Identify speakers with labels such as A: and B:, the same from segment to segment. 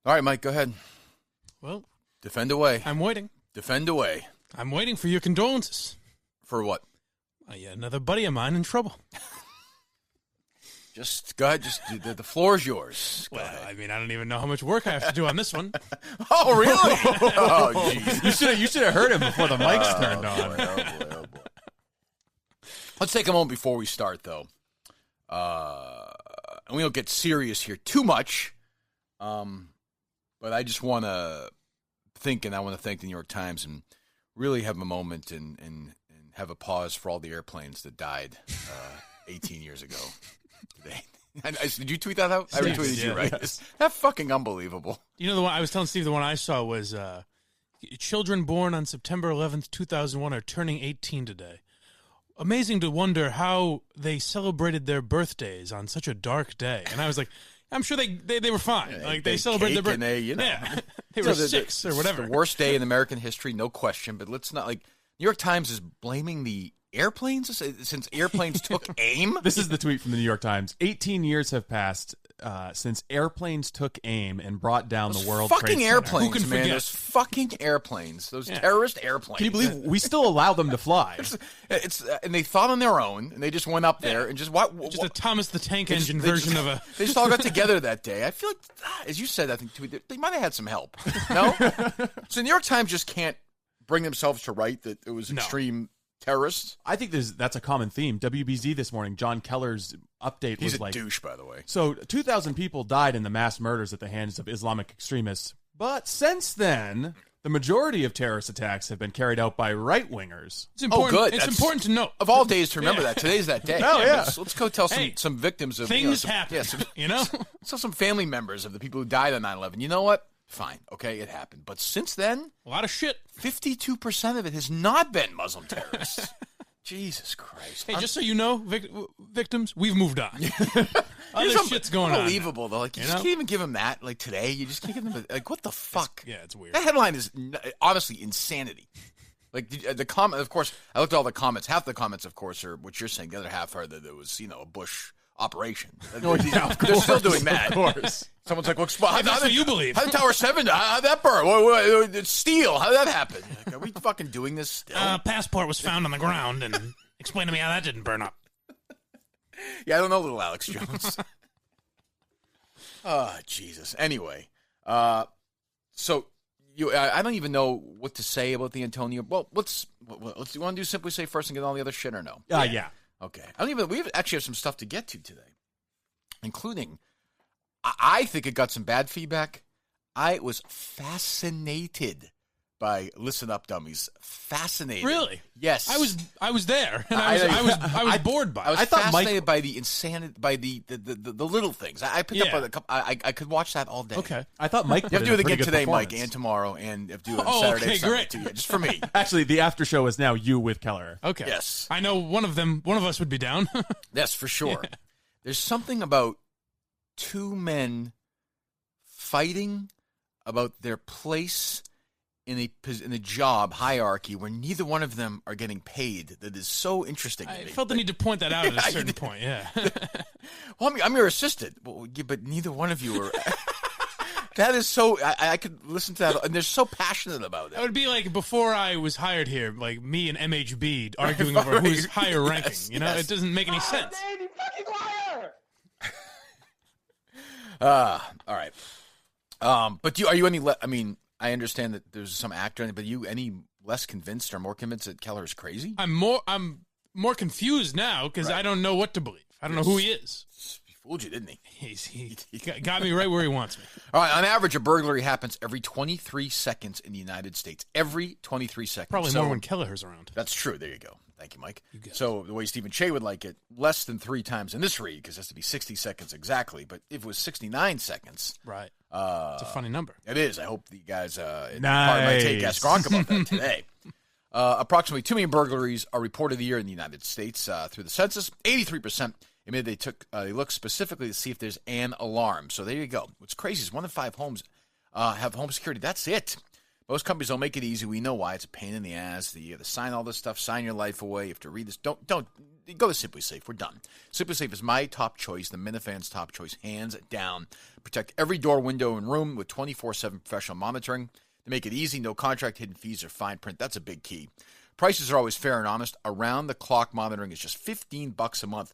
A: All right, Mike, go ahead.
B: Well,
A: defend away.
B: I'm waiting.
A: Defend away.
B: I'm waiting for your condolences.
A: For what?
B: Yeah, another buddy of mine in trouble.
A: Just go ahead. Just the floor is yours. Go
B: Well,
A: ahead.
B: I mean, I don't even know how much work I have to do on this one.
A: Oh, really? Oh, jeez.
C: You should have heard him before the mics turned on.
A: Oh, boy. Let's take a moment before we start, though. And we don't get serious here too much. But I just want to think, and I want to thank the New York Times and really have a moment and have a pause for all the airplanes that died 18 years ago today. Did you tweet that out? I retweeted you, right? Yes. That's fucking unbelievable.
B: You know, the one I was telling Steve, the one I saw was children born on September 11th, 2001 are turning 18 today. Amazing to wonder how they celebrated their birthdays on such a dark day. And I was like, I'm sure they were fine.
A: Yeah,
B: like they celebrated their birthday.
A: Yeah.
B: They were 6 or whatever.
A: The worst day in American history, no question. But let's not New York Times is blaming the airplanes since airplanes took aim.
C: This is the tweet from the New York Times. 18 years have passed since airplanes took aim and brought down the World Trade Center.
A: Fucking airplanes,
B: Who can
A: man.
B: forget?
A: Those fucking airplanes. Those terrorist airplanes.
C: Can you believe we still allow them to fly?
A: And they thought on their own, and they just went up there and just
B: Just a Thomas the Tank Engine version of a.
A: They just all got together that day. I feel like, as you said, I think they might have had some help. No, so the New York Times just can't bring themselves to write that it was extreme terrorists.
C: I think that's a common theme. WBZ this morning, John Keller's update
A: He's
C: was
A: a douche, by the way.
C: So 2,000 people died in the mass murders at the hands of Islamic extremists. But since then, the majority of terrorist attacks have been carried out by right-wingers.
B: It's important.
A: Oh, good.
B: It's important to note.
A: Of all days to remember that, today's that day.
C: Oh, yeah.
A: Let's go tell
B: Hey,
A: some victims of
B: things happen.
A: Yeah, some family members of the people who died on 9/11. You know what? Fine. Okay, it happened. But since then,
B: A lot of shit.
A: 52% of it has not been Muslim terrorists. Jesus Christ.
B: Hey, just so you know, victims, we've moved on. Other shit's going on.
A: Unbelievable, though. You just can't even give them that. Today, you just can't give them, what the fuck?
B: It's weird.
A: That headline is honestly insanity. The comment, of course, I looked at all the comments. Half the comments, of course, are what you're saying. The other half are that it was, a Bush operation. They're still doing that.
C: Of course.
A: Someone's like,
B: that's what you believe.
A: How did Tower 7, how'd that burn? It's steel. How did that happen? Are we fucking doing this still?
B: Passport was found on the ground, and explain to me how that didn't burn up.
A: Yeah, I don't know, little Alex Jones. Oh, Jesus. Anyway, so I don't even know what to say about the Antonio. Well, let's you want to do simply say first and get all the other shit or no?
C: Yeah.
A: Okay. We actually have some stuff to get to today, including, I think it got some bad feedback. I was fascinated by Listen Up Dummies. Fascinated.
B: Really?
A: Yes.
B: I was there, and I was bored by it.
A: I was
C: thought
A: fascinated by the insanity, by the little things. I picked up on a couple. I could watch that all day.
B: Okay.
C: I thought Mike
A: You have to do it again today, Mike,
C: and
A: and tomorrow, and have to do it
B: Oh,
A: Saturday.
B: okay,
A: Sunday
B: great.
A: too. Yeah, just for me.
C: Actually, the after show is now you with Keller.
B: Okay.
A: Yes.
B: I know one of us would be down.
A: Yes, for sure. Yeah. There's something about two men fighting about their place in a job hierarchy where neither one of them are getting paid. That is so interesting to
B: I
A: me.
B: felt the need to point that out at a certain point. Yeah.
A: Well, I'm your assistant. Well, yeah, but neither one of you are. That is so. I could listen to that, and they're so passionate about it.
B: That would be like before I was hired here, like me and MHB arguing over who's higher ranking. It doesn't make any sense.
D: Dave, you fucking liar!
A: All right. But are you any? I understand that there's some actor in it, but are you any less convinced or more convinced that Keller is crazy?
B: I'm more confused now because I don't know what to believe. I don't know who he is.
A: He fooled you, didn't he?
B: He got me right where he wants me.
A: All right. On average, a burglary happens every 23 seconds in the United States. Every 23 seconds.
B: Probably more when Kelleher's around.
A: That's true. There you go. Thank you, Mike. So the way Stephen Shea would like it, less than 3 times in this read, because it has to be 60 seconds exactly. But if it was 69 seconds.
B: Right. It's a funny number.
A: It is. I hope the guys
C: nice.
A: Part of my take ask Gronk about that today. Approximately 2 million burglaries are reported a year in the United States through the census. 83% admitted they looked specifically to see if there's an alarm. So there you go. What's crazy is 1 in 5 homes have home security. That's it. Most companies don't make it easy. We know why. It's a pain in the ass. You have to sign all this stuff, sign your life away. You have to read this. Don't go to Simply Safe. We're done. Simply Safe is my top choice, the Minifans' top choice, hands down. Protect every door, window, and room with 24/7 professional monitoring. They make it easy. No contract, hidden fees, or fine print. That's a big key. Prices are always fair and honest. Around-the-clock monitoring is just $15 a month.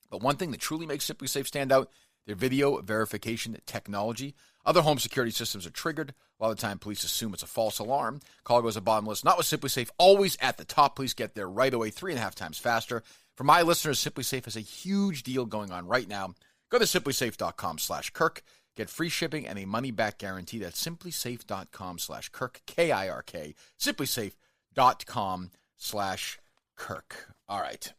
A: But one thing that truly makes Simply Safe stand out, their video verification technology. Other home security systems are triggered. A lot of the time, police assume it's a false alarm. Call goes to bottomless. Not with Simply Safe. Always at the top. Please get there right away, 3.5 times faster. For my listeners, Simply Safe has a huge deal going on right now. Go to simplysafe.com/Kirk. Get free shipping and a money-back guarantee. That's simplysafe.com/Kirk, K-I-R-K. Simplysafe.com/Kirk. All right.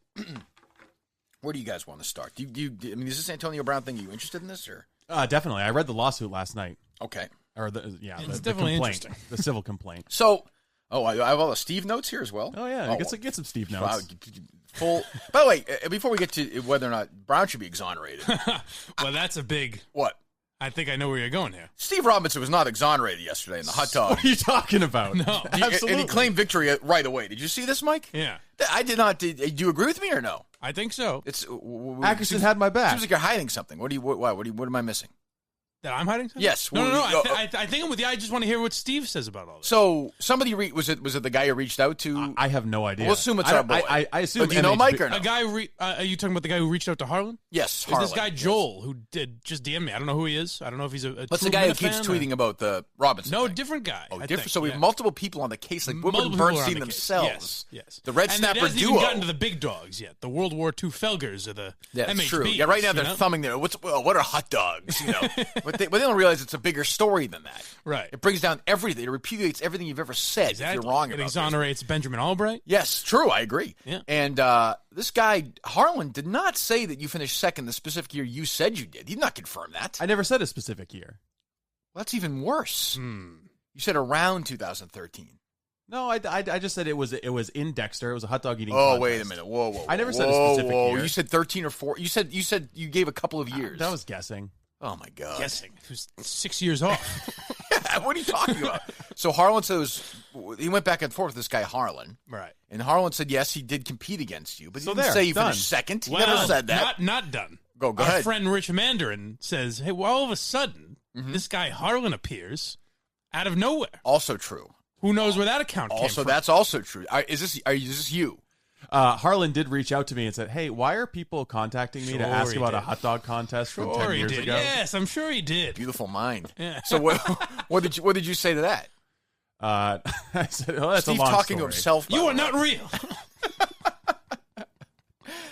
A: Where do you guys want to start? I mean, is this Antonio Brown thing? Are you interested in this, or?
C: Definitely. I read the lawsuit last night.
A: Okay.
C: Or
B: it's
C: the
B: definitely
C: complaint,
B: interesting.
C: the civil complaint.
A: So, I have all the Steve notes here as well.
C: Oh yeah, get some Steve notes.
A: Wow, full. By the way, before we get to whether or not Brown should be exonerated,
B: Well, that's a big.
A: what?
B: I think I know where you're going here.
A: Steve Robinson was not exonerated yesterday in the hot dog.
C: What are you talking about?
B: No.
C: Absolutely.
A: And he claimed victory right away. Did you see this, Mike?
B: Yeah,
A: I did not. Do you agree with me or no?
B: I think so.
A: It's
C: Atkinson had my back.
A: Seems like you're hiding something. What am I missing?
B: That I'm hiding something?
A: Yes.
B: No. I think I'm with you. I just want to hear what Steve says about all this.
A: So somebody was it the guy you reached out to?
C: I have no idea.
A: We'll assume it's our boy.
C: I assume.
A: Do you know Mike or no?
B: A guy. Are you talking about the guy who reached out to Harlan?
A: Yes,
B: Is
A: Harlan.
B: this guy Joel who did just DM me? I don't know who he is. I don't know if he's a
A: What's
B: true
A: the guy who
B: Minifan
A: keeps tweeting about the Robinson?
B: No,
A: thing?
B: different guy.
A: Oh,
B: I
A: different.
B: think,
A: So we have
B: yeah.
A: multiple people on the case, like Woodward and
B: Multiple people are on
A: Bernstein
B: the case.
A: themselves.
B: Yes.
A: The Red
B: And
A: Snapper
B: it hasn't
A: duo.
B: even gotten to the big dogs yet. The World War II Felgers or the
A: That's
B: MHBs.
A: true. Yeah, right now they're
B: you know?
A: thumbing there. What are hot dogs? You know, but they don't realize it's a bigger story than that.
B: Right.
A: It brings down everything. It repudiates everything you've ever said.
B: Exactly.
A: If you're wrong
B: It
A: about
B: exonerates Benjamin Albright.
A: Yes, true. I agree.
B: Yeah.
A: And this guy Harlan did not say that you finished second the specific year you said you did. He did not confirm that.
C: I never said a specific year.
A: Well, that's even worse. You said around 2013.
C: No, I just said it was in Dexter. It was a hot dog eating.
A: Oh,
C: contest.
A: wait a minute. Whoa.
C: I never said a specific year.
A: You said 13 or 4. You said you gave a couple of years.
C: That was guessing.
A: Oh my God.
B: Guessing. He was 6 years off.
A: What are you talking about? So Harlan said he went back and forth with this guy Harlan.
B: Right.
A: And Harlan said, yes, he did compete against you. But he
C: So
A: didn't
C: there,
A: say he
C: done.
A: finished second. He
B: Well,
A: never said that.
B: Not done.
A: Go
B: Our
A: ahead.
B: friend Rich Mandarin says, hey, well, all of a sudden, this guy Harlan appears out of nowhere.
A: Also true.
B: Who knows where that account came
A: Also,
B: from?
A: that's also true. Is this you?
C: Harlan did reach out to me and said, "Hey, why are people contacting me to
B: Sure
C: ask
B: he
C: about
B: did.
C: a hot dog contest from
B: Sure
C: 10
B: he
C: years
B: did.
C: ago?"
B: Yes, I'm sure he did.
A: Beautiful mind.
B: Yeah.
A: So what did you say to that?
C: I said, "Oh, that's
A: Steve
C: a long
A: talking to
C: story."
A: himself. by
B: You
A: the
B: are
A: way.
B: not real.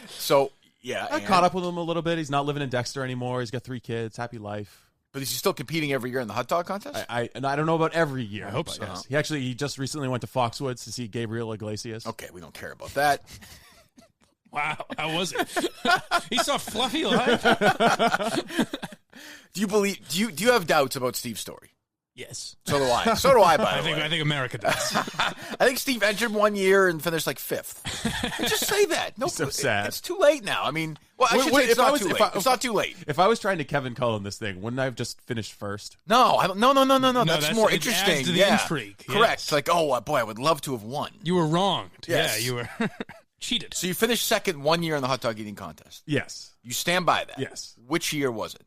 A: So yeah,
C: I caught up with him a little bit. He's not living in Dexter anymore. He's got 3 kids. Happy life.
A: But is he still competing every year in the hot dog contest?
C: I don't know about every year.
B: I hope
C: but
B: so.
C: yes. He just recently went to Foxwoods to see Gabriel Iglesias.
A: Okay, we don't care about that.
B: Wow, how was it? He saw Fluffy alive.
A: Do you have doubts about Steve's story?
B: Yes,
A: So do I. So do I. By the way,
B: I think America does.
A: I think Steve entered one year and finished like 5th. Just say that. No,
C: So sad.
A: It's too late now. I mean, well, I should
C: Wait,
A: say it's
C: if I
A: not
C: was-
A: too
C: if
A: late.
C: I-
A: It's not too late.
C: If I was trying to Kevin Cullen this thing, wouldn't I have just finished first?
A: No, I don't. No. That's
B: that's-
A: more
B: it adds
A: interesting.
B: to the
A: yeah,
B: intrigue,
A: correct.
B: yes.
A: Like, oh boy, I would love to have won.
B: You were wronged.
A: Yes.
B: Yeah, you were cheated.
A: So you finished second 1 year in the hot dog eating contest.
C: Yes.
A: You stand by that.
C: Yes.
A: Which year was it?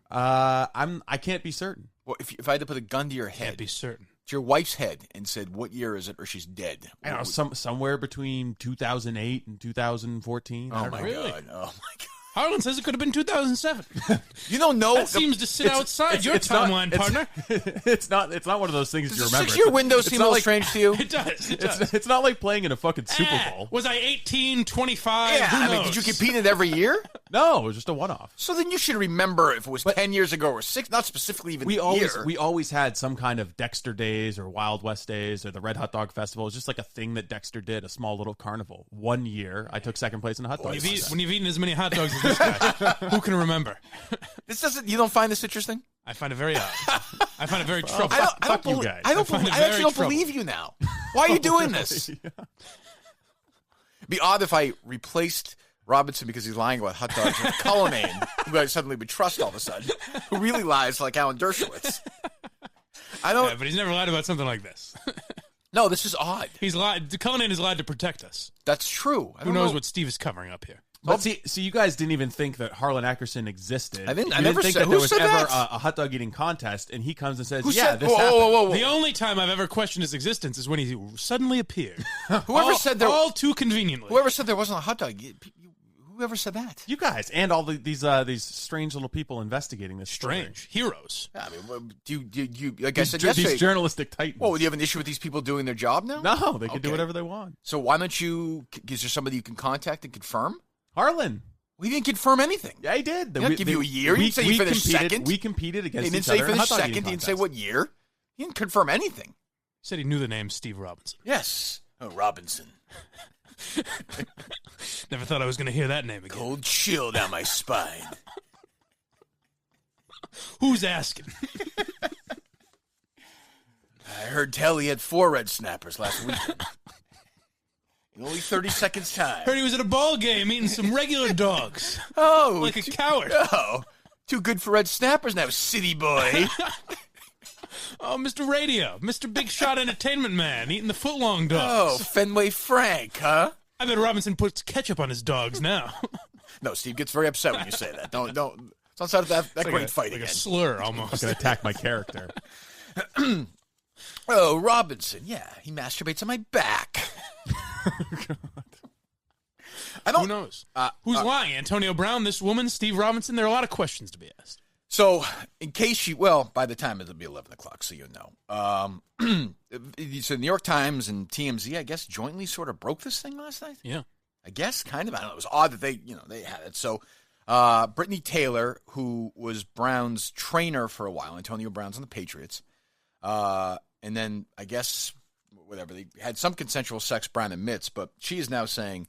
C: I can't be certain.
A: Well, if I had to put a gun to your
B: Can't
A: head,
B: be certain.
A: to your wife's head, and said, "What year is it?" or she's dead.
C: I don't know, somewhere between 2008 and 2014. I
A: Oh
C: don't
A: my
C: know.
B: Really?
A: god! Oh my god!
B: Harlan says it could have been 2007.
A: You don't know.
B: That seems to sit outside your timeline, partner.
C: It's not one of those things
A: Does
C: you
A: the
C: remember.
A: 6-year window
C: It's
A: seem a
C: not
A: little
C: like-
A: strange to you?
B: It does. It does.
C: It's not like playing in a fucking Super Bowl.
B: Was I 18, 25?
A: Yeah,
B: Who
A: I mean,
B: knows?
A: did you compete in it every year?
C: No, it was just a one-off.
A: So then you should remember if it was 10 years ago or 6, not specifically even
C: We
A: the
C: always
A: year.
C: we always had some kind of Dexter Days or Wild West Days or the Red Hot Dog Festival. It was just like a thing that Dexter did, a small little carnival. 1 year, I took second place in a hot dog contest.
B: When you've eaten as many hot dogs as this guy, who can remember?
A: This doesn't. You don't find this interesting?
B: I find it very odd. I find it very troubling.
C: Fuck you guys.
A: I
B: find it
A: actually
B: very
A: don't
B: troubling.
A: believe you now. Why are you doing this? It'd be odd if I replaced Robinson because he's lying about hot dogs with Cullinane, who I suddenly would trust all of a sudden, who really lies like Alan Dershowitz. I don't.
B: Yeah, but he's never lied about something like this.
A: No, this is odd.
B: He's lied. Cullinane is lied to protect us.
A: That's true.
B: Who knows what Steve is covering up here?
C: But see, you guys didn't even think that Harlan Ackerson existed.
A: I
C: never
A: never
C: think
A: said
C: that there
A: who
C: was
A: said
C: ever
A: that?
C: a hot dog eating contest, and he comes and says,
A: Who
C: "Yeah,
A: said,
C: this
A: whoa,
C: happened."
A: whoa, whoa, whoa.
B: The only time I've ever questioned his existence is when he suddenly appeared.
A: Whoever said there,
B: all too convenently.
A: whoever said there wasn't a hot dog, whoever said that?
C: You guys and all these strange little people investigating this.
B: Strange heroes.
A: I mean, do you like I said
C: These
A: yesterday?
C: journalistic titans.
A: Well, do you have an issue with these people doing their job now?
C: No, they can do
A: Okay.
C: whatever they want.
A: So why don't you? Is there somebody you can contact and confirm?
C: Harlan.
A: We didn't confirm anything.
C: Yeah, he did.
A: They didn't give you a year. He didn't say you finished second.
C: We competed
A: He
C: against
A: didn't
C: each
A: say
C: other
A: for
C: in a
A: the
C: hot dog
A: second.
C: eating
A: He didn't say
C: contest.
A: what year. He didn't confirm anything.
B: Said he knew the name Steve Robinson.
A: Yes. Oh, Robinson.
B: Never thought I was going to hear that name again.
A: Cold chill down my spine.
B: Who's asking?
A: I heard tell he had 4 red snappers last weekend. In only 30 seconds time.
B: Heard he was at a ball game eating some regular dogs.
A: Oh,
B: Like a coward.
A: Oh, too good for red snappers now, city boy.
B: Oh, Mr. Radio. Mr. Big Shot Entertainment Man eating the footlong
A: Oh,
B: dogs.
A: Fenway Frank, huh?
B: I bet Robinson puts ketchup on his dogs now.
A: No, Steve gets very upset when you say that. Don't. It's not start that great fight
B: like
A: again.
B: a slur
C: I'm
B: almost.
C: going to attack my character.
A: Oh, Robinson. Yeah, he masturbates on my back. I don't
B: Who knows? Who's lying? Antonio Brown, this woman, Steve Robinson? There are a lot of questions to be asked.
A: So, in case by the time it'll be 11 o'clock, so you know. So, New York Times and TMZ, I guess, jointly sort of broke this thing last night?
B: Yeah.
A: I guess, kind of. I don't know. It was odd that they had it. So, Brittany Taylor, who was Brown's trainer for a while, Antonio Brown's on the Patriots, and then, I guess, whatever, they had some consensual sex, Brown admits, but she is now saying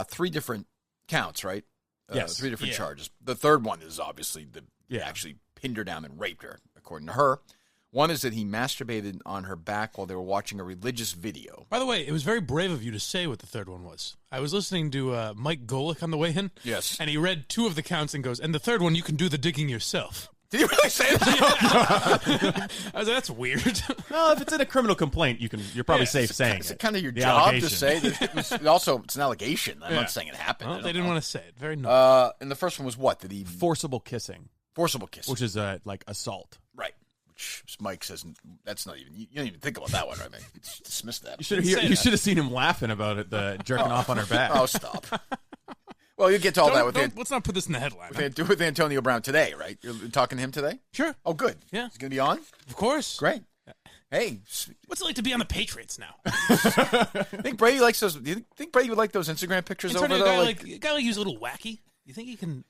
A: 3 different counts, right?
C: Yes.
A: 3 different
B: Yeah.
A: charges. The third one is obviously he actually pinned her down and raped her, according to her. One is that he masturbated on her back while they were watching a religious video.
B: By the way, it was very brave of you to say what the third one was. I was listening to Mike Golick on the way in.
A: Yes.
B: And he read 2 of the counts and goes, and the third one, you can do the digging yourself.
A: Did you really say that?
B: I was like, that's weird.
C: No, if it's in a criminal complaint, you're probably safe saying
A: Is
C: it.
A: it kind of your
C: The
A: job
C: allegation.
A: to say that it's an allegation? I'm
B: Yeah.
A: not saying it happened.
B: Well,
A: I
B: they
A: don't
B: didn't
A: know.
B: want to say it. Very nice.
A: And the first one was what? Did he
C: Forcible kissing,
A: forcible kiss?
C: which is like assault.
A: Right. Which Mike says that's not even. You don't even think about that one, right? Man? You just dismiss that.
C: You should
B: Say
C: you
B: that.
C: should have seen him laughing about it, the jerking off on her back.
A: Oh, stop. Well, you get to all that with
B: Let's not put this in the headline.
A: with Antonio Brown today, right? You're talking to him today.
B: Sure.
A: Oh, good.
B: Yeah.
A: He's going to be on.
B: Of course.
A: Great. Hey,
B: What's it like to be on the Patriots now?
A: think Brady likes those? Do you think Brady would like those Instagram pictures over
B: Antonio,
A: there?
B: a guy like you's a little wacky. You think you can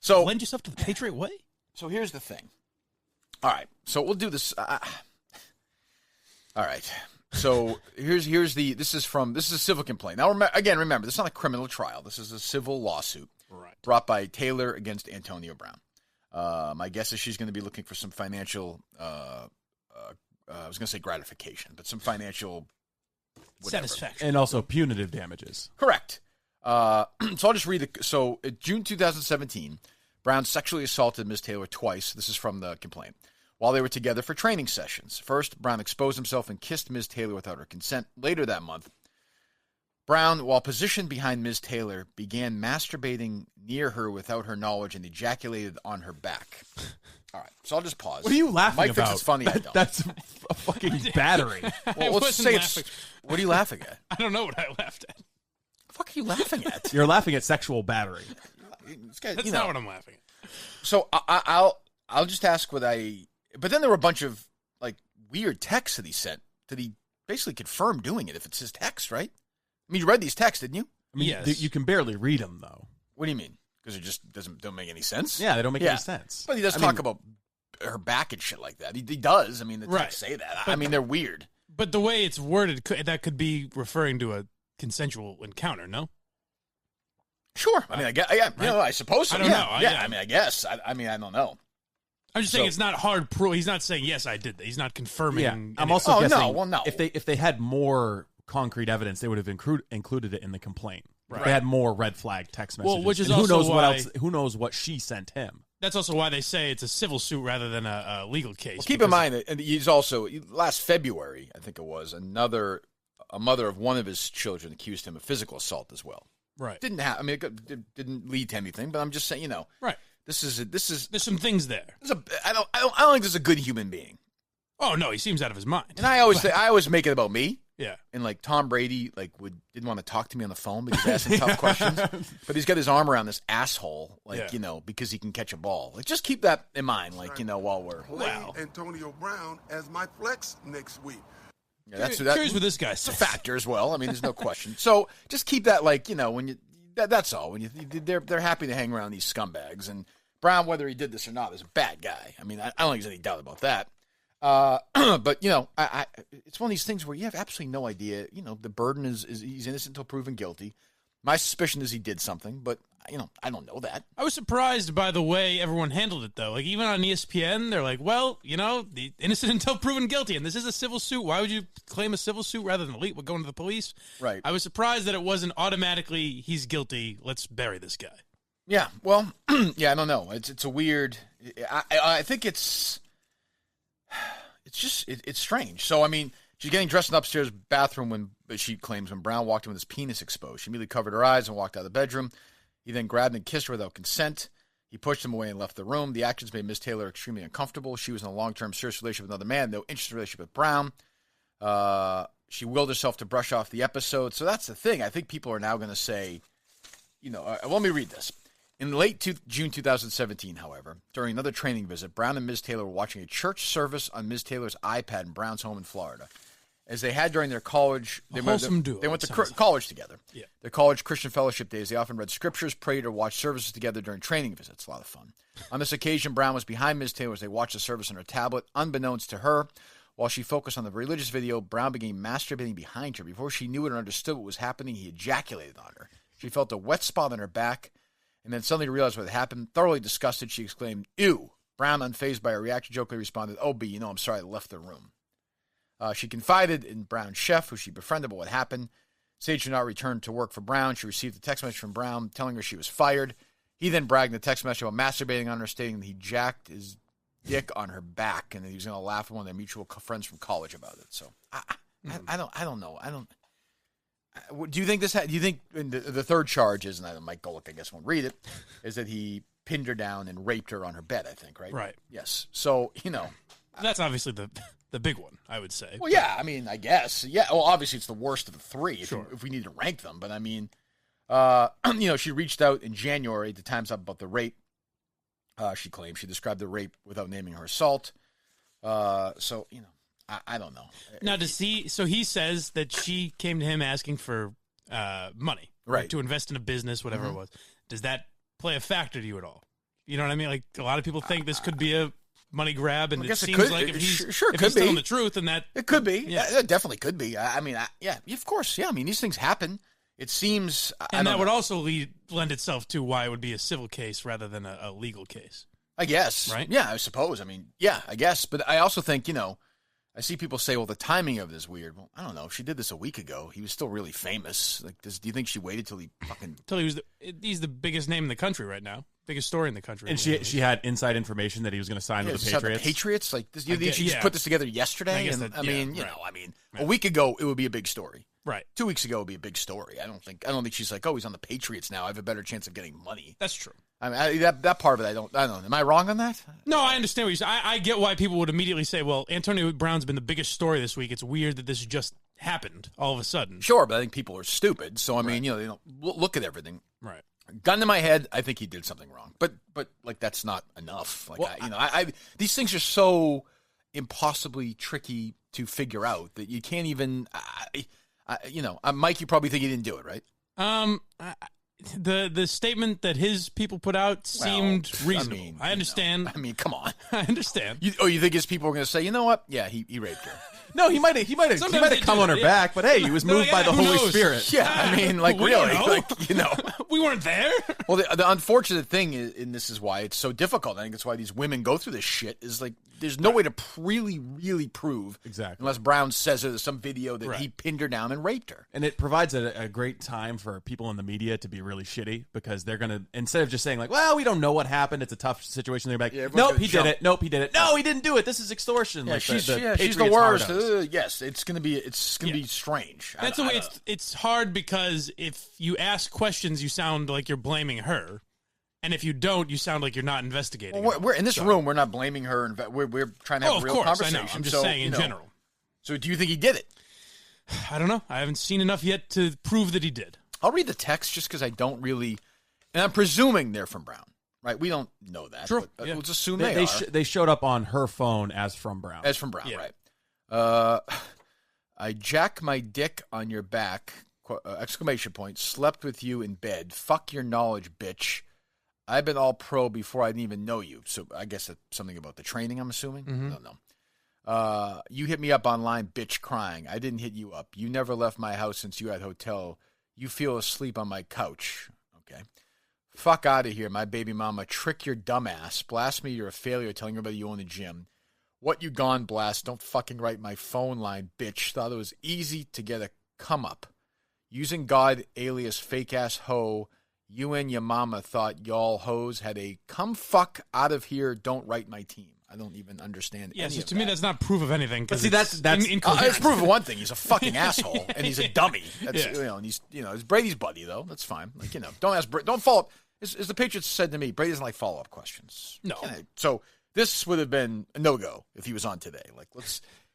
A: So
B: lend yourself to the Patriot way?
A: So here's the thing. All right. So we'll do this. All right. So this is a civil complaint. Now remember, this is not a criminal trial. This is a civil lawsuit brought by Taylor against Antonio Brown. My guess is she's going to be looking for some financial. I was going to say gratification, but some financial whatever.
B: Satisfaction.
C: And also punitive damages.
A: Correct. So I'll just read it. So in June 2017, Brown sexually assaulted Ms. Taylor twice. This is from the complaint. While they were together for training sessions. First, Brown exposed himself and kissed Ms. Taylor without her consent. Later that month, Brown, while positioned behind Ms. Taylor, began masturbating near her without her knowledge and ejaculated on her back. All right, so I'll just pause.
C: What are you laughing
A: Mike
C: about?
A: thinks it's funny. I don't.
C: That's a fucking battery.
A: Well, let's
B: wasn't
A: say
B: laughing.
A: What are you laughing at?
B: I don't know what I laughed at.
A: The fuck are you laughing at?
C: You're laughing at sexual battery.
A: This guy,
B: That's not what I'm laughing at.
A: So I'll just ask what I. But then there were a bunch of like weird texts that he sent. That he basically confirmed doing it if it's his text, right? I mean, you read these texts, didn't you?
C: I mean,
B: Yes.
C: you can barely read them though.
A: What do you mean? Because it just don't make any sense.
C: Yeah, they don't make
A: Yeah.
C: any sense.
A: But he does talk about her back and shit like that. He does. I mean, the texts say that. I mean, they're weird.
B: But the way it's worded, that could be referring to a consensual encounter, no?
A: Sure. I mean, I guess. Yeah. You know, I suppose so.
B: I don't know.
A: I mean, I guess. I mean, I don't know.
B: I'm just saying it's not hard proof. He's not saying, yes, I did that. He's not confirming.
C: Yeah, I'm
B: anything.
C: also
A: Oh,
C: guessing.
A: no, well, no.
C: If they had more concrete evidence, they would have included it in the complaint.
B: Right.
C: If they had more red flag text messages.
B: Well, which is
C: And who
B: also
C: knows what
B: why-
C: else? Who knows what she sent him?
B: That's also why they say it's a civil suit rather than a legal case.
A: Well, keep in mind that he's also, last February, I think it was, a mother of one of his children accused him of physical assault as well.
B: Right.
A: Didn't have. I mean, it didn't lead to anything. But I'm just saying,
B: right.
A: This is.
B: There's some things there.
A: I don't think this is a good human being.
B: Oh no, he seems out of his mind.
A: And I always make it about me.
B: Yeah.
A: And like Tom Brady, didn't want to talk to me on the phone because he asking tough questions. But he's got his arm around this asshole, because he can catch a ball. Like, just keep that in mind, while we're
D: Antonio Brown as my flex next week.
A: Yeah,
B: curious what this guy says.
A: It's a factor as well. I mean, there's no question. So just keep that, when you. That's all. When they're happy to hang around these scumbags, and Brown, whether he did this or not, is a bad guy. I mean, I don't think there's any doubt about that. But it's one of these things where you have absolutely no idea. The burden is he's innocent until proven guilty. My suspicion is he did something, but I don't know that.
B: I was surprised by the way everyone handled it, though. Like, even on ESPN, they're like, well, the innocent until proven guilty, and this is a civil suit. Why would you claim a civil suit rather than going to the police?
A: Right.
B: I was surprised that it wasn't automatically, he's guilty, let's bury this guy.
A: Yeah, well, I don't know. It's a weird. I think it's strange. So, I mean, she's getting dressed in the upstairs bathroom when she claims when Brown walked in with his penis exposed. She immediately covered her eyes and walked out of the bedroom. He then grabbed and kissed her without consent. He pushed him away and left the room. The actions made Ms. Taylor extremely uncomfortable. She was in a long-term serious relationship with another man, no interest in a relationship with Brown. She willed herself to brush off the episode. So that's the thing. I think people are now going to say, let me read this. In late June 2017, however, during another training visit, Brown and Ms. Taylor were watching a church service on Ms. Taylor's iPad in Brown's home in Florida. As they had during their college, they went to college together.
B: Yeah.
A: Their college Christian fellowship days, they often read scriptures, prayed, or watched services together during training visits. A lot of fun. On this occasion, Brown was behind Ms. Taylor as they watched the service on her tablet. Unbeknownst to her, while she focused on the religious video, Brown began masturbating behind her. Before she knew it or understood what was happening, he ejaculated on her. She felt a wet spot on her back, and then suddenly realized what had happened. Thoroughly disgusted, she exclaimed, "Ew!" Brown, unfazed by her reaction, jokingly responded, "Oh, B, I'm sorry, I left the room." She confided in Brown's chef, who she befriended, about what happened. Sage did not return to work for Brown. She received a text message from Brown telling her she was fired. He then bragged in the text message about masturbating on her, stating that he jacked his dick on her back and that he was going to laugh at one of their mutual friends from college about it. So I don't know. Do you think this? Do you think the third charge is, and I might go look, I guess, won't read it, is that he pinned her down and raped her on her bed? I think, right?
B: Right.
A: Yes. So
B: that's obviously the big one, I would say.
A: Well, yeah. I mean, I guess. Yeah. Well, obviously, it's the worst of the three. If we need to rank them, but I mean, she reached out in January to Time's Up about the rape. She claimed she described the rape without naming her assault. So I don't know.
B: Now, so he says that she came to him asking for money,
A: right,
B: to invest in a business, whatever it was. Does that play a factor to you at all? You know what I mean? Like, a lot of people think this could be a money grab, and it seems like if he's telling the truth, and that
A: it could be. Yeah, it definitely could be. I mean, of course. Yeah, I mean, these things happen. It seems,
B: and that would also lend itself to why it would be a civil case rather than a legal case.
A: I guess,
B: right?
A: Yeah, I suppose. I mean, yeah, I guess. But I also think, I see people say, well, the timing of this is weird. Well, I don't know. If she did this a week ago, he was still really famous. Like, do you think she waited till he fucking...
B: Till he's the biggest name in the country right now. Biggest story in the country.
C: And she had inside information that he was going to sign with the Patriots?
A: The Patriots? Like, you think she just put this together yesterday? A week ago, it would be a big story.
B: Right.
A: 2 weeks ago, it would be a big story. I don't think she's like, oh, he's on the Patriots now. I have a better chance of getting money.
B: That's true.
A: I mean, that part of it, I don't know. Am I wrong on that?
B: No, I understand what you're saying. I get why people would immediately say, well, Antonio Brown's been the biggest story this week. It's weird that this just happened all of a sudden.
A: Sure, but I think people are stupid. So, I mean, they don't look at everything.
B: Right.
A: Gun to my head, I think he did something wrong. But like, that's not enough. Like, well, these things are so impossibly tricky to figure out that you can't even, Mike, you probably think he didn't do it, right?
B: The statement that his people put out seemed reasonable. I understand.
A: Come on.
B: I understand.
A: You think his people are going to say, you know what? Yeah, he raped her.
C: No, he might have come on her back, but hey, he was moved by the Holy Spirit.
A: Yeah, I mean, really,
B: we weren't there.
A: Well, the unfortunate thing is, and this is why it's so difficult. I think it's why these women go through this shit. Is like, there's no way to really, really prove
C: exactly
A: unless Brown says there's some video that he pinned her down and raped her.
C: And it provides a great time for people in the media to be really shitty because they're going to, instead of just saying like, well, we don't know what happened, it's a tough situation, they're like,
A: Yeah,
C: nope, he did it. Nope, he did it. No, he didn't do it. This is extortion.
A: Yeah,
C: like
A: she's the
C: Patriots
A: worst.
C: hardos.
A: Yes, it's gonna be strange.
B: That's the way it's hard because if you ask questions, you sound like you're blaming her. And if you don't, you sound like you're not investigating.
A: Well, we're in this room. We're not blaming her. And we're trying to have a real conversation.
B: I know. I'm just saying in general.
A: So do you think he did it?
B: I don't know. I haven't seen enough yet to prove that he did.
A: I'll read the text just because I don't really, and I'm presuming they're from Brown, right? We don't know that.
B: True.
A: But
B: Yeah.
A: let's assume they are.
C: They showed up on her phone as from Brown.
A: Right. I jack my dick on your back! Exclamation point! Slept with you in bed. Fuck your knowledge, bitch. I've been all pro before I didn't even know you. So I guess that's something about the training, I'm assuming.
B: Mm-hmm.
A: I don't know. You hit me up online, bitch, crying. I didn't hit you up. You never left my house since you had hotel. You feel asleep on my couch. Okay. Fuck out of here, my baby mama. Trick your dumb ass. Blast me, you're a failure, telling everybody you own a gym. What you gone, blast? Don't fucking write my phone line, bitch. Thought it was easy to get a come up. Using God alias fake ass hoe. You and your mama thought y'all hoes had a come fuck out of here, don't write my team. I don't even understand.
B: Yeah,
A: any
B: so
A: of
B: to me,
A: that.
B: that's not proof of anything.
C: But see, that's
B: incoherent.
A: It's proof of one thing. He's a fucking asshole, and he's a dummy. That's,
B: Yeah.
A: and he's Brady's buddy though. That's fine. Like don't follow up. As the Patriots said to me, Brady doesn't like follow up questions.
B: No.
A: So this would have been a no go if he was on today. Like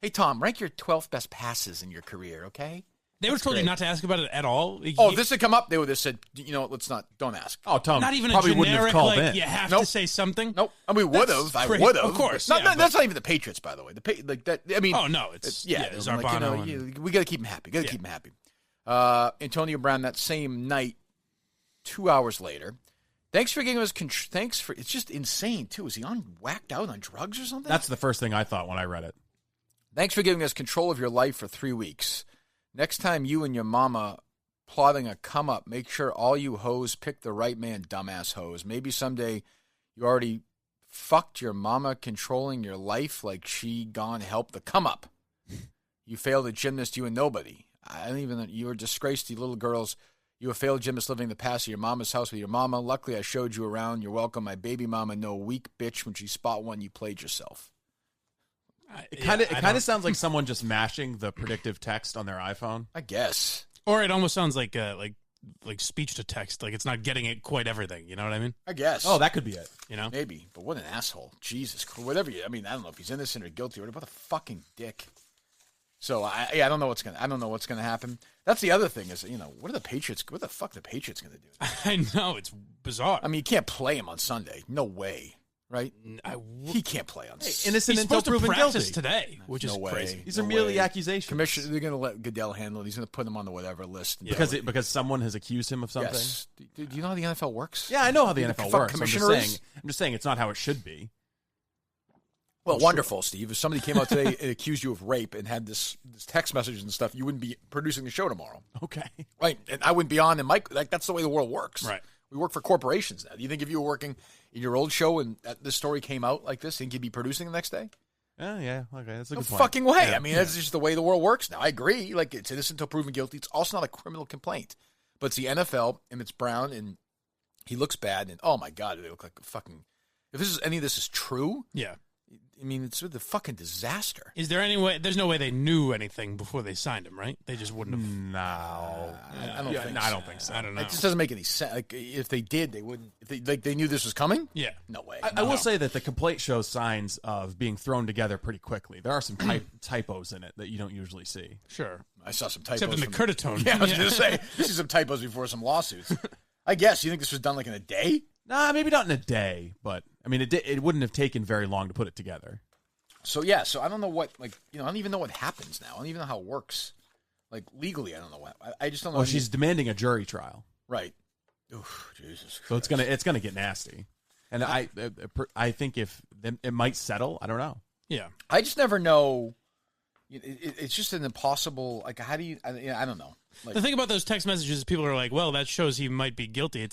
A: hey Tom, rank your 12th best passes in your career, okay?
B: They would have told you not to ask about it at all.
A: Oh, if this had come up, they would have said, don't ask.
C: Oh, Tom,
B: Not even a
C: probably
B: generic,
C: wouldn't have called
B: like,
C: in.
B: you have
A: Nope.
B: to say something.
A: Nope. I mean, we would have. I would have.
B: Of course.
A: That's not even the Patriots, by the way. I mean.
B: Oh, no. It's Zarbano.
A: We got to keep him happy. Keep him happy. Antonio Brown, that same night, 2 hours later. Thanks for giving us. It's just insane, too. Is he whacked out on drugs or something?
C: That's the first thing I thought when I read it.
A: Thanks for giving us control of your life for 3 weeks. Next time you and your mama plotting a come up, make sure all you hoes pick the right man, dumbass hoes. Maybe someday you already fucked your mama controlling your life like she gone help the come up. You failed a gymnast, you and nobody. I don't even know. You were disgraced to little girls. You a failed gymnast living in the past of your mama's house with your mama. Luckily, I showed you around. You're welcome. My baby mama, no weak bitch. When she spot one, you played yourself.
C: It kind of sounds like someone just mashing the predictive text on their iPhone.
A: I guess.
B: Or it almost sounds like speech to text. Like it's not getting it quite everything. You know what I mean?
A: I guess.
C: Oh, that could be it.
B: You know?
A: Maybe. But what an asshole. Jesus. Whatever I don't know if he's innocent or guilty or what a fucking dick. So I don't know what's gonna happen. That's the other thing is, what the fuck are the Patriots gonna do?
B: I know, it's bizarre.
A: I mean, you can't play him on Sunday. No way. Right? He can't play on Sunday.
C: Innocent
B: He's
C: until
B: supposed to
C: proven
B: practice
C: guilty
B: today, which is crazy.
C: These are merely accusations.
A: Commissioner, they're going to let Goodell handle it. He's going to put him on the whatever list.
C: Because someone has accused him of something?
A: Yes. Do you know how the NFL works?
C: Yeah, I know how the NFL works. I'm just saying it's not how it should be.
A: Well, wonderful, Steve. If somebody came out today and accused you of rape and had this text messages and stuff, you wouldn't be producing the show tomorrow.
C: Okay.
A: Right. And I wouldn't be on, and Mike, that's the way the world works.
B: Right.
A: We work for corporations now. Do you think if you were working in your old show and this story came out like this, think you'd be producing the next day?
C: Yeah. Okay, that's a good point.
A: No fucking way. Yeah. I mean, that's just the way the world works now. I agree. Like, it's innocent until proven guilty. It's also not a criminal complaint. But it's the NFL, and it's Brown, and he looks bad, and oh my God, they look like a fucking... If any of this is true...
B: Yeah.
A: I mean, it's a fucking disaster.
B: Is there any way? There's no way they knew anything before they signed him, right? They just wouldn't have.
C: No.
A: I don't think so.
C: I don't think so.
B: I don't know.
A: It just doesn't make any sense. Like, if they did, they wouldn't. If they knew this was coming?
B: Yeah.
A: No way.
C: I will say that the complaint shows signs of being thrown together pretty quickly. There are some typos in it that you don't usually see.
B: Sure.
A: I saw some typos.
B: Except in the Curtatone.
A: Yeah, I was going to say, I see some typos before some lawsuits. I guess. You think this was done like in a day?
C: Nah, maybe not in a day, but I mean, it wouldn't have taken very long to put it together.
A: So yeah, I don't know what I don't even know what happens now. I don't even know how it works. Like legally, I don't know what. I just don't know.
C: Well, she's demanding a jury trial,
A: right? Oof, Jesus Christ.
C: So it's gonna get nasty, and I think if it might settle. I don't know.
B: Yeah,
A: I just never know. It's just an impossible. Like, how do you? I don't know. Like,
B: the thing about those text messages is people are like, "Well, that shows he might be guilty."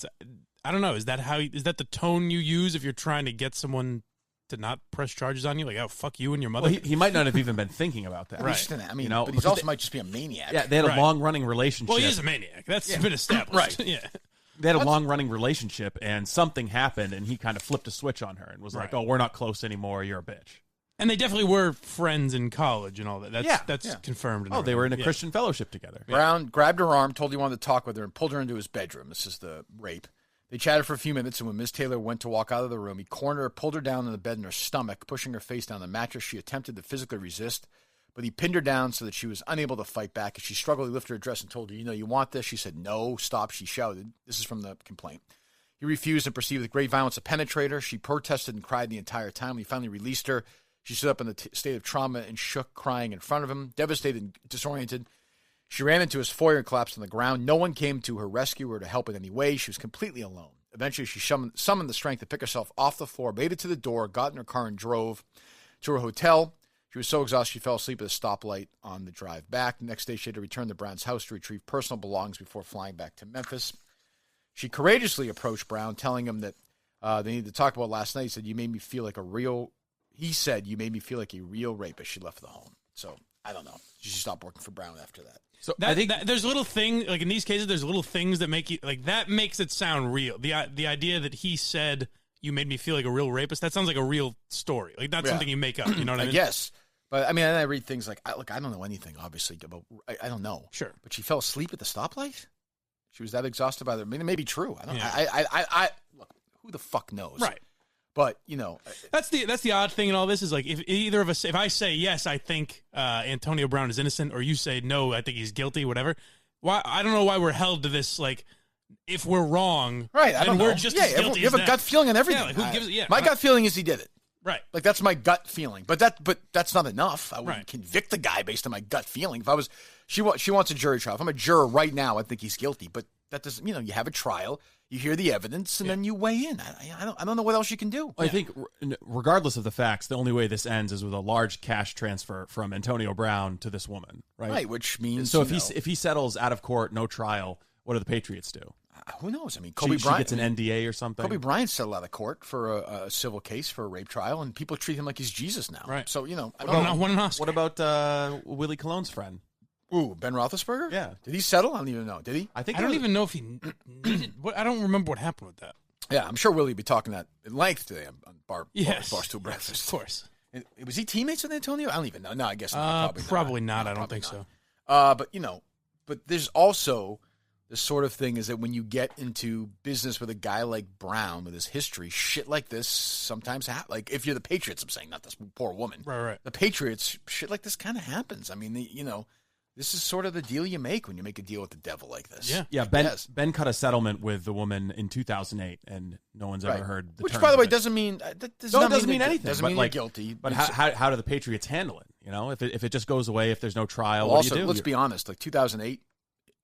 B: I don't know. Is that the tone you use if you're trying to get someone to not press charges on you? Like, oh, fuck you and your mother?
C: Well, he might not have even been thinking about that.
A: Right. I mean, but he also might just be a maniac.
C: Yeah, they had a long-running relationship.
B: Well, he is a maniac. That's been established.
A: Right.
B: Yeah.
C: They had a long-running relationship, and something happened, and he kind of flipped a switch on her and was like, "Oh, we're not close anymore. You're a bitch."
B: And they definitely were friends in college and all that. That's confirmed.
C: Oh, they were in a Christian fellowship together.
A: Brown grabbed her arm, told he wanted to talk with her, and pulled her into his bedroom. This is the rape. They chatted for a few minutes, and when Ms. Taylor went to walk out of the room, he cornered her, pulled her down in the bed in her stomach, pushing her face down the mattress. She attempted to physically resist, but he pinned her down so that she was unable to fight back. As she struggled, he lifted her dress and told her, you want this? She said, no, stop, she shouted. This is from the complaint. He refused and proceeded with great violence to penetrate her. She protested and cried the entire time. When he finally released her, she stood up in a state of trauma and shook, crying in front of him. Devastated and disoriented, she ran into his foyer and collapsed on the ground. No one came to her rescue or to help in any way. She was completely alone. Eventually, she summoned the strength to pick herself off the floor, made it to the door, got in her car, and drove to her hotel. She was so exhausted she fell asleep at a stoplight on the drive back. The next day, she had to return to Brown's house to retrieve personal belongings before flying back to Memphis. She courageously approached Brown, telling him that they needed to talk about last night. He said, you made me feel like a real rapist. She left the home. So, I don't know. She stopped working for Brown after that.
B: So I think there's a little thing, like in these cases, there's little things that make you, like that makes it sound real. The idea that he said, you made me feel like a real rapist, that sounds like a real story. Like that's something you make up, you know what I mean?
A: Yes. But I mean, I read things like, I don't know anything, obviously, about, I don't know.
B: Sure.
A: But she fell asleep at the stoplight? She was that exhausted by the, I mean, it may be true. I don't know. Look, who the fuck knows?
B: Right.
A: But,
B: that's the odd thing in all this is like if either of us, if I say, yes, I think Antonio Brown is innocent, or you say, no, I think he's guilty, whatever. Why? I don't know why we're held to this, like, if we're wrong,
A: right? I don't know.
B: We're just as guilty
A: you have a gut feeling on everything.
B: Yeah, like, who gives,
A: my gut feeling is he did it.
B: Right.
A: Like, that's my gut feeling. But that's not enough. I wouldn't convict the guy based on my gut feeling. If I was, she wants a jury trial. If I'm a juror right now, I think he's guilty. But that doesn't, you have a trial, you hear the evidence, and then you weigh in. I don't know what else you can do.
C: I think regardless of the facts, the only way this ends is with a large cash transfer from Antonio Brown to this woman, right?
A: Right, which means,
C: so if he settles out of court, no trial, what do the Patriots do?
A: Who knows? I mean, Kobe Bryant
C: gets an NDA or something.
A: Kobe Bryant settled out of court for a civil case for a rape trial, and people treat him like he's Jesus now.
B: Right.
A: So, I don't
B: know. Won an Oscar.
C: What about Willie Cologne's friend?
A: Ooh, Ben Roethlisberger?
C: Yeah.
A: Did he settle? I don't even know. Did he?
B: I don't even know if he needed. I don't remember what happened with that.
A: Yeah, I'm sure Willie will be talking that at length today on Barstool Breakfast.
B: Yes, of course.
A: Was he teammates with Antonio? I don't even know. No, I guess not.
B: Probably not. I don't think so.
A: But there's also this sort of thing is that when you get into business with a guy like Brown with his history, shit like this sometimes happens. Like if you're the Patriots, I'm saying, not this poor woman.
B: Right.
A: The Patriots, shit like this kind of happens. I mean, this is sort of the deal you make when you make a deal with the devil like this.
C: Yeah. Ben cut a settlement with the woman in 2008, and no one's ever heard the
A: Which,
C: terms
A: by the way,
C: of it.
A: doesn't mean
C: doesn't mean anything.
A: Doesn't mean you're guilty.
C: But how do the Patriots handle it? If it just goes away, if there's no trial,
A: well,
C: what do you do?
A: Let's be honest. Like 2008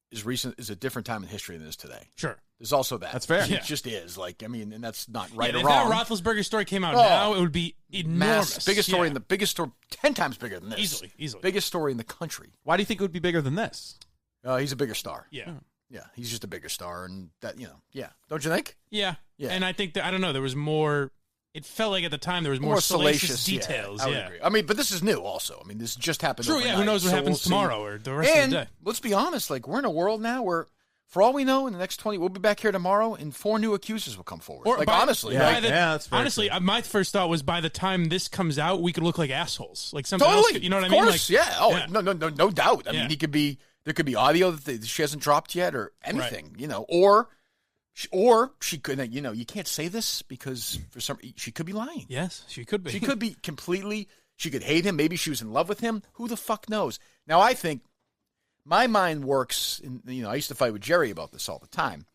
A: is a different time in history than it is today.
B: Sure.
A: There's also that.
C: That's fair.
A: It just is. Like, I mean, and that's not right or
B: if
A: wrong.
B: If that Roethlisberger story came out now, it would be enormous.
A: Biggest story in the biggest story, 10 times bigger than this.
B: Easily.
A: Biggest story in the country.
C: Why do you think it would be bigger than this?
A: He's a bigger star.
B: Yeah.
A: Yeah, he's just a bigger star, and that, yeah. Don't you think?
B: Yeah. And I think that, I don't know, there was more, it felt like at the time there was more salacious details.
A: I would agree. I mean, but this is new also. I mean, this just happened
B: overnight. Who knows what happens tomorrow or the rest of the day.
A: Let's be honest, like, we're in a world now where, for all we know, in the next 20, we'll be back here tomorrow, and 4 new accusers will come forward. Honestly.
C: That's very
B: honestly,
C: true.
B: My first thought was by the time this comes out, we could look like assholes. Like something
A: totally.
B: else, you know what I
A: mean?
B: mean?
A: Of course,
B: like,
A: yeah. Oh, yeah. No doubt. I mean, there could be audio that she hasn't dropped yet or anything, or she could, you can't say this because she could be lying.
B: Yes, she could be.
A: She could be completely, she could hate him. Maybe she was in love with him. Who the fuck knows? Now, I think my mind works, I used to fight with Jerry about this all the time.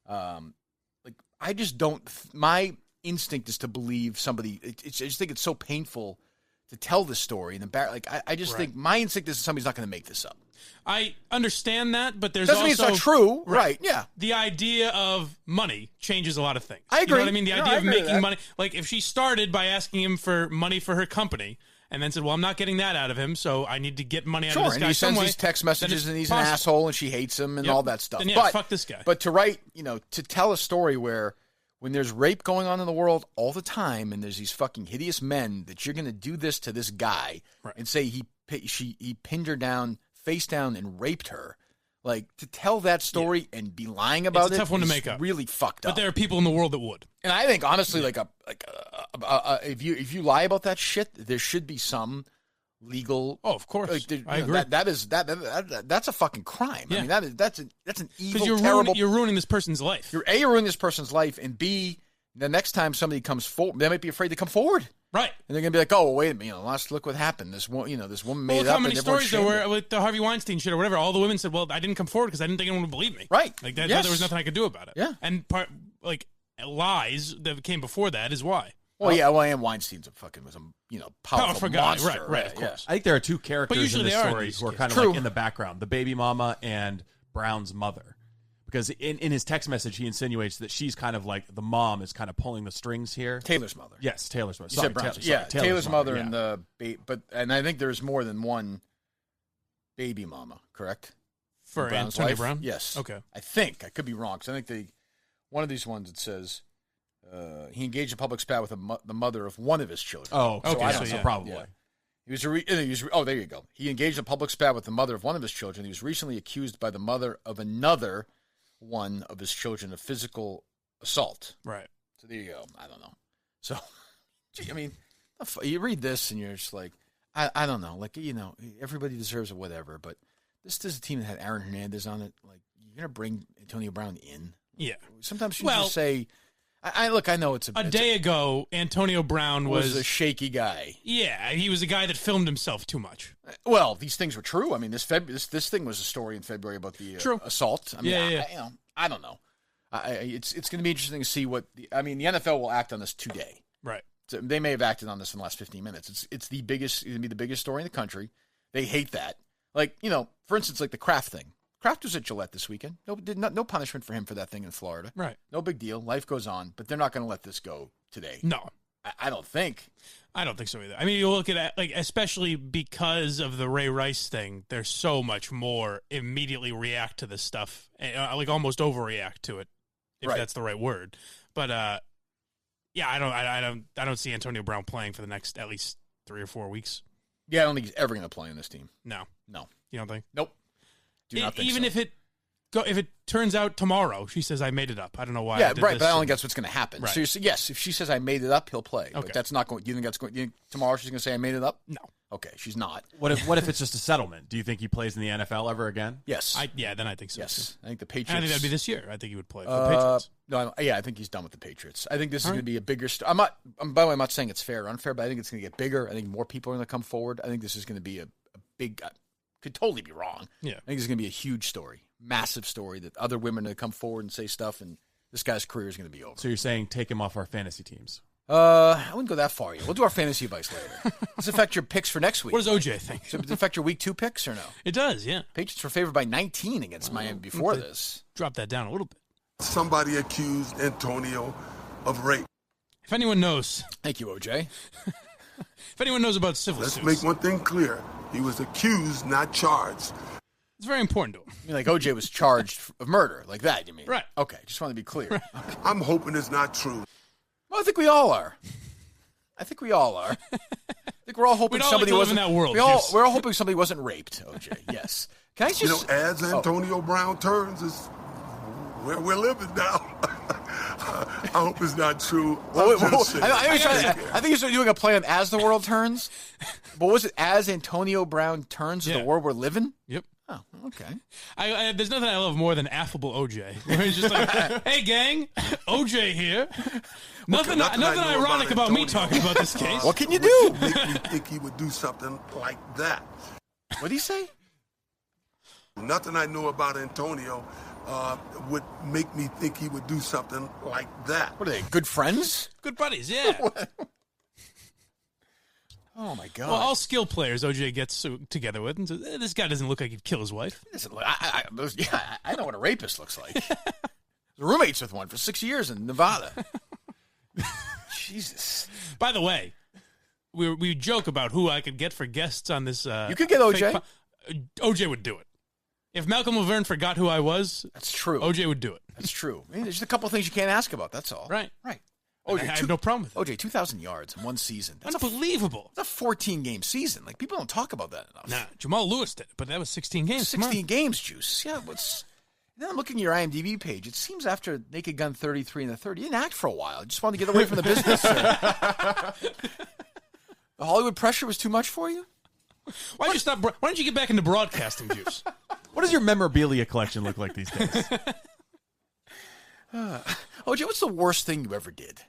A: I just don't, my instinct is to believe somebody, I just think it's so painful to tell this story and I just think my instinct is somebody's not going to make this up.
B: I understand that, but there's
A: doesn't
B: also...
A: mean it's not true. Right, yeah.
B: The idea of money changes a lot of things.
A: I agree.
B: You know what I mean? The idea of making money. Like, if she started by asking him for money for her company and then said, well, I'm not getting that out of him, so I need to get money out of this guy
A: and he sends
B: some way,
A: these text messages and he's an asshole and she hates him and all that stuff.
B: Then,
A: but
B: fuck this guy.
A: But to write, to tell a story where when there's rape going on in the world all the time and there's these fucking hideous men, that you're going to do this to this guy and say he pinned her down, face down, and raped her. Like, to tell that story and be lying about
B: It's a tough one to make up.
A: Really fucked up.
B: But there are people in the world that would.
A: And I think, honestly, if you lie about that shit, there should be some legal.
B: Oh, of course.
A: Like,
B: I agree.
A: That's a fucking crime.
B: Yeah.
A: I mean, that's an evil,
B: Because
A: terrible.
B: you're ruining this person's life.
A: You're ruining this person's life, and B, the next time somebody comes forward, they might be afraid to come forward.
B: Right.
A: And they're gonna be like, "Oh, well, wait a minute! Let's look what happened. This woman made
B: Look
A: it up."
B: how many
A: and everyone
B: stories there
A: shamed
B: were
A: her.
B: with the Harvey Weinstein shit or whatever. All the women said, "Well, I didn't come forward because I didn't think anyone would believe me."
A: Right.
B: Like that.
A: Yes.
B: There was nothing I could do about it.
A: Yeah.
B: And lies that came before that is why.
A: Well, yeah. Well, and Weinstein's powerful
B: Powerful guy.
A: monster.
B: Right. Of course.
C: I think there are two characters
B: usually
C: in this
B: they are in
C: story
B: these
C: who are
B: cases.
C: kind of
A: True.
C: like in the background, the baby mama and Brown's mother. Because in his text message, he insinuates that she's kind of like the mom is kind of pulling the strings here.
A: Taylor's mother.
C: Yes, Taylor's mother.
A: You said Brown's. Taylor's mother
C: yeah.
A: and the and I think there's more than one baby mama. Correct?
B: For
A: Brown's
B: Antonio
A: wife?
B: Brown?
A: Yes.
B: Okay.
A: I think I could be wrong because I think one of these ones it says he engaged in public spat with the mother of one of his children.
C: Oh,
B: Okay,
C: I
B: so
C: don't know,
B: yeah.
C: probably.
A: Yeah. There you go. He engaged in public spat with the mother of one of his children. He was recently accused by the mother of another one of his children of physical assault.
B: Right.
A: So there you go. I don't know. So, I mean, you read this and you're just like, I don't know. Like, everybody deserves it, whatever. But this is a team that had Aaron Hernandez on it. Like, you're going to bring Antonio Brown in.
B: Yeah.
A: Sometimes you just say, I know it's
B: a day ago, Antonio Brown
A: was a shaky guy.
B: Yeah, he was a guy that filmed himself too much.
A: Well, these things were true. I mean, this thing was a story in February about the assault. I mean,
B: Yeah.
A: I don't know. It's going to be interesting to see what the NFL will act on this today.
B: Right.
A: So they may have acted on this in the last 15 minutes. It's going to be the biggest story in the country. They hate that. Like, for instance, like the Kraft thing. Kraft was at Gillette this weekend. No punishment for him for that thing in Florida.
B: Right.
A: No big deal. Life goes on, but they're not going to let this go today.
B: No.
A: I don't think.
B: I don't think so either. I mean, you look at it, like, especially because of the Ray Rice thing, there's so much more immediately react to this stuff, like almost overreact to it, if that's the right word. But yeah, I don't see Antonio Brown playing for the next at least 3 or 4 weeks.
A: Yeah, I don't think he's ever going to play on this team.
B: No, you don't think?
A: Nope. Do not think
B: even
A: so.
B: if it turns out tomorrow, she says I made it up. I don't know why.
A: Yeah,
B: I did
A: right.
B: this.
A: But I don't think that's what's going to happen.
B: Right.
A: So yes, if she says I made it up, he'll play.
B: Okay.
A: But that's not going. Do you think that's going? Tomorrow she's going to say I made it up?
B: No.
A: Okay, she's not.
C: What if it's just a settlement? Do you think he plays in the NFL ever again?
A: Yes.
B: Then I think so.
A: Yes.
B: Too.
A: I think the Patriots.
B: And I think that'd be this year. I think he would play for the Patriots.
A: No, I think he's done with the Patriots. I think this is going to be a bigger. By the way, I'm not saying it's fair or unfair, but I think it's going to get bigger. I think more people are going to come forward. I think this is going to be a big. Could totally be wrong.
B: Yeah.
A: I think it's going to be a huge story, massive story that other women are going to come forward and say stuff, and this guy's career is going to be over.
C: So you're saying take him off our fantasy teams?
A: I wouldn't go that far yet. We'll do our fantasy advice later. Does it affect your picks for next week?
B: What does OJ think?
A: Does it affect your week 2 picks or no?
B: It does, yeah.
A: Patriots were favored by 19 against Miami before this.
B: Drop that down a little bit.
D: Somebody accused Antonio of rape.
B: If anyone knows,
A: Thank you, OJ.
B: if anyone knows about civil
D: Let's
B: suits,
D: make one thing clear. He was accused, not charged.
B: it's very important to him.
A: I mean, like OJ was charged of murder, like that, you mean?
B: Right.
A: Okay, just want to be clear.
D: I'm hoping it's not true.
A: Well, I think we all are. I think we're all hoping
B: We'd all
A: somebody
B: like to live
A: wasn't.
B: in that world,
A: We're all hoping somebody wasn't raped, OJ. Yes. Can I just?
D: As Antonio Brown turns, is where we're living now. I hope it's not true. I'm just saying.
A: I think you're doing a play on As the World Turns. But was it As Antonio Brown Turns to the world we're living?
B: Yep.
A: Oh, okay.
B: There's nothing I love more than affable OJ. Where he's just like, hey, gang, OJ here. Nothing ironic about me talking about this case.
A: What can you do?
D: Make me think he would do something like that.
A: What did he say?
D: Nothing I know about Antonio would make me think he would do something like that.
A: What are they, good friends?
B: Good buddies, yeah.
A: Oh, my God.
B: Well, all skill players OJ gets together with and says, this guy doesn't look like he'd kill his wife.
A: Listen, I know what a rapist looks like. I was roommates with one for 6 years in Nevada. Jesus.
B: By the way, we joke about who I could get for guests on this.
A: You could get OJ.
B: OJ would do it. If Malcolm Laverne forgot who I was,
A: That's true.
B: OJ would do it.
A: That's true. I mean, there's just a couple things you can't ask about. That's all.
B: Right.
A: Right.
B: I have no problem with it.
A: OJ, 2,000 yards in one season. That's
B: Unbelievable.
A: That's a 14-game season. Like, people don't talk about that enough.
B: Nah, Jamal Lewis did it, but that was 16 games.
A: 16 games, Juice. Yeah, then I'm looking at your IMDb page. It seems after Naked Gun 33 and the 30, you didn't act for a while. You just wanted to get away from the business. The Hollywood pressure was too much for you?
B: Why don't you get back into broadcasting, Juice?
C: What does your memorabilia collection look like these days?
A: OJ, what's the worst thing you ever did?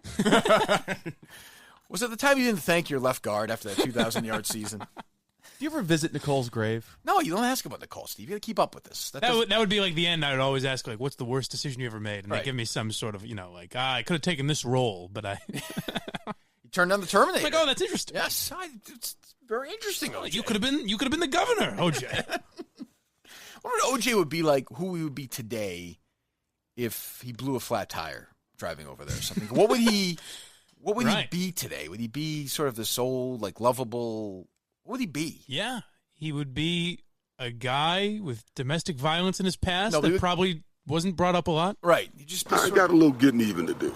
A: Was it the time you didn't thank your left guard after that 2,000-yard season?
C: Do you ever visit Nicole's grave?
A: No, you don't ask about Nicole, Steve. You got to keep up with this.
B: That would be like the end. I would always ask, like, what's the worst decision you ever made? And
A: Right.
B: they give me some sort of, like, I could have taken this role, but I...
A: You turned down the Terminator.
B: like, oh, that's interesting.
A: Yes, it's very interesting, OJ.
B: You could have been the governor, OJ.
A: I wonder what OJ would be like, who he would be today if he blew a flat tire driving over there or something. What would he be today? Would he be sort of this old, like, lovable... What would he be?
B: Yeah, he would be a guy with domestic violence in his past
A: that
B: probably wasn't brought up a lot.
A: Right. He just
D: I got a little getting even to do.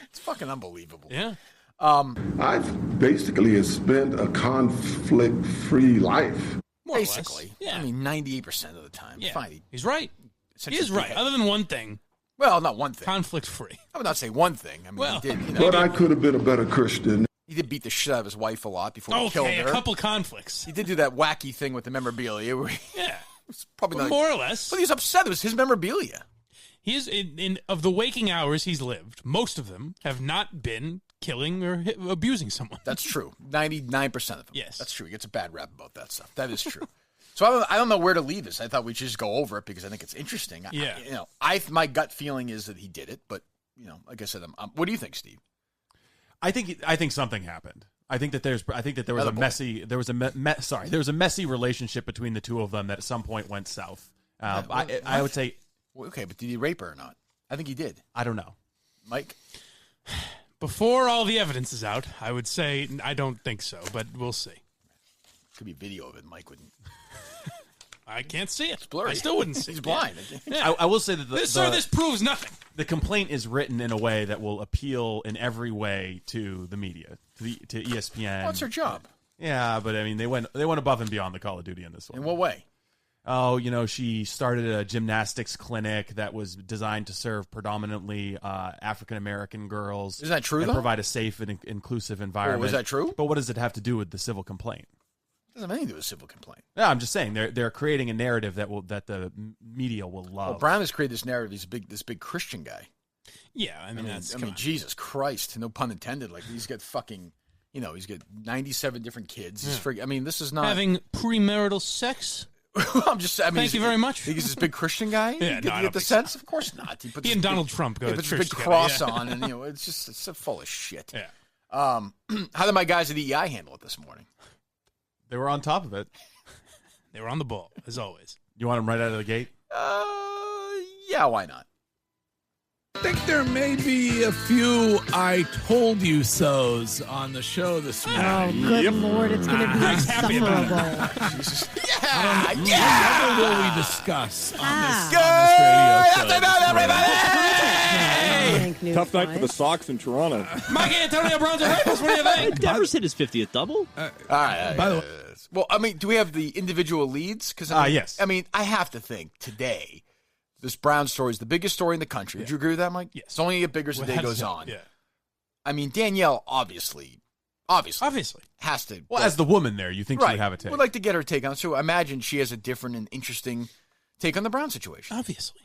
A: It's fucking unbelievable.
B: Yeah.
D: I've basically spent a conflict-free life.
B: More or less.
A: Basically.
B: Yeah.
A: I mean, 98% of the time.
B: Yeah.
A: Fine.
B: He's right. He is right. Other than one thing,
A: Well, not one thing.
B: conflict-free.
A: I would not say one thing. I mean,
B: Well,
A: he did,
D: But I could have been a better Christian.
A: he did beat the shit out of his wife a lot before he killed
B: Okay,
A: her.
B: a couple conflicts.
A: He did do that wacky thing with the memorabilia. Where
B: Yeah.
A: was probably
B: But
A: not.
B: more or less.
A: But he was upset. It was his memorabilia.
B: He is of the waking hours he's lived, most of them have not been killing or abusing someone.
A: That's true. 99% of them.
B: Yes.
A: That's true. He gets a bad rap about that stuff. That is true. So I don't know where to leave this. I thought we should just go over it because I think it's interesting.
B: Yeah.
A: My gut feeling is that he did it, but like I said, what do you think, Steve?
C: I think something happened. I think that there was a messy relationship between the two of them that at some point went south. I would say,
A: Okay, but did he rape her or not? I think he did.
C: I don't know.
A: Mike?
B: Before all the evidence is out, I would say I don't think so, but we'll see.
A: Could be video of it. Mike wouldn't.
B: I can't see it.
A: It's blurry.
B: I still wouldn't see
A: He's
B: it.
A: blind.
B: Yeah.
C: I will say that
B: this proves nothing.
C: the complaint is written in a way that will appeal in every way to the media, to ESPN.
A: Well, it's her job.
C: Yeah, but I mean, they went above and beyond the Call of Duty in this one.
A: In what way?
C: Oh, she started a gymnastics clinic that was designed to serve predominantly African American girls.
A: Is that true,
C: and
A: though?
C: provide a safe and inclusive environment.
A: Was that true?
C: But what does it have to do with the civil complaint?
A: It doesn't have anything to do with a civil complaint.
C: No, I'm just saying they're creating a narrative that the media will love.
A: Well, Brown has created this narrative. He's this big Christian guy.
B: Yeah, I mean,
A: Jesus Christ, no pun intended. Like, he's got fucking, he's got 97 different kids. He's this is not
B: having premarital sex.
A: Thank
B: you very much.
A: Think he's this big Christian guy?
B: Yeah,
A: you get the sense? Of course not.
B: He and Donald Trump go to
A: puts
B: church
A: a big
B: together,
A: cross
B: yeah.
A: on, and it's so full of shit.
B: Yeah.
A: How did my guys at EI handle it this morning?
C: They were on top of it.
B: They were on the ball, as always.
C: You want them right out of the gate?
A: Yeah, why not?
E: I think there may be a few I told you so's on the show this morning.
F: Oh, good Lord, it's going to be
B: Greg's happy about
F: insufferable.
A: Jesus.
E: What will we discuss on this
A: Good
E: radio show?
A: afternoon,
G: Tough night for the Sox in Toronto.
B: Mike Antonio Brown's Rifles, what do you think?
H: Devers hit his 50th double.
A: All right.
E: By the way,
A: Well, do we have the individual leads? Because
C: yes.
A: I have to think today this Brown story is the biggest story in the country. Would you agree with that, Mike?
B: Yes.
A: It's only going to get bigger as the day goes on.
B: Yeah.
A: Danielle obviously has to.
C: Well, as the woman there, you think she would have a take.
A: Would like to get her take on it. So imagine she has a different and interesting take on the Brown situation.
B: Obviously.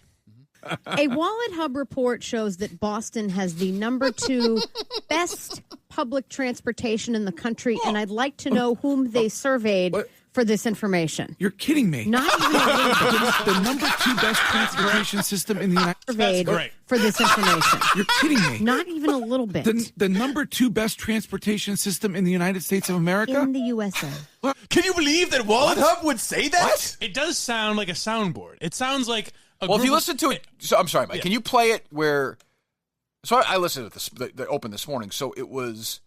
F: A Wallet Hub report shows that Boston has the number 2 best public transportation in the country, and I'd like to know whom they surveyed for this information.
E: You're kidding me.
F: Not even a little bit.
E: The number 2 best transportation system in the United States.
F: Surveyed
B: great.
F: for this information.
E: You're kidding me.
F: Not even a little bit.
E: The number 2 best transportation system in the United States of America?
F: In the USA.
C: Can you believe that Wallet Hub would say that?
A: What?
B: It does sound like a soundboard. It sounds like
A: Well, if you listen to it, so I'm sorry, Mike.
B: Yeah.
A: Can you play it where? So I listened to the open this morning. So it was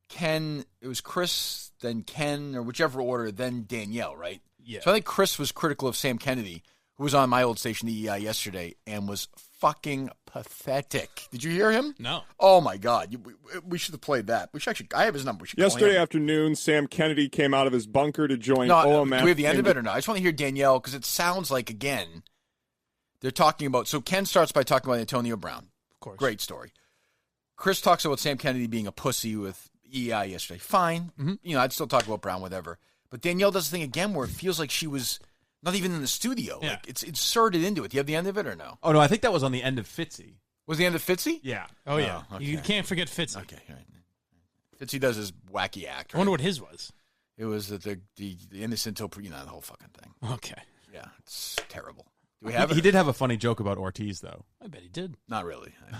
A: Ken, it was Chris, then Ken, or whichever order, then Danielle, right?
B: Yeah.
A: So I think Chris was critical of Sam Kennedy, who was on my old station, EEI, yesterday, and was fucking pathetic. Did you hear him?
B: No.
A: Oh, my God. We should have played that. We should actually, I have his number. We should
G: Yesterday
A: call him.
G: afternoon, Sam Kennedy came out of his bunker to join
A: No,
G: OMF.
A: do we have the end of it or not? I just want to hear Danielle, because it sounds like, again, they're talking about, so Ken starts by talking about Antonio Brown.
B: Of course.
A: Great story. Chris talks about Sam Kennedy being a pussy with EEI yesterday. Fine.
B: Mm-hmm.
A: I'd still talk about Brown, whatever. But Danielle does the thing again where it feels like she was not even in the studio.
B: Yeah.
A: Like it's inserted into it. Do you have the end of it or no?
C: Oh, no, I think that was on the end of Fitzy.
A: Was the end of Fitzy?
C: Yeah.
B: Oh, yeah.
A: Oh, okay.
B: You can't forget Fitzy.
A: Okay, right. Fitzy does his wacky act.
B: I wonder
A: right?
B: what his was.
A: It was the innocent till the whole fucking thing.
B: Okay.
A: Yeah, it's terrible. Do we have it?
C: He did have a funny joke about Ortiz, though.
B: I bet he did.
A: Not really.
B: I'd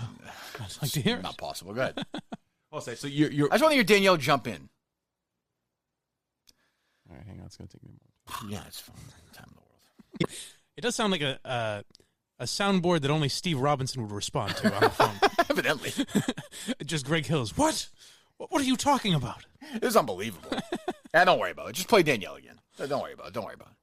B: like to hear it.
A: Not possible. Go ahead.
C: I'll say, so you're
A: I just want to hear Danielle jump in.
C: All right, hang on. It's going to take me a moment.
A: Yeah, it's fun. Time in the world.
B: It does sound like a soundboard that only Steve Robinson would respond to on the phone.
A: Evidently.
B: Just Greg Hills. What? What are you talking about?
A: This is unbelievable. Don't worry about it. Just play Danielle again. Don't worry about it. Don't worry about it.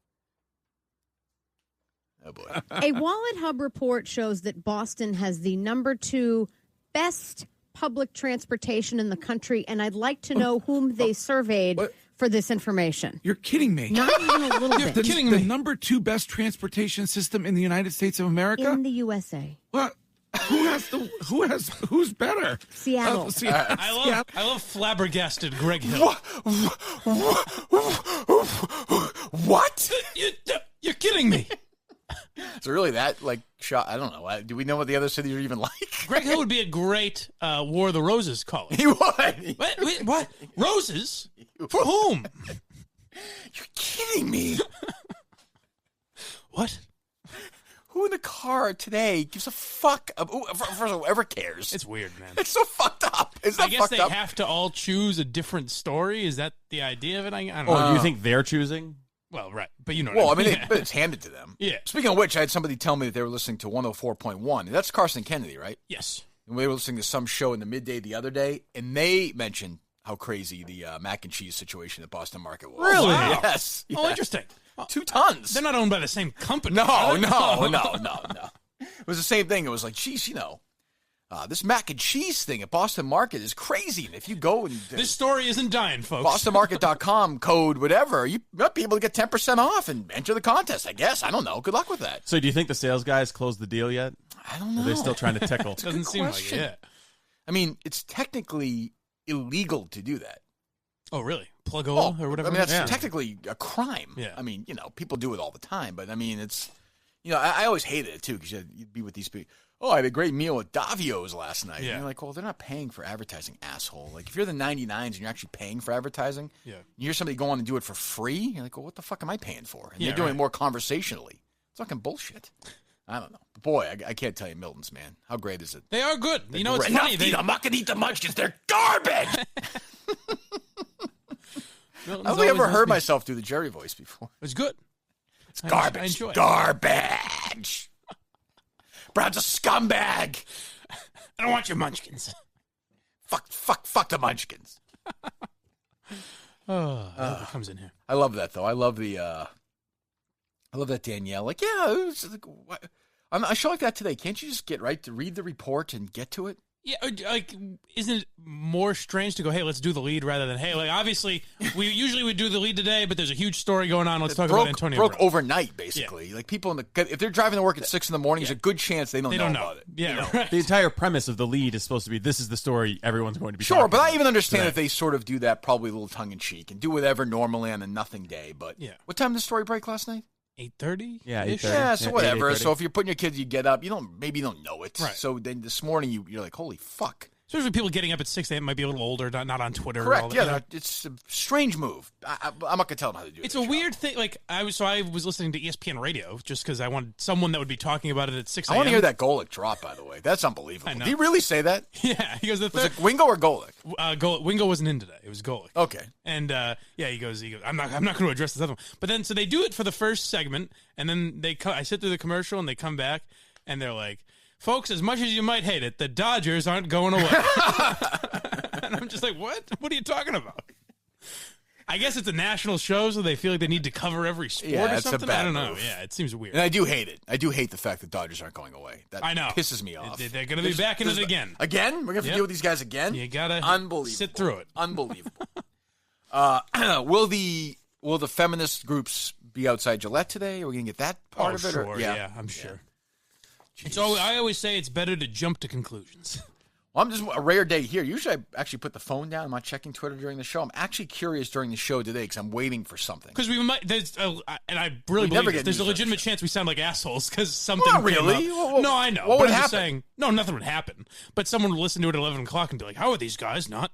A: Oh, boy.
F: A Wallet Hub report shows that Boston has the number 2 best public transportation in the country, and I'd like to know whom they surveyed for this information.
E: You're kidding me.
F: Not even a little bit.
E: The number 2 best transportation system in the United States of America?
F: In the USA.
E: What? Who's better?
F: Seattle.
B: I love flabbergasted Greg Hill.
A: What?
B: You're kidding me.
A: So really that, shot, I don't know. Do we know what the other cities are even like?
B: Greg Hill would be a great War of the Roses caller.
A: He would.
B: What? Roses? For whom?
A: You're kidding me.
B: What?
A: Who in the car today gives a fuck? First of all, whoever cares?
B: It's weird, man.
A: It's so fucked up. It's
B: I
A: not
B: guess
A: fucked
B: they
A: up.
B: have to all choose a different story. Is that the idea of it? I don't
C: Oh,
B: know.
C: you think they're choosing?
B: Well, right. But you know
A: Well,
B: what
A: I mean,
B: Yeah.
A: but it's handed to them.
B: Yeah.
A: Speaking of which, I had somebody tell me that they were listening to 104.1. And that's Carson Kennedy, right?
B: Yes.
A: And they were listening to some show in the midday the other day, and they mentioned how crazy the mac and cheese situation at Boston Market was.
B: Really?
A: Wow. Yes.
B: Oh,
A: Yeah.
B: interesting.
A: 2 tons.
B: They're not owned by the same company.
A: No.
B: are they?
A: It was the same thing. It was like, geez, this mac and cheese thing at Boston Market is crazy. And if you go and
B: This story isn't dying, folks.
A: BostonMarket.com code whatever, you might be able to get 10% off and enter the contest, I guess. I don't know. Good luck with that.
C: So do you think the sales guys closed the deal yet?
A: I don't know.
C: Or are they still trying to tickle?
B: Doesn't seem like it.
A: question.
B: Yeah.
A: I mean, it's technically illegal to do that.
B: Oh, really? Plug oil or whatever?
A: I mean, that's
C: Yeah.
A: technically a crime.
B: Yeah.
A: I mean, people do it all the time, but I mean, it's, I always hated it too because you'd be with these people. Oh, I had a great meal at Davio's last night.
B: Yeah.
A: And you're like, well, they're not paying for advertising, asshole. Like, if you're the 99s and you're actually paying for advertising,
B: Yeah.
A: you hear somebody go on and do it for free, you're like, well, what the fuck am I paying for? And
B: Yeah,
A: they're doing
B: right.
A: it more conversationally. It's fucking bullshit. I don't know. But boy, I can't tell you Milton's, man. How great is it?
B: They are good. You know, it's
A: Enough,
B: funny.
A: I'm not going to eat the munchkins. They're garbage. Have I ever heard myself do the Jerry voice before?
B: It's good.
A: It's garbage.
B: I enjoy it.
A: Garbage. Brown's a scumbag.
B: I don't want your munchkins.
A: Fuck the munchkins.
B: That comes in here.
A: I love that though. I love that Danielle. Like, yeah, it was like, on a show like that today, can't you just get right to read the report and get to it?
B: Yeah, like, isn't it more strange to go, hey, let's do the lead rather than, hey, like, obviously, we usually would do the lead today, but there's a huge story going on. Let's talk about Antonio
A: broke
B: Brown.
A: overnight, basically. Like, people if they're driving to work at 6 in the morning, there's a good chance they don't know about it.
B: Yeah, right.
C: The entire premise of the lead is supposed to be this is the story everyone's going to be
A: Sure,
C: talking
A: but
C: about
A: I even understand
C: today.
A: if they sort of do that probably a little tongue-in-cheek and do whatever normally on a nothing day. But
B: Yeah.
A: what time did the story break last night?
B: 8:30?
C: Yeah, 8:30.
A: Yeah, so
C: Yeah,
A: whatever.
C: 8:30.
A: So if you're putting your kids, you get up. Maybe you don't know it.
B: Right.
A: So then this morning you're like, holy fuck.
B: Especially people getting up at 6 a.m. might be a little older, not on Twitter.
A: Correct.
B: All that,
A: Yeah,
B: you know?
A: it's a strange move. I'm not gonna tell them how to do it.
B: It's a weird thing. Like, I was listening to ESPN Radio just because I wanted someone that would be talking about it at 6 a.m.
A: I want to hear that Golick drop. By the way, that's unbelievable.
B: I know.
A: Did he really say that?
B: Yeah, he goes, the
A: Was
B: third.
A: it Wingo or Golick?
B: Wingo wasn't in today. It was Golick.
A: Okay.
B: And he goes, I'm not going to address this other one. But then, so they do it for the first segment, and then I sit through the commercial, and they come back, and they're like, folks, as much as you might hate it, the Dodgers aren't going away. And I'm just like, what? What are you talking about? I guess it's a national show, so they feel like they need to cover every sport
A: Yeah,
B: or
A: it's a
B: something.
A: bad
B: I don't know.
A: move.
B: Yeah, it seems weird.
A: And I do hate it. I do hate the fact that Dodgers aren't going away. That
B: I know.
A: pisses me off.
B: They're going to be back in it again.
A: Again? We're going to have to deal with these guys again?
B: You got to
A: Unbelievable.
B: sit through it.
A: Unbelievable. Will the feminist groups be outside Gillette today? Are we going to get that part of it?
B: Sure,
A: Or,
B: yeah, I'm sure. So I always say it's better to jump to conclusions.
A: Well, I'm just a rare day here. Usually I actually put the phone down. I'm not checking Twitter during the show. I'm actually curious during the show today because I'm waiting for something.
B: Because we might, and I really
A: never
B: believe
A: get
B: there's a
A: news
B: legitimate chance we sound like assholes because something
A: Not
B: came
A: really.
B: up.
A: Well,
B: no, I know.
A: what
B: but
A: would
B: I'm just
A: happen?
B: saying, no, nothing would happen. But someone would listen to it at 11 o'clock and be like, how are these guys not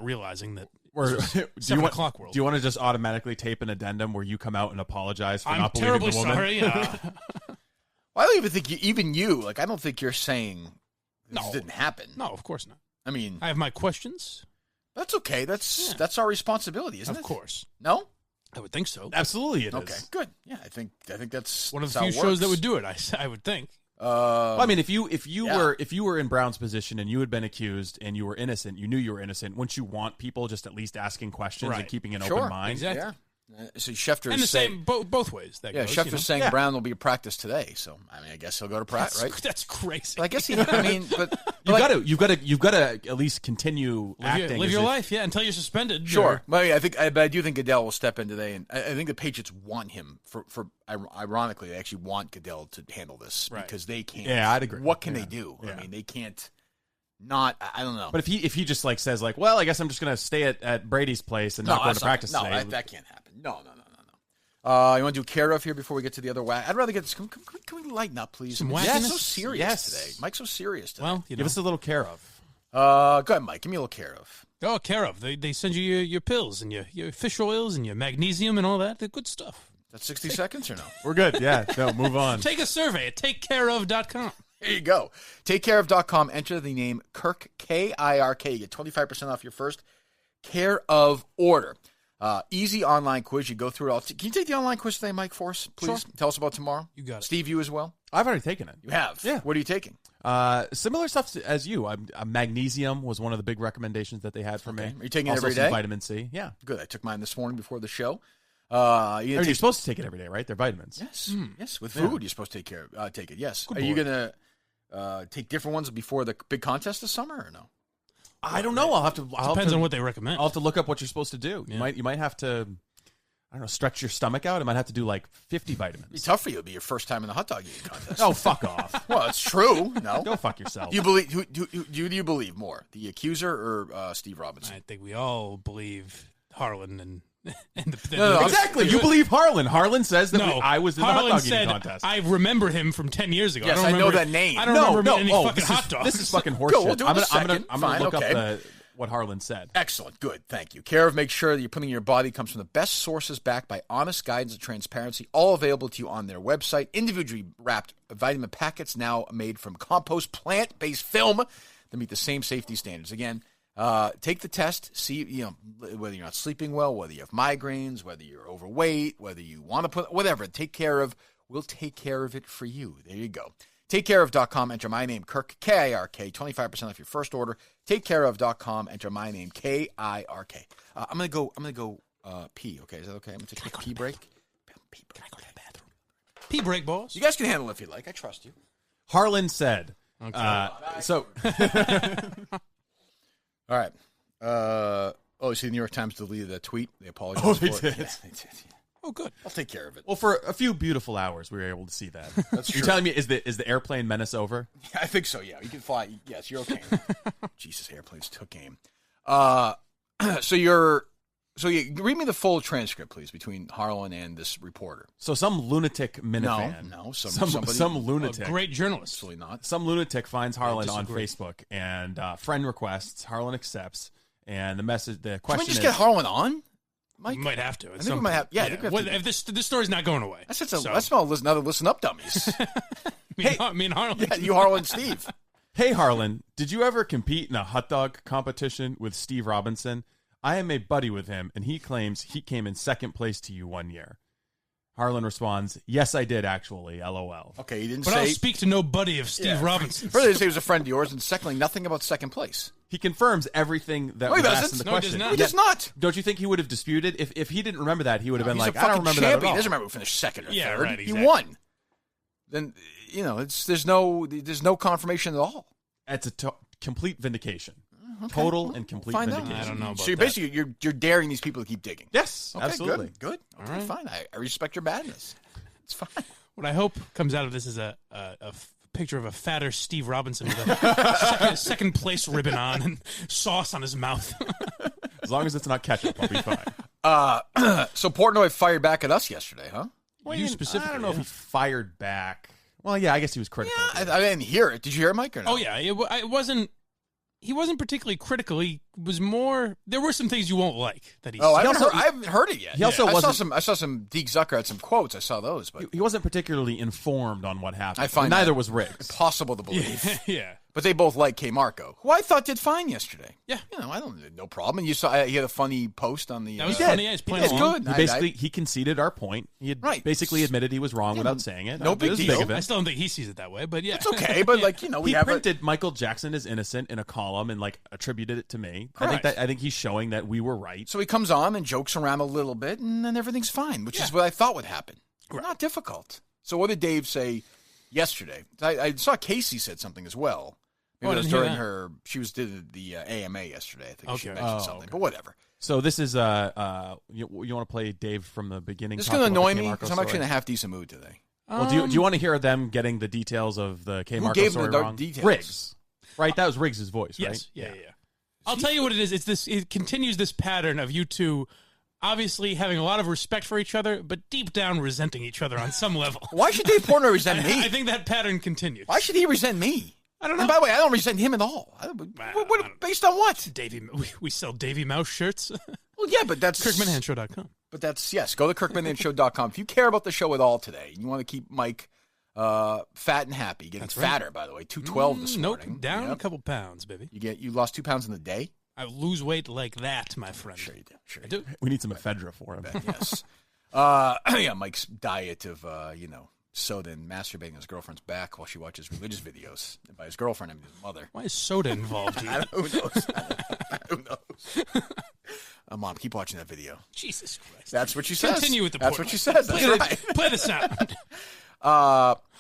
B: realizing that
C: Or
B: this is
C: do
B: 7 o'clock world?
C: Do you want to just automatically tape an addendum where you come out and apologize for
B: I'm
C: not believing
B: terribly
C: the woman?
B: sorry.
A: Well, I don't even think even you, I don't think you're saying this didn't happen.
B: No, of course not.
A: I mean,
B: I have my questions.
A: that's okay. That's our responsibility, isn't it?
B: Of course.
A: No?
B: I would think so.
C: Absolutely, it is.
A: Okay, good. Yeah, I think that's
B: One of the
A: that's
B: few
A: how it
B: shows that
A: works.
B: would do it, I would think.
C: Well, I mean, if you
A: Yeah.
C: were in Brown's position and you had been accused and you were innocent, you knew you were innocent. Wouldn't you want people just at least asking questions
B: Right.
C: and keeping an
A: Sure.
C: open mind?
B: Exactly.
A: Yeah. So Schefter
B: And the
A: is saying,
B: same, both ways. That
A: yeah,
B: goes,
A: Schefter's
B: you know?
A: saying
C: Yeah.
A: Brown will be at practice today. So I mean, I guess he'll go to practice, right?
B: That's crazy.
A: But I guess you've got to.
C: You've got to at least continue acting.
B: live
C: as
B: your
C: if-
B: life, yeah, until you're suspended.
A: Sure,
B: or-
A: but I do think Goodell will step in today, and I think the Patriots want him for ironically, they actually want Goodell to handle this
B: Right.
A: because they can't.
C: Yeah, I'd agree.
A: What can
C: Yeah.
A: they do?
C: Yeah.
A: I mean, they can't. Not, I don't know.
C: But if he just says well, I guess I'm just going to stay at Brady's place and not go to practice
A: no,
C: today.
A: that can't happen. No. You want to do care of here before we get to the other whack? I'd rather get this. Can we lighten up, please?
B: Some
A: It's
B: wackiness?
A: so serious
C: Yes.
A: today. Mike's so serious today.
B: Well, you know.
C: Give us a little care of.
A: Go ahead, Mike. Give me a little care of.
B: Oh, care of. They send you your pills and your fish oils and your magnesium and all that. They're good stuff.
A: That's 60 seconds or no?
C: We're good. Yeah. No, move on.
B: Take a survey at takecareof.com.
A: There you go. TakeCareOf.com. Enter the name Kirk, K-I-R-K. You get 25% off your first Care of order. Easy online quiz. You go through it all. Can you take the online quiz today, Mike, for us, please?
B: Sure.
A: Tell us about tomorrow.
B: You got it.
A: Steve, you as well?
C: I've already taken it.
A: You have?
C: Yeah.
A: What are you taking?
C: Similar stuff as you. Magnesium was one of the big recommendations that they had for me.
A: Are you taking it
C: also
A: every
C: some
A: day?
C: vitamin C. Yeah.
A: Good. I took mine this morning before the show.
C: You're supposed to take it every day, right? They're vitamins.
A: Yes. Yes. With food, you're supposed to take it. Yes. Are you going to take different ones before the big contest this summer or no?
C: I don't know.
B: Depends on what they recommend.
C: I'll have to look up what you're supposed to do.
B: Yeah.
C: You might have to, I don't know, stretch your stomach out. I might have to do like 50 vitamins.
A: It'd be tough for you. It'd be your first time in the hot dog eating contest.
C: Oh, fuck off.
A: Well, it's true. No.
C: Go fuck yourself.
A: Do you believe? Do you believe more, the accuser or Steve Robinson?
B: I think we all believe Harlan and the
A: No,
C: Exactly. You believe Harlan. Harlan says that
B: No,
C: I was in the hot
B: Harlan
C: dog
B: said,
C: eating contest.
B: I remember him from 10 years ago.
A: Yes,
B: don't
A: I know
B: remember-
A: that name.
B: I don't remember him eating any fucking
C: this
B: hot
C: is,
B: dogs.
C: This is fucking horseshit.
A: Go, we'll do it in a
C: I'm
A: second.
C: gonna look
A: Fine,
C: up what Harlan said.
A: Excellent. Good. Thank you. Care of makes sure that you're putting in your body comes from the best sources backed by honest guidance and transparency, all available to you on their website. Individually wrapped vitamin packets now made from compost plant-based film that meet the same safety standards. Again, take the test, see whether you're not sleeping well, whether you have migraines, whether you're overweight, whether you want to put whatever. Take care of. We'll take care of it for you. There you go. TakeCareOf.com. Enter my name, Kirk, K-I-R-K. 25% off your first order. TakeCareOf.com. Enter my name, K-I-R-K. I'm gonna go pee. Okay, is that okay? I'm gonna take a pee break. Pee break. Can I go to the bathroom?
B: Pee break, boss.
A: You guys can handle it if you like. I trust you.
C: Harlan said.
B: Okay.
C: So
A: All right. You see, the New York Times deleted that tweet. They apologized
C: Oh,
A: for
C: they
A: it.
C: did?
A: Yeah, they did.
B: Oh, good.
A: I'll take care of it.
C: Well, for a few beautiful hours, we were able to see that.
A: That's
C: You're
A: true.
C: telling me is the airplane menace over?
A: I think so, yeah. You can fly. Yes, you're okay. Jesus, airplanes took aim. So read me the full transcript, please, between Harlan and this reporter.
C: So some lunatic Minifan.
A: No,
C: some
B: A
C: lunatic.
B: great journalist.
A: Absolutely not.
C: Some lunatic finds Harlan on
B: disagree.
C: Facebook and friend requests. Harlan accepts, and the
A: Can we
C: question
A: just
C: is,
A: get Harlan on? Mike?
B: We might have to.
A: I think we might have. Yeah, I think we have
B: Well,
A: to.
B: if this story's not going away.
A: That's
B: So,
A: another listen up, dummies.
B: me and Harlan.
A: Yeah, you, Harlan, and Steve.
C: Hey Harlan, did you ever compete in a hot dog competition with Steve Robinson? I am a buddy with him, and he claims he came in second place to you one year. Harlan responds, yes, I did, actually, LOL.
A: Okay, he didn't
B: But I'll
A: say.
B: speak to no buddy of Steve Robinson.
A: First, he was a friend of yours, and secondly, nothing about second place.
C: He confirms everything that was asked in the question.
B: He
A: does not.
C: Don't you think he would have disputed? If he didn't remember that, he would have been like,
A: He's a
C: I don't
A: fucking
C: remember that
A: champion.
C: at all.
A: He doesn't remember who finished second or third.
B: Right, exactly.
A: He won. Then, there's no confirmation at all.
C: It's a complete vindication. Okay. Total and complete vindication.
B: I don't know about
A: so basically, you're daring these people to keep digging.
C: Yes,
A: okay,
C: absolutely.
A: Good. Okay, fine. I respect your badness. It's fine.
B: What I hope comes out of this is a picture of a fatter Steve Robinson with a second place ribbon on and sauce on his mouth.
C: As long as it's not ketchup, I'll be fine.
A: So Portnoy fired back at us yesterday, huh?
C: Well,
B: you specifically.
C: I don't know if he fired back. Well, yeah, I guess he was critical.
A: Yeah, I didn't hear it. Did you hear it, Mike, or no?
B: Oh, yeah. It wasn't. He wasn't particularly critical. He was more. There were some things you won't like that he said.
A: I haven't heard it yet.
C: He also
A: I saw some Deke Zucker had some quotes. I saw those, but
C: he wasn't particularly informed on what happened.
A: I find
C: neither was Riggs.
A: Impossible to believe.
B: Yeah.
A: But they both like Kmarko, who I thought did fine yesterday.
B: Yeah.
A: I don't no problem. And you saw he had a funny post on the.
B: That was funny. Yeah, he's playing along.
C: Good. He conceded our point. He had basically admitted he was wrong without saying it.
A: No big deal.
B: I still don't think he sees it that way, but yeah,
A: it's okay. But
C: he printed Michael Jackson is innocent in a column and attributed it to me.
A: Correct.
C: I think he's showing that we were right.
A: So he comes on and jokes around a little bit, and then everything's fine, which is what I thought would happen. Right. Not difficult. So what did Dave say yesterday? I saw Casey said something as well. Maybe it was during she did the AMA yesterday. I think she mentioned something, but whatever.
C: So this is you want to play Dave from the beginning?
A: This is going to annoy me because I'm actually in a half decent mood today.
C: Well, do you want to hear them getting the details of the Kmarko
A: Who gave
C: story
A: them the
C: wrong?
A: details?
C: Riggs, right? That was Riggs' voice, right?
B: Yes, yeah. I'll tell you what it is. It's this. It continues this pattern of you two obviously having a lot of respect for each other, but deep down resenting each other on some level.
A: Why should Dave Portnoy resent me?
B: I think that pattern continues.
A: Why should he resent me?
B: I don't know.
A: And by the way, I don't resent him at all. Based on what?
B: We sell Davy Mouse shirts.
A: Well, yeah, but that's
B: KirkMinihane.com.
A: But that's go to KirkMinihane.com. If you care about the show at all today, you want to keep Mike fat and happy. Getting fatter, by the way. 212 this morning.
B: Nope, down a couple pounds, baby.
A: You lost 2 pounds in a day?
B: I lose weight like that, my friend.
A: Sure you do. Sure
B: I do.
C: We need some ephedra for him.
A: Yes. Mike's diet of soda and masturbating his girlfriend's back while she watches religious videos. And by his girlfriend, I mean his mother.
B: Why is soda involved here?
A: Who knows? Who knows? Mom, keep watching that video.
B: Jesus Christ.
A: That's what she says.
B: Continue with the
A: That's what she says. That's right.
B: Play the sound.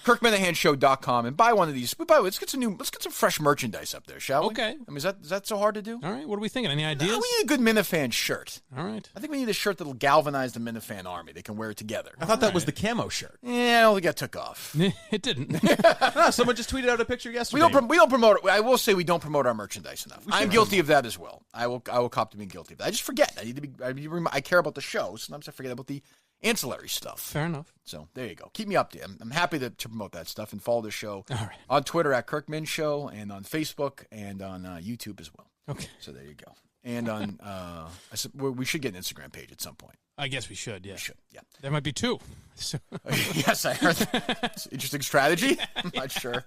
A: KirkMinihaneShow.com and buy one of these. By the way, let's get some fresh merchandise up there, shall we?
B: Okay.
A: I mean, is that so hard to do?
B: All right. What are we thinking? Any ideas?
A: We need a good Minifan shirt.
B: All right.
A: I think we need a shirt that'll galvanize the Minifan army. They can wear it together.
C: I thought that was the camo shirt.
A: Yeah, I don't think that took off.
B: It didn't.
C: No, someone just tweeted out a picture yesterday.
A: We don't promote it. I will say we don't promote our merchandise enough. I'm guilty of that as well. I will cop to being guilty of that. I just forget. I care about the show. Sometimes I forget about the ancillary stuff.
B: Fair enough.
A: So there you go. Keep me updated. I'm happy to promote that stuff and follow the show on Twitter at Kirkmin Show and on Facebook and on YouTube as well.
B: Okay.
A: So there you go. And on we should get an Instagram page at some point.
B: I guess we should. Yeah.
A: We should. Yeah.
B: There might be 2. So.
A: Yes, I heard that. It's an interesting strategy. I'm not sure.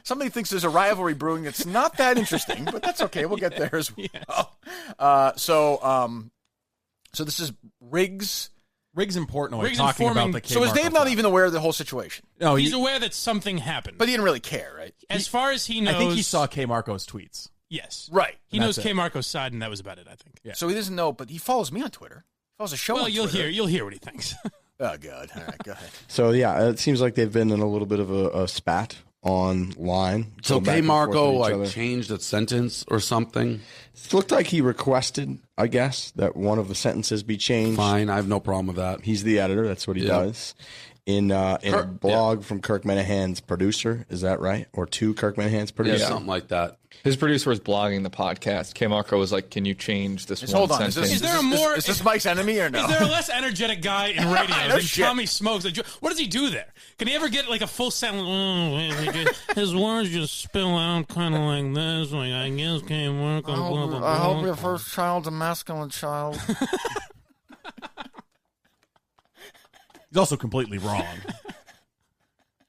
A: Somebody thinks there's a rivalry brewing. It's not that interesting, but that's okay. We'll get there as well. Yes. So this is Riggs
C: and Portnoy talking about the Kmarko.
A: So is Dave not even aware of the whole situation?
C: No,
B: he's aware that something happened.
A: But he didn't really care, right?
B: As far as he knows.
C: I think he saw Kmarko's tweets.
B: Yes.
A: Right.
B: He knows Kmarko's side, and that was about it, I think.
A: Yeah. So he doesn't know, but he follows me on Twitter. He follows the show on Twitter.
B: Well, you'll hear what he thinks.
A: Oh, God. All right, go ahead.
H: So, yeah, it seems like they've been in a little bit of a spat online.
I: So Kmarko changed its sentence or something?
H: It looked like he requested, I guess, that one of the sentences be changed.
I: Fine, I have no problem with that.
H: He's the editor. That's what he does. In a blog from Kirk Minihane's producer, is that right? Or to Kirk Minihane's producer?
I: Yeah, something like that.
J: His producer was blogging the podcast. Kmarko was like, "Can you change this one
A: hold on.
J: sentence?"
A: Is this Mike's enemy or no?
B: Is there a less energetic guy in radio than Tommy Smokes? What does he do there? Can he ever get like a full sentence? His words just spill out kind of like this. Like, I guess Kmarko.
A: I hope your first child's a masculine child.
C: He's also completely wrong.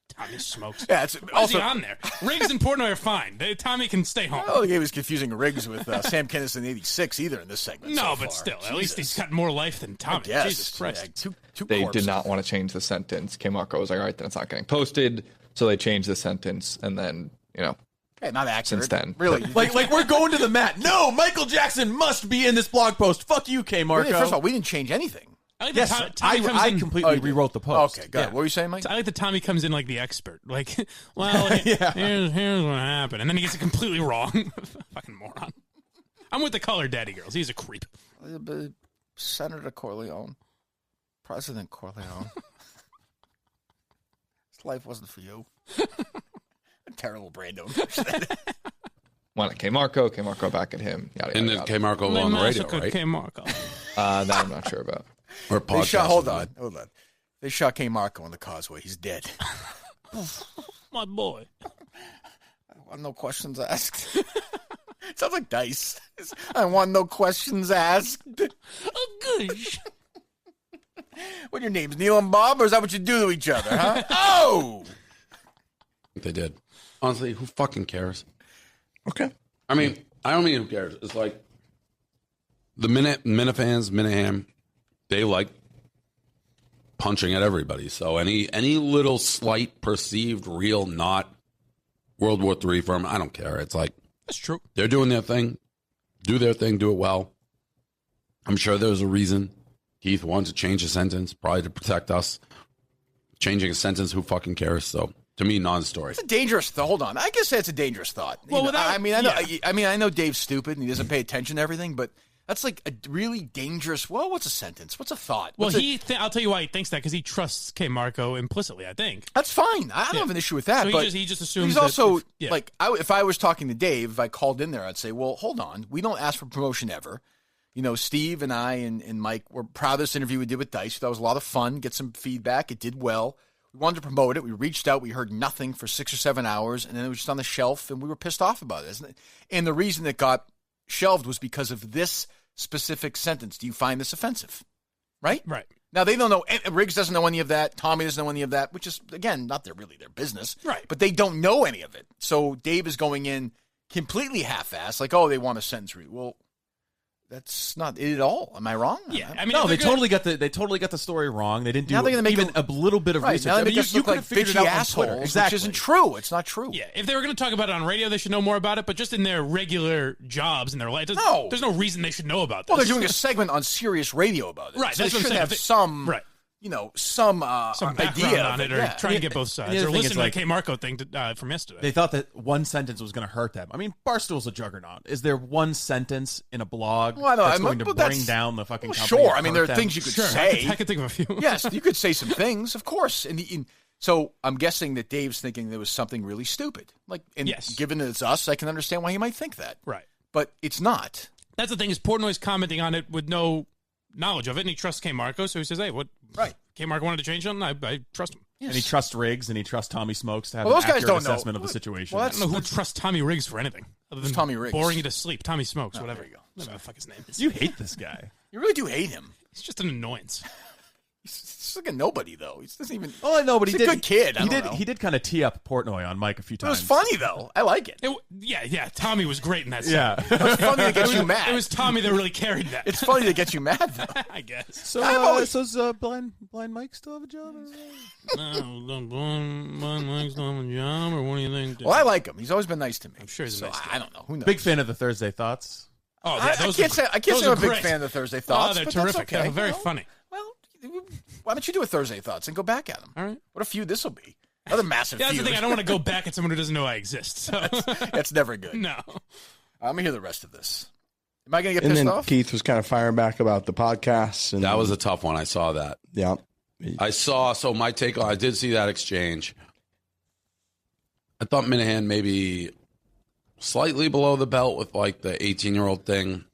B: Tommy Smokes.
A: Yeah, it's
B: Why is he on there? Riggs and Portnoy are fine. Tommy can stay home.
A: I don't think he was confusing Riggs with Sam Kinison 86 either in this segment.
B: No,
A: so
B: but
A: far.
B: still,
A: Jesus.
B: at least he's got more life than Tommy. Jesus Christ.
A: Two
J: they
A: corpses.
J: did not want to change the sentence. Kmarko was like, all right, then it's not getting posted. So they changed the sentence, and then,
A: Hey, not accurate.
J: Since then.
A: Really.
C: like we're going to the mat. No, Michael Jackson must be in this blog post. Fuck you, Kmarko.
A: First of all, we didn't change anything.
C: I completely rewrote the post.
A: Okay, good. What were you saying, Mike?
B: I like that Tommy comes in like the expert. Like, well, here's what happened. And then he gets it completely wrong. Fucking moron. I'm with the Color Daddy Girls. He's a creep.
A: Senator Corleone. President Corleone. This life wasn't for you. Terrible Brando.
J: One at Kmarko back at him. Yada,
I: and
J: yada,
I: then Kmarko on the radio, right?
B: Kmarko.
J: That I'm not sure about.
I: Or podcast.
A: Hold on. They shot Kmarko on the causeway. He's dead.
B: My boy.
A: I want no questions asked. Sounds like Dice. I want no questions asked.
B: Oh, gosh.
A: What, your name's Neil and Bob, or is that what you do to each other, huh? Oh!
I: They did. Honestly, who fucking cares?
H: Okay.
I: I mean, I don't mean who cares. It's like the Minifans, Minihane, they like punching at everybody. So any little slight perceived real not World War III firm, I don't care. It's like,
B: that's true.
I: They're doing their thing. Do their thing. Do it well. I'm sure there's a reason Keith wanted to change a sentence, probably to protect us. Changing a sentence, who fucking cares? So to me, non-story.
A: It's a dangerous thought. Hold on. I guess that's a dangerous thought.
B: Well,
A: I know Dave's stupid and he doesn't pay attention to everything, but that's like a really dangerous. Well, what's a sentence? What's a thought?
B: Well, I'll tell you why he thinks that, because he trusts Kmarko implicitly, I think.
A: That's fine. I don't have an issue with that.
B: So
A: but
B: he just assumes
A: he's also
B: that
A: like, if I was talking to Dave, if I called in there, I'd say, well, hold on. We don't ask for promotion ever. You know, Steve and I and Mike were proud of this interview we did with Dice. That was a lot of fun. Get some feedback. It did well. We wanted to promote it. We reached out. We heard nothing for 6 or 7 hours, and then it was just on the shelf, and we were pissed off about it, isn't it? And the reason it got shelved was because of this specific sentence. Do you find this offensive? Right?
B: Right.
A: Now, they don't know. Riggs doesn't know any of that. Tommy doesn't know any of that, which is, again, not really their business.
B: Right.
A: But they don't know any of it. So Dave is going in completely half-assed, like, oh, they want a sentence read. Well, that's not it at all. Am I wrong?
B: Yeah, I mean,
C: no, they totally got the story wrong. They didn't do even a little bit of research.
A: Now they make us look like
C: bitchy
A: assholes,
C: exactly.
A: which isn't true. It's not true.
B: Yeah, if they were going to talk about it on radio, they should know more about it. But just in their regular jobs in their life, there's no reason they should know about this.
A: Well, they're doing a segment on Sirius Radio about it.
B: Right.
A: So
B: That's
A: they
B: what
A: should
B: I'm
A: have some. Right. You know, some
B: background
A: idea
B: on it, or try and get both sides, or listen to the Kmarko thing from yesterday.
C: They thought that one sentence was going to hurt them. I mean, Barstool's a juggernaut. Is there one sentence in a blog that's going to bring down the fucking company?
A: Sure, I mean, there are things you could say.
B: I could think of a few.
A: Yes, you could say some things, of course. So I'm guessing that Dave's thinking there was something really stupid. Given it's us, I can understand why he might think that.
B: Right.
A: But it's not.
B: That's the thing, is Portnoy's commenting on it with no knowledge of it, and he trusts Kmarko, so he says, hey, what?
A: Right.
B: Kmarko wanted to change something, I trust him.
C: Yes. And he trusts Riggs, and he trusts Tommy Smokes to have an accurate assessment of the situation.
B: Well, I don't know who trusts Tommy Riggs for anything other than
A: Tommy Riggs.
B: boring you to sleep. Tommy Smokes, whatever.
A: There you go.
B: Whatever the fuck his name is.
C: You hate this guy.
A: You really do hate him.
B: He's just an annoyance.
A: He's like a nobody, though. He doesn't even.
C: Oh, I know, but
A: he's a good kid.
C: He did kind of tee up Portnoy on Mike a few times.
A: It was funny though. I like it.
B: Yeah. Tommy was great in that.
C: Yeah,
A: it's funny to get you mad.
B: It was Tommy that really carried that.
A: It's funny to get you mad though.
B: I guess.
C: So, does blind Mike still have a job?
B: No, blind Mike still have a job, or what do you think?
A: Well, I like him. He's always been nice to me.
B: I'm sure he's a nice guy.
A: I don't know. Who knows?
C: Big fan of the Thursday Thoughts.
B: Oh, yeah,
A: I can't say I'm a big fan of the Thursday Thoughts.
B: Oh, they're
A: but
B: terrific.
A: That's okay.
B: They're very funny.
A: Well, why don't you do a Thursday Thoughts and go back at them?
B: All right.
A: What a feud this will be. Another massive feud.
B: That's the thing. I don't want to go back at someone who doesn't know I exist. So.
A: That's never good.
B: No.
A: I'm going to hear the rest of this. Am I going to get pissed
H: off? And
A: then
H: Keith was kind of firing back about the podcasts. And
I: that was a tough one. I saw that.
H: Yeah.
I: So my take on, I did see that exchange. I thought Minihane maybe slightly below the belt with like the 18-year-old thing.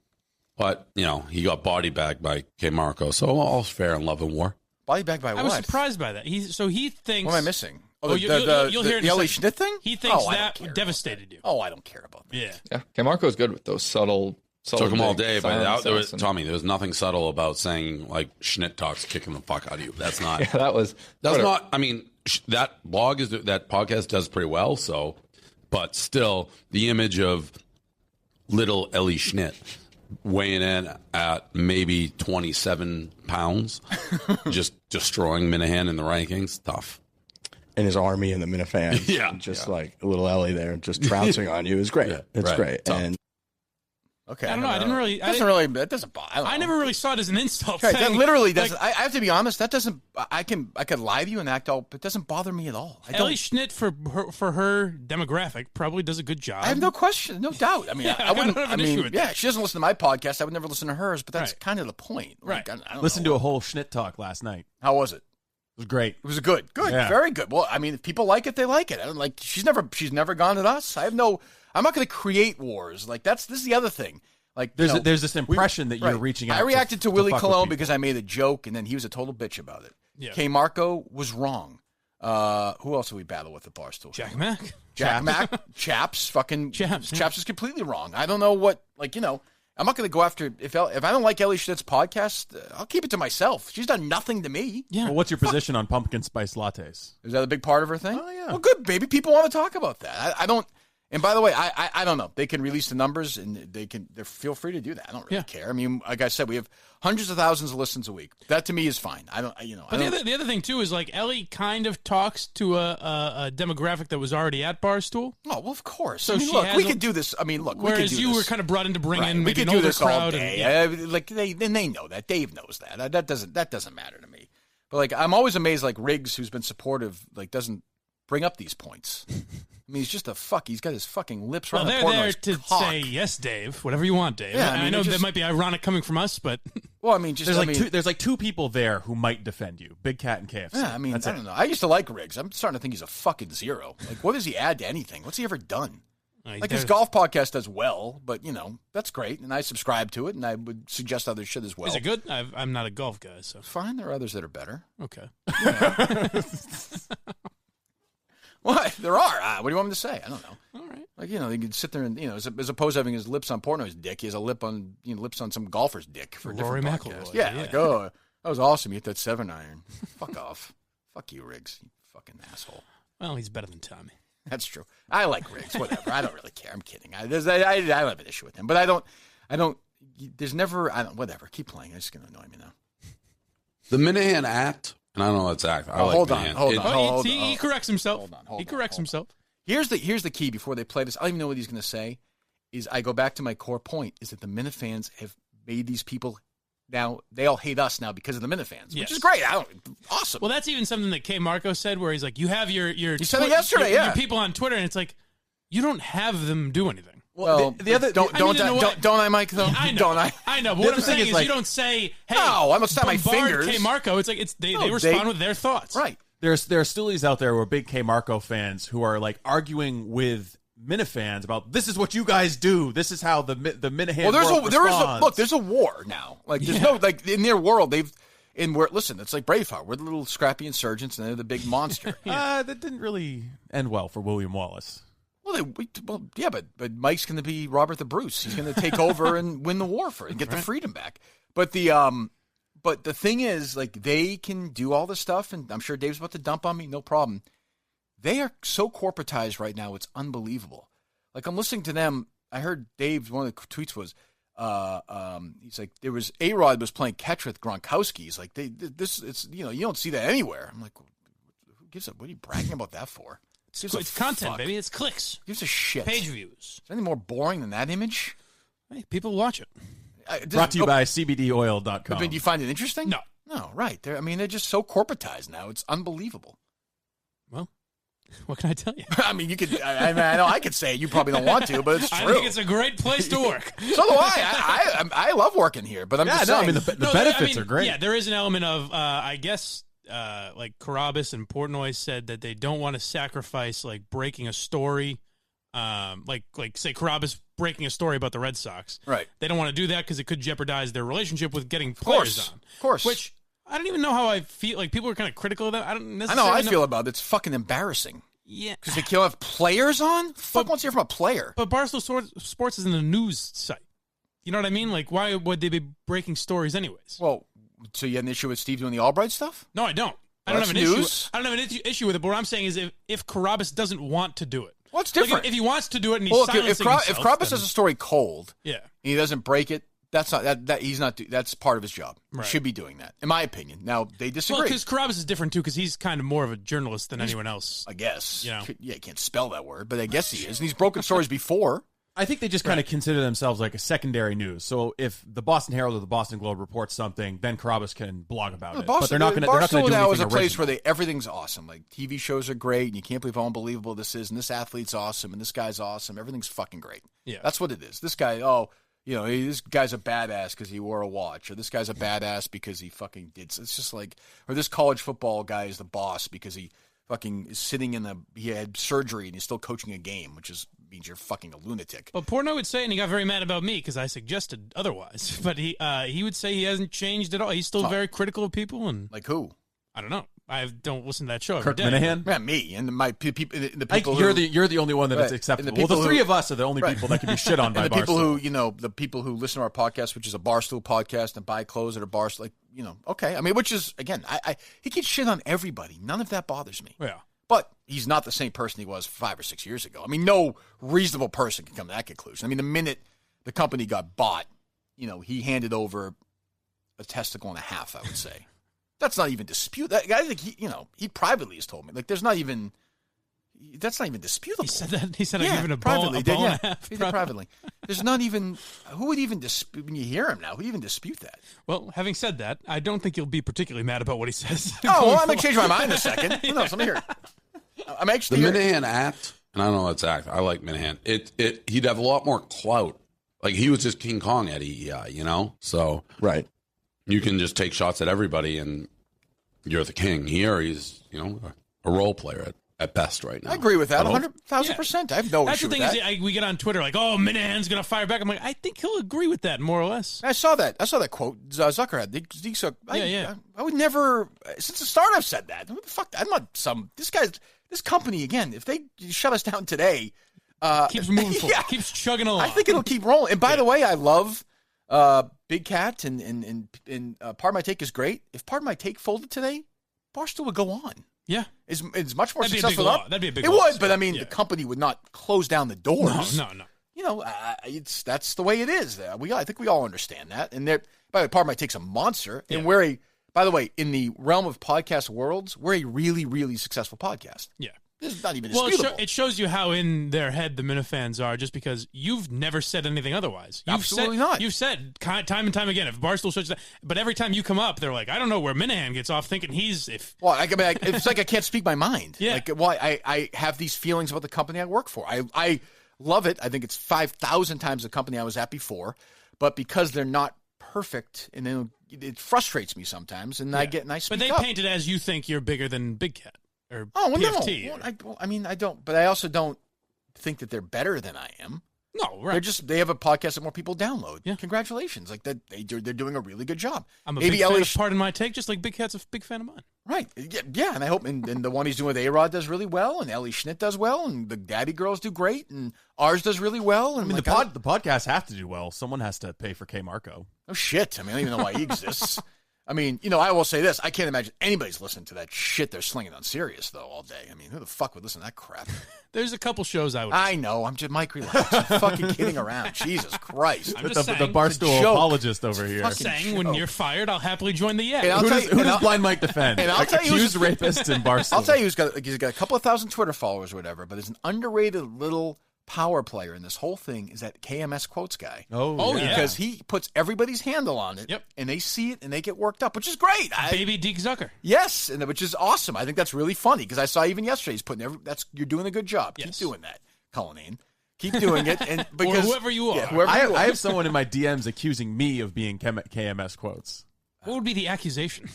I: But, you know, he got body bagged by Kmarko. So all's fair in love and war.
A: Body bagged by what?
B: I was surprised by that. He thinks...
A: What am I missing?
B: You'll hear it
A: the Ellie Schnitt thing?
B: He thinks that devastated you.
A: Oh, I don't care about that.
B: Yeah.
J: Kmarko's good with those subtle
I: took him all day, but Tommy, there was nothing subtle about saying, like, Schnitt talks kicking the fuck out of you. That's not...
J: yeah, that's
I: not... I mean, that podcast does pretty well, so... But still, the image of little Ellie Schnitt weighing in at maybe 27 pounds, just destroying Minihane in the rankings, tough.
H: and his army and the Minifans. Just like a little Ellie there, just trouncing on you is great. It's great. And
A: okay,
B: I don't know. I didn't really.
A: That doesn't bother.
B: I never really saw it as an insult.
A: Okay, that literally doesn't. I have to be honest. That doesn't. I could lie to you and act all. It doesn't bother me at all.
B: Ellie Schnitt for her demographic probably does a good job.
A: I have no question, no doubt. I mean, I wouldn't.
B: I mean,
A: she doesn't listen to my podcast. I would never listen to hers. But that's kind of the point.
B: Right.
A: Like, I don't
C: Listen
A: know.
C: to a whole Schnitt talk last night.
A: How was it?
C: It was great.
A: It was good,
C: Yeah.
A: very good. Well, I mean, if people like it, they like it. I don't like. She's never gone at us. I'm not going to create wars. Like this is the other thing. Like
C: there's this impression that you're reaching out.
A: I reacted to Willie
C: fuck with
A: Colon
C: people.
A: because I made a joke, and then he was a total bitch about it.
B: Yeah.
A: Kmarko was wrong. Who else did we battle with at Barstool?
B: Jack Mack.
A: Chaps. Fucking
B: Chaps.
A: Chaps is completely wrong. I don't know what. I'm not going to go after if I don't like Ellie Schnitt's podcast. I'll keep it to myself. She's done nothing to me.
B: Yeah.
C: Well, what's your position on pumpkin spice lattes?
A: Is that a big part of her thing?
C: Oh, yeah.
A: Well, good, baby. People want to talk about that. I don't. And by the way, I don't know. They can release the numbers, and they feel free to do that. I don't really care. I mean, like I said, we have hundreds of thousands of listens a week. That to me is fine.
B: But the other thing too is like Ellie kind of talks to a demographic that was already at Barstool.
A: Oh well, of course.
B: So
A: I mean, look, we could do this. I mean, look, we could do
B: whereas you
A: this.
B: were kind of brought in to bring in
A: we
B: maybe
A: could
B: an
A: do
B: older
A: this all
B: crowd.
A: day. They know that. Dave knows that. That doesn't matter to me. But like, I'm always amazed. Like Riggs, who's been supportive, like doesn't bring up these points. I mean, he's just He's got his fucking lips right on
B: they're there to
A: cock.
B: say yes, Dave. Whatever you want, Dave.
A: Yeah,
B: I know that might be ironic coming from us, but
A: well, I mean,
C: there's like two people there who might defend you: Big Cat and KFC.
A: Yeah, I mean, I don't know. I used to like Riggs. I'm starting to think he's a fucking zero. Like, what does he add to anything? What's he ever done? Like his golf podcast does well, but that's great, and I subscribe to it, and I would suggest other shit as well.
B: Is it good? I'm not a golf guy, so
A: fine. There are others that are better.
B: Okay.
A: What? There are. What do you want me to say? I don't know.
B: All right.
A: Like, you can sit there and, as opposed to having his lips on Portnoy's dick, he has a lips on some golfer's dick for a different podcast. Yeah. Like, oh, that was awesome. You hit that 7-iron. Fuck off. Fuck you, Riggs. You fucking asshole.
B: Well, he's better than Tommy.
A: That's true. I like Riggs. Whatever. I don't really care. I'm kidding. I don't have an issue with him, but I don't, there's never, whatever. Keep playing. It's going to annoy me now.
I: The Minihane Act. And I don't know what's act.
A: Hold on.
B: He corrects himself. He corrects himself.
A: Here's the key before they play this. I don't even know what he's going to say. Is I go back to my core point is that the Minifans have made these people now they all hate us now because of the Minifans, which is great. Awesome.
B: Well, that's even something that Kmarko said, where he's like, you have your
A: he said it yesterday.
B: Your people on Twitter, and it's like you don't have them do anything.
A: Well, don't I, Mike? Though
B: I know,
A: don't I?
B: I know. But what I'm saying is, you don't say, "Hey,
A: no, I'm gonna snap my fingers."
B: Kmarko. It's like they respond with their thoughts.
A: Right.
C: There are stoolies out there who are big Kmarko fans who are like arguing with Minifans about this is what you guys do. This is how the Minihane responds.
A: There's a war now. Like there's no like in their world listen, it's like Braveheart. We're the little scrappy insurgents, and they're the big monster.
C: That didn't really end well for William Wallace.
A: But Mike's going to be Robert the Bruce. He's going to take over and win the war and get the freedom back. But the thing is, like, they can do all this stuff, and I'm sure Dave's about to dump on me. No problem. They are so corporatized right now; it's unbelievable. Like, I'm listening to them. I heard Dave's one of the tweets was, he's like, there was A-Rod was playing catch with Gronkowski. He's like, you don't see that anywhere. I'm like, who gives a? What are you bragging about that for?
B: It's content, baby. It's clicks.
A: Gives a shit.
B: Page views.
A: Is there any more boring than that image?
B: Hey, people watch it.
C: Brought to you by CBDoil.com.
A: But do you find it interesting?
B: No.
A: No, right. They're just so corporatized now. It's unbelievable.
B: Well, what can I tell you?
A: I mean, you could. I know I could say it. You probably don't want to, but it's true.
B: I think it's a great place to work.
A: So do I. I love working here, but I'm just saying.
C: I mean, the benefits are great.
B: Yeah, there is an element of, I guess, like Carabas and Portnoy said that they don't want to sacrifice like breaking a story, like say Carabas breaking a story about the Red Sox.
A: Right.
B: They don't want to do that because it could jeopardize their relationship with getting players on.
A: Of course.
B: Which I don't even know how I feel. Like people are kind of critical of that. I don't necessarily
A: know how I feel about it. It's fucking embarrassing.
B: Yeah.
A: Because they can't have players on? Fuck wants to hear from a player.
B: But Barstool Sports isn't a news site. You know what I mean? Like, why would they be breaking stories anyways?
A: Well, so you had an issue with Steve doing the Albright stuff?
B: No, I don't. I don't have an issue with it. But what I'm saying is if Carabas doesn't want to do it.
A: Well, it's different.
B: Like if he wants to do it and he's silencing himself,
A: if Carabas has a story cold,
B: yeah,
A: and he doesn't break it, That's not that he's not. That's part of his job.
B: Right.
A: He should be doing that, in my opinion. Now they disagree.
B: Well, because Carabas is different too, because he's kind of more of a journalist than anyone else.
A: I guess.
B: You know.
A: Yeah, you can't spell that word, but I guess he is. And he's broken stories before.
C: I think they just kind of consider themselves like a secondary news. So if the Boston Herald or the Boston Globe reports something, then Carabas can blog about it. But they're not going to do anything
A: Barstool now is a place
C: original.
A: where everything's awesome. Like TV shows are great, and you can't believe how unbelievable this is. And this athlete's awesome, and this guy's awesome. Everything's fucking great.
B: Yeah,
A: that's what it is. This guy, this guy's a badass because he wore a watch, or this guy's a badass because he fucking did. It's just like, or this college football guy is the boss because he fucking is sitting he had surgery and he's still coaching a game, which means you're fucking a lunatic.
B: But Portnoy would say, and he got very mad about me because I suggested otherwise. But he would say he hasn't changed at all. He's still very critical of people. And
A: like who?
B: I don't know. I don't listen to that show.
C: Kirk
B: every day.
C: Minihane?
A: Yeah, me and the people.
C: You're the only one that it's acceptable. Well, the three of us are the only people that can be shit on by
A: the people
C: Barstool.
A: the people who listen to our podcast, which is a Barstool podcast, and buy clothes at a Barstool, okay. I mean, which is again, he gets shit on everybody. None of that bothers me.
B: Yeah.
A: But he's not the same person he was 5 or 6 years ago. I mean, no reasonable person can come to that conclusion. I mean, the minute the company got bought, he handed over a testicle and a half, I would say. That's not even dispute. That guy, like he privately has told me, like, that's not even disputable.
B: He said that. He said, "I'm giving a
A: privately.
B: ball and a half."
A: He did privately. There's not even who would even dispute when you hear him now. Who would even dispute that?
B: Well, having said that, I don't think you'll be particularly mad about what he says.
A: Oh, well, I'm gonna change my mind in a second. Who knows? Let me hear it. I'm actually
I: the Minihane act, and I don't know that's act. I like Minihane. He'd have a lot more clout. Like he was just King Kong at EEI, So
H: right,
I: you can just take shots at everybody, and you're the king. Here, he's a role player at best right now.
A: I agree with that 100,000%. I have no
B: That's
A: issue
B: the
A: with
B: thing
A: that.
B: is, we get on Twitter like, "Oh, Minahane's going to fire back." I'm like, I think he'll agree with that more or less.
A: I saw that quote Zucker had. I would never, since the start, I've said that. What the fuck? I'm not this company again. If they shut us down today,
B: keeps moving forward, keeps chugging along.
A: I think it'll keep rolling. And by the way, I love Big Cat and Part of My Take is great. If Part of My Take folded today, Barstool would go on.
B: Yeah,
A: it's much more
B: That'd
A: successful.
B: That'd be a big.
A: It would, but I mean, the company would not close down the doors.
B: No.
A: That's the way it is. I think we all understand that. And by the way, Part of My Take's a monster, and by the way, in the realm of podcast worlds, we're a really, really successful podcast.
B: Yeah.
A: This is not even disputable.
B: Well, it shows you how in their head the Minifans are, just because you've never said anything otherwise.
A: Absolutely not.
B: You've said time and time again, if Barstool shuts that, but every time you come up, they're like, I don't know where Minihane gets off thinking it's
A: like I can't speak my mind.
B: Yeah.
A: Like, why I have these feelings about the company I work for. I love it. I think it's 5,000 times the company I was at before, but because they're not perfect, and then it frustrates me sometimes, and I speak up.
B: But they paint it as you think you're bigger than Big Cat or PFT.
A: No. I don't. But I also don't think that they're better than I am.
B: No, right.
A: They have a podcast that more people download.
B: Yeah.
A: Congratulations. Like that, they're doing a really good job.
B: I'm a big fan of Part of My Take, just like Big Cat's a big fan of mine.
A: Right. Yeah, and I hope and the one he's doing with A-Rod does really well, and Ellie Schnitt does well, and the Daddy Girls do great, and ours does really well. And
C: I mean, the podcasts have to do well. Someone has to pay for Kmarko.
A: Oh, shit. I mean, I don't even know why he exists. I mean, I will say this. I can't imagine anybody's listening to that shit they're slinging on Sirius, though, all day. I mean, who the fuck would listen to that crap?
B: There's a couple shows I would.
A: I know. I'm just Mike relax. I'm fucking kidding around. Jesus Christ.
B: I'm just saying,
C: the Barstool apologist over here.
B: Saying when you're fired, I'll happily join the Yak.
C: Who does Blind Mike defend?
A: And I'll tell you
C: accused rapists in Barstool.
A: I'll tell you he's got a couple of thousand Twitter followers or whatever, but there's an underrated little power player in this whole thing is that KMS quotes guy.
B: Oh yeah.
A: Because he puts everybody's handle on it.
B: Yep.
A: And they see it and they get worked up, which is great.
B: Baby Deke Zucker.
A: Yes, and which is awesome. I think that's really funny because I saw even yesterday he's putting you're doing a good job.
B: Yes.
A: Keep doing that, Cullinane. Keep doing it, and because
B: or whoever you are.
A: Yeah, whoever you are.
C: I have someone in my DMs accusing me of being KMS quotes.
B: What would be the accusation?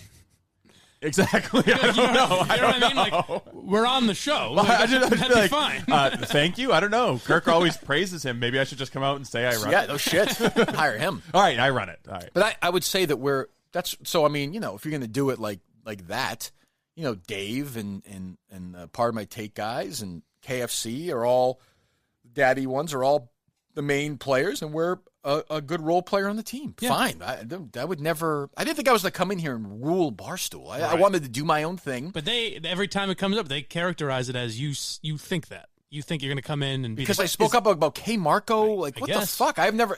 C: Exactly. I don't know.
B: I mean? Like, we're on the show.
C: That'd
B: be fine.
C: Thank you. I don't know. Kirk always praises him. Maybe I should just come out and say I run it.
A: Yeah, no shit. Hire him.
C: All right, I run it. All right.
A: But I would say that I mean, if you're going to do it like that, Dave and Part of My Take guys and KFC are all daddy ones, are all the main players, and we're a good role player on the team. Yeah. Fine. I would never. I didn't think I was going to come in here and rule Barstool. I wanted to do my own thing.
B: But every time it comes up, they characterize it as you think that. you think you're going to come in and be
A: because I spoke up about Kmarko. Like, what the fuck? I've never,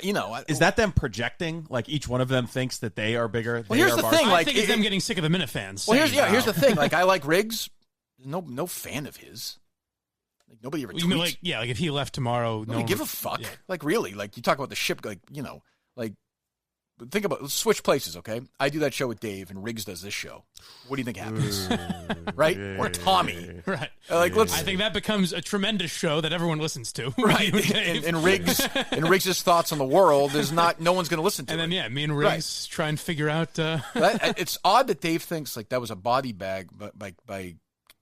C: Is that them projecting? Like each one of them thinks that they are bigger.
A: Well, here's the thing.
B: I think it's them getting sick of the Minifans.
A: Well, here's the thing. Like, I like Riggs. No fan of his. Like, nobody ever tweets.
B: You mean like if he left tomorrow,
A: nobody give a fuck. Yeah. Like, really? Like, you talk about the ship. Like, think about. Let's switch places, okay? I do that show with Dave, and Riggs does this show. What do you think happens? Right? Or Tommy?
B: Right.
A: Like, I
B: think that becomes a tremendous show that everyone listens to.
A: Right. and Riggs' thoughts on the world is no one's going to listen to.
B: And then me and Riggs try and figure out.
A: It's odd that Dave thinks like that was a body bag, but by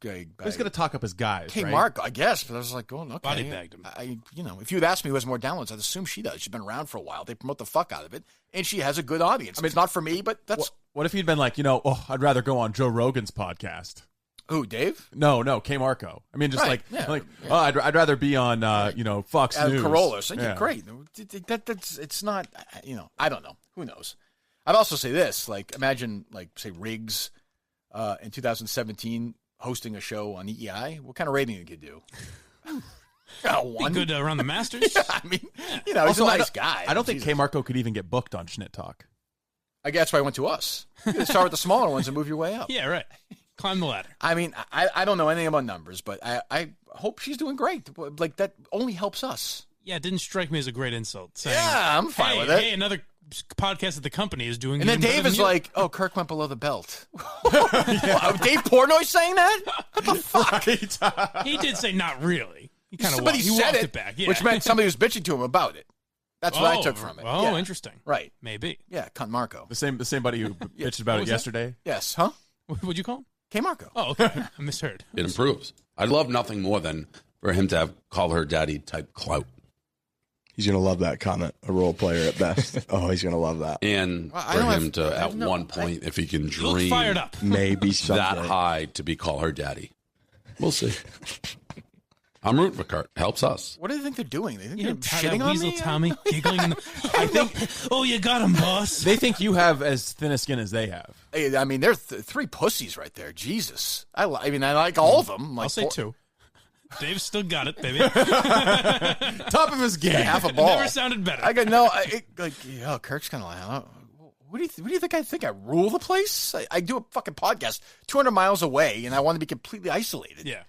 C: he's going to talk up his guys.
A: Kmarko, right? I guess, but I was like, okay.
B: Body bagged him.
A: If you had asked me who has more downloads, I'd assume she does. She's been around for a while. They promote the fuck out of it, and she has a good audience. I mean, it's not for me, but that's.
C: What if he'd been like, I'd rather go on Joe Rogan's podcast.
A: Who, Dave?
C: No, Kmarko. I mean, just I'd rather be on, Fox News.
A: Corolla. So, great. It's not, I don't know. Who knows? I'd also say this, like, imagine, like, say, Riggs in 2017 hosting a show on EEI. What kind of rating could you do?
B: Be good around the Masters.
A: Yeah, I mean, he's a nice guy.
C: I don't think Kmarko could even get booked on Schnitt Talk.
A: I guess that's why I went to us. You can start with the smaller ones and move your way up.
B: Yeah, right. Climb the ladder.
A: I mean, I don't know anything about numbers, but I hope she's doing great. Like, that only helps us.
B: Yeah, it didn't strike me as a great insult. Saying,
A: I'm fine with it.
B: Hey, another podcast at the company is doing.
A: And then Dave is like, Kirk went below the belt. Dave Portnoy saying that? What the fuck?
C: Right.
B: He did say not really. He kind of
A: said
B: it back,
A: which meant somebody was bitching to him about it. That's what I took from it.
B: Oh, interesting.
A: Right.
B: Maybe.
A: Yeah, Kmarko.
C: The same buddy who bitched about it yesterday.
A: Yes, huh?
B: What'd you call him?
A: Kmarko.
B: Oh, okay. I misheard.
I: It improves. I'd love nothing more than for him to have call her daddy type clout.
H: He's going to love that comment. A role player at best. Oh, he's going to love that.
I: And for him to, at one point, if he can dream
B: fired up.
H: Maybe someday.
I: that high to be call her daddy. We'll see. I'm rooting for Kurt. Helps us.
A: What do they think they're doing? They think they're shitting on me?
B: Tommy giggling. I think. Oh, you got him, boss.
C: They think you have as thin a skin as they have.
A: Hey, I mean, they're three pussies right there. Jesus. I like all of them. Like,
B: I'll say two. Dave's still got it, baby.
C: Top of his game.
A: Half a ball.
B: Never sounded better.
A: I got no. Kirk's kind of like, what do you think? I think I rule the place. I do a fucking podcast 200 miles away, and I want to be completely isolated.
B: Yeah.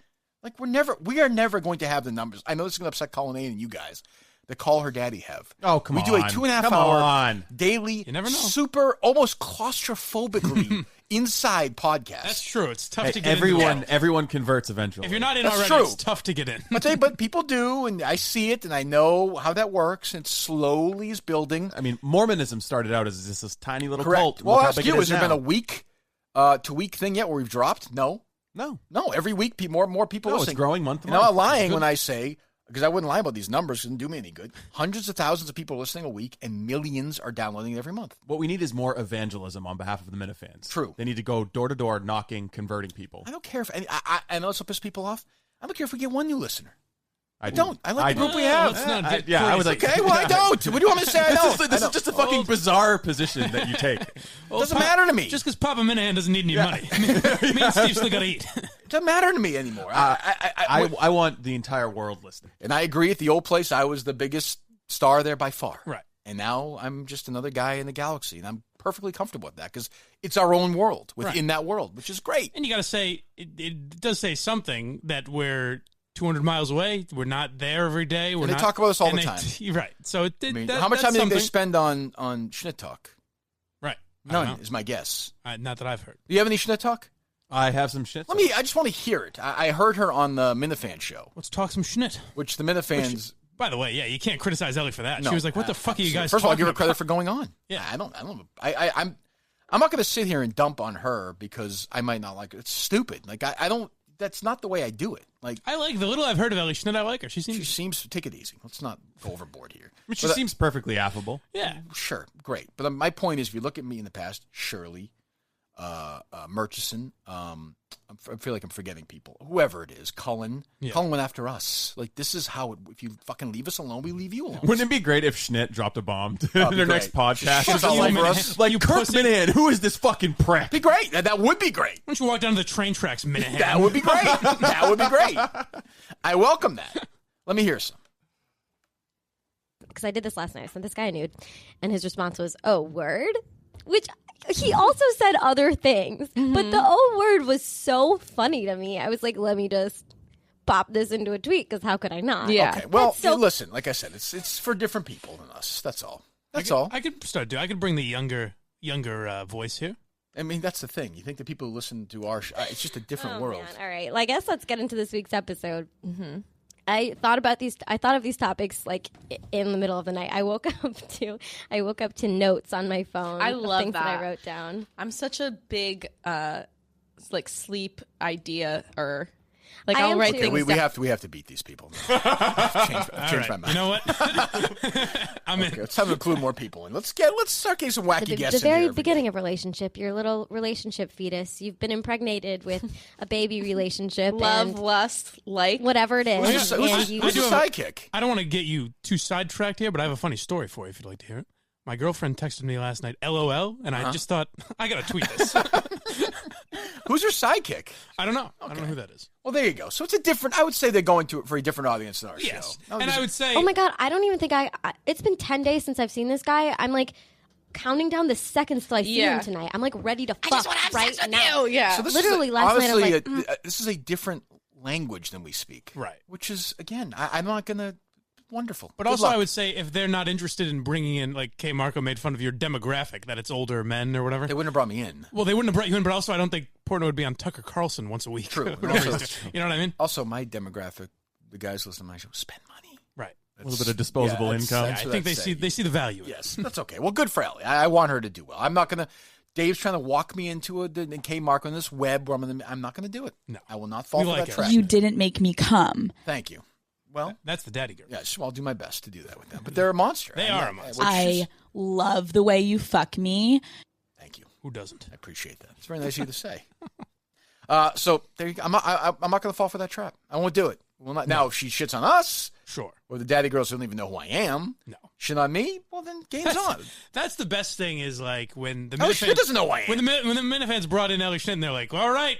A: Like, we are never going to have the numbers. I know this is going to upset Colin A and you guys. The Call Her Daddy have.
C: Oh, come on.
A: We do a 2.5 hour daily,
B: you never know.
A: Super, almost claustrophobically inside podcast.
B: That's true. It's tough to get
C: in. Everyone converts eventually.
B: If you're not in
A: That's
B: already,
A: true.
B: it's tough to get in.
A: But people do, and I see it, and I know how that works, and it slowly is building.
C: I mean, Mormonism started out as this tiny little
A: Correct.
C: cult.
A: Well, I'll ask you, has there been a week to week thing yet where we've dropped? No. Every week, more people listening.
C: It's growing month to
A: month. I'm not lying when I say, because I wouldn't lie about these numbers. It didn't do me any good. Hundreds of thousands of people listening a week, and millions are downloading it every month.
C: What we need is more evangelism on behalf of the Minifans.
A: True.
C: They need to go door to door, knocking, converting people.
A: I don't care if I know this will piss people off. I don't care if we get one new listener. I don't. I like the group we have.
B: I
C: was like,
A: okay, well, I don't. What do you want me to say? I don't.
C: This is just a fucking bizarre position that you take.
A: It doesn't matter to me.
B: Just because Papa Minihane doesn't need any money. Me and Steve still got to eat.
A: It doesn't matter to me anymore.
C: I want the entire world listening.
A: And I agree. At the old place, I was the biggest star there by far.
B: Right.
A: And now I'm just another guy in the galaxy, and I'm perfectly comfortable with that because it's our own world within that world, which is great.
B: And you got to say, it does say something that we're 200 miles away. We're not there every day.
A: They talk about us all the time.
B: Right. So
A: how much time do you think they spend on Schnitt Talk?
B: Right.
A: None is my guess.
B: Not that I've heard.
A: Do you have any Schnitt Talk?
C: I have some Schnitt.
A: I just want to hear it. I heard her on the Minifan show.
B: Let's talk some Schnitt.
A: Which the Minifans.
B: By the way, you can't criticize Ellie for that.
A: No,
B: she was like, "What the fuck are you guys?"
A: First of all, I'll give her credit for going on.
B: Yeah,
A: I'm not going to sit here and dump on her because I might not like it. It's stupid. Like I don't. That's not the way I do it. Like
B: I like the little I've heard of Ellie Schnitt. I like her. She seems
A: to take it easy. Let's not go overboard here.
C: I mean, she seems perfectly affable.
B: Yeah,
A: sure, great. But my point is, if you look at me in the past, Shirley, Murchison, I feel like I'm forgetting people. Whoever it is, Cullen. Yeah. Cullen went after us. Like, this is how, if you fucking leave us alone, we leave you alone.
C: Wouldn't it be great if Schnitt dropped a bomb to their next podcast?
A: Like,
C: Kirk Minihane, who is this fucking prick?
A: Be great. That would be great.
B: Why don't you walk down to the train tracks, Minihane?
A: That would be great. That would be great. I welcome that. Let me hear some.
K: Because I did this last night. I sent this guy a nude, and his response was, "Oh, word?" Which he also said other things, but the "oh, word" was so funny to me. I was like, let me just pop this into a tweet, because how could I not?
F: Yeah.
A: Okay. Well, listen, like I said, it's for different people than us. That's all. That's all.
B: I could bring the younger voice here.
A: I mean, that's the thing. You think the people who listen to our show, it's just a different world.
K: Man. All right. Well, I guess let's get into this week's episode. I thought of these topics like in the middle of the night. I woke up to notes on my phone.
L: I love
K: things
L: that.
K: I wrote down.
L: I'm such a big sleep idea or like I'll write things.
A: We have to beat these people. I've changed my mind.
B: You know what? I'm in.
A: Let's have to include more people in. Let's start getting some wacky guests.
K: The very beginning of relationship, your little relationship fetus. You've been impregnated with a baby relationship.
L: Love, lust, like
K: whatever it is.
A: Who's your sidekick?
B: I don't want to get you too sidetracked here, but I have a funny story for you if you'd like to hear it. My girlfriend texted me last night, LOL, and I just thought, I got to tweet this.
A: Who's your sidekick?
B: I don't know.
A: Okay.
B: I don't know who that is.
A: Well, there you go. So it's a different, I would say they're going to it for a different audience than our show.
B: And I would say...
K: Oh my God, I don't even think it's been 10 days since I've seen this guy. I'm like counting down the seconds till I see him tonight. I'm like ready to fuck right now.
L: Yeah.
A: So this
K: literally
A: is
K: last
A: honestly,
K: night I was like...
A: this is a different language than we speak.
B: Right.
A: Which is, again, I'm not going to... Wonderful.
B: But
A: Good
B: also,
A: luck.
B: I would say if they're not interested in bringing in, like Kmarko made fun of your demographic, that it's older men or whatever.
A: They wouldn't have brought me in.
B: Well, they wouldn't have brought you in, but also I don't think Portnoy would be on Tucker Carlson once a week.
A: True.
B: You know what I mean?
A: Also, my demographic, the guys listening to my show, spend money.
B: Right.
C: A little bit of disposable income.
B: I think they see the value.
A: Yes, that's okay. Well, good for Ellie. I want her to do well. I'm not going to... Dave's trying to walk me into the Kmarko in this web where I'm not going to do it.
B: No.
A: I will not fall for that trap.
M: You didn't make me come.
A: Thank you. Well,
B: that's the daddy girl.
A: Yes, I'll do my best to do that with them. But they're a monster.
B: They are a monster.
M: I love the way you fuck me.
A: Thank you.
B: Who doesn't?
A: I appreciate that. It's very nice of you to say. So there you go. I'm not going to fall for that trap. I won't do it. Well, not, now, if she shits on us,
B: sure,
A: or the daddy girls don't even know who I am, shit on me, well, then game's on.
B: That's the best thing is like when the
A: Ellie Schnitt doesn't know who I am.
B: When the Minifans brought in Ellie Schnitt, and they're like, all right,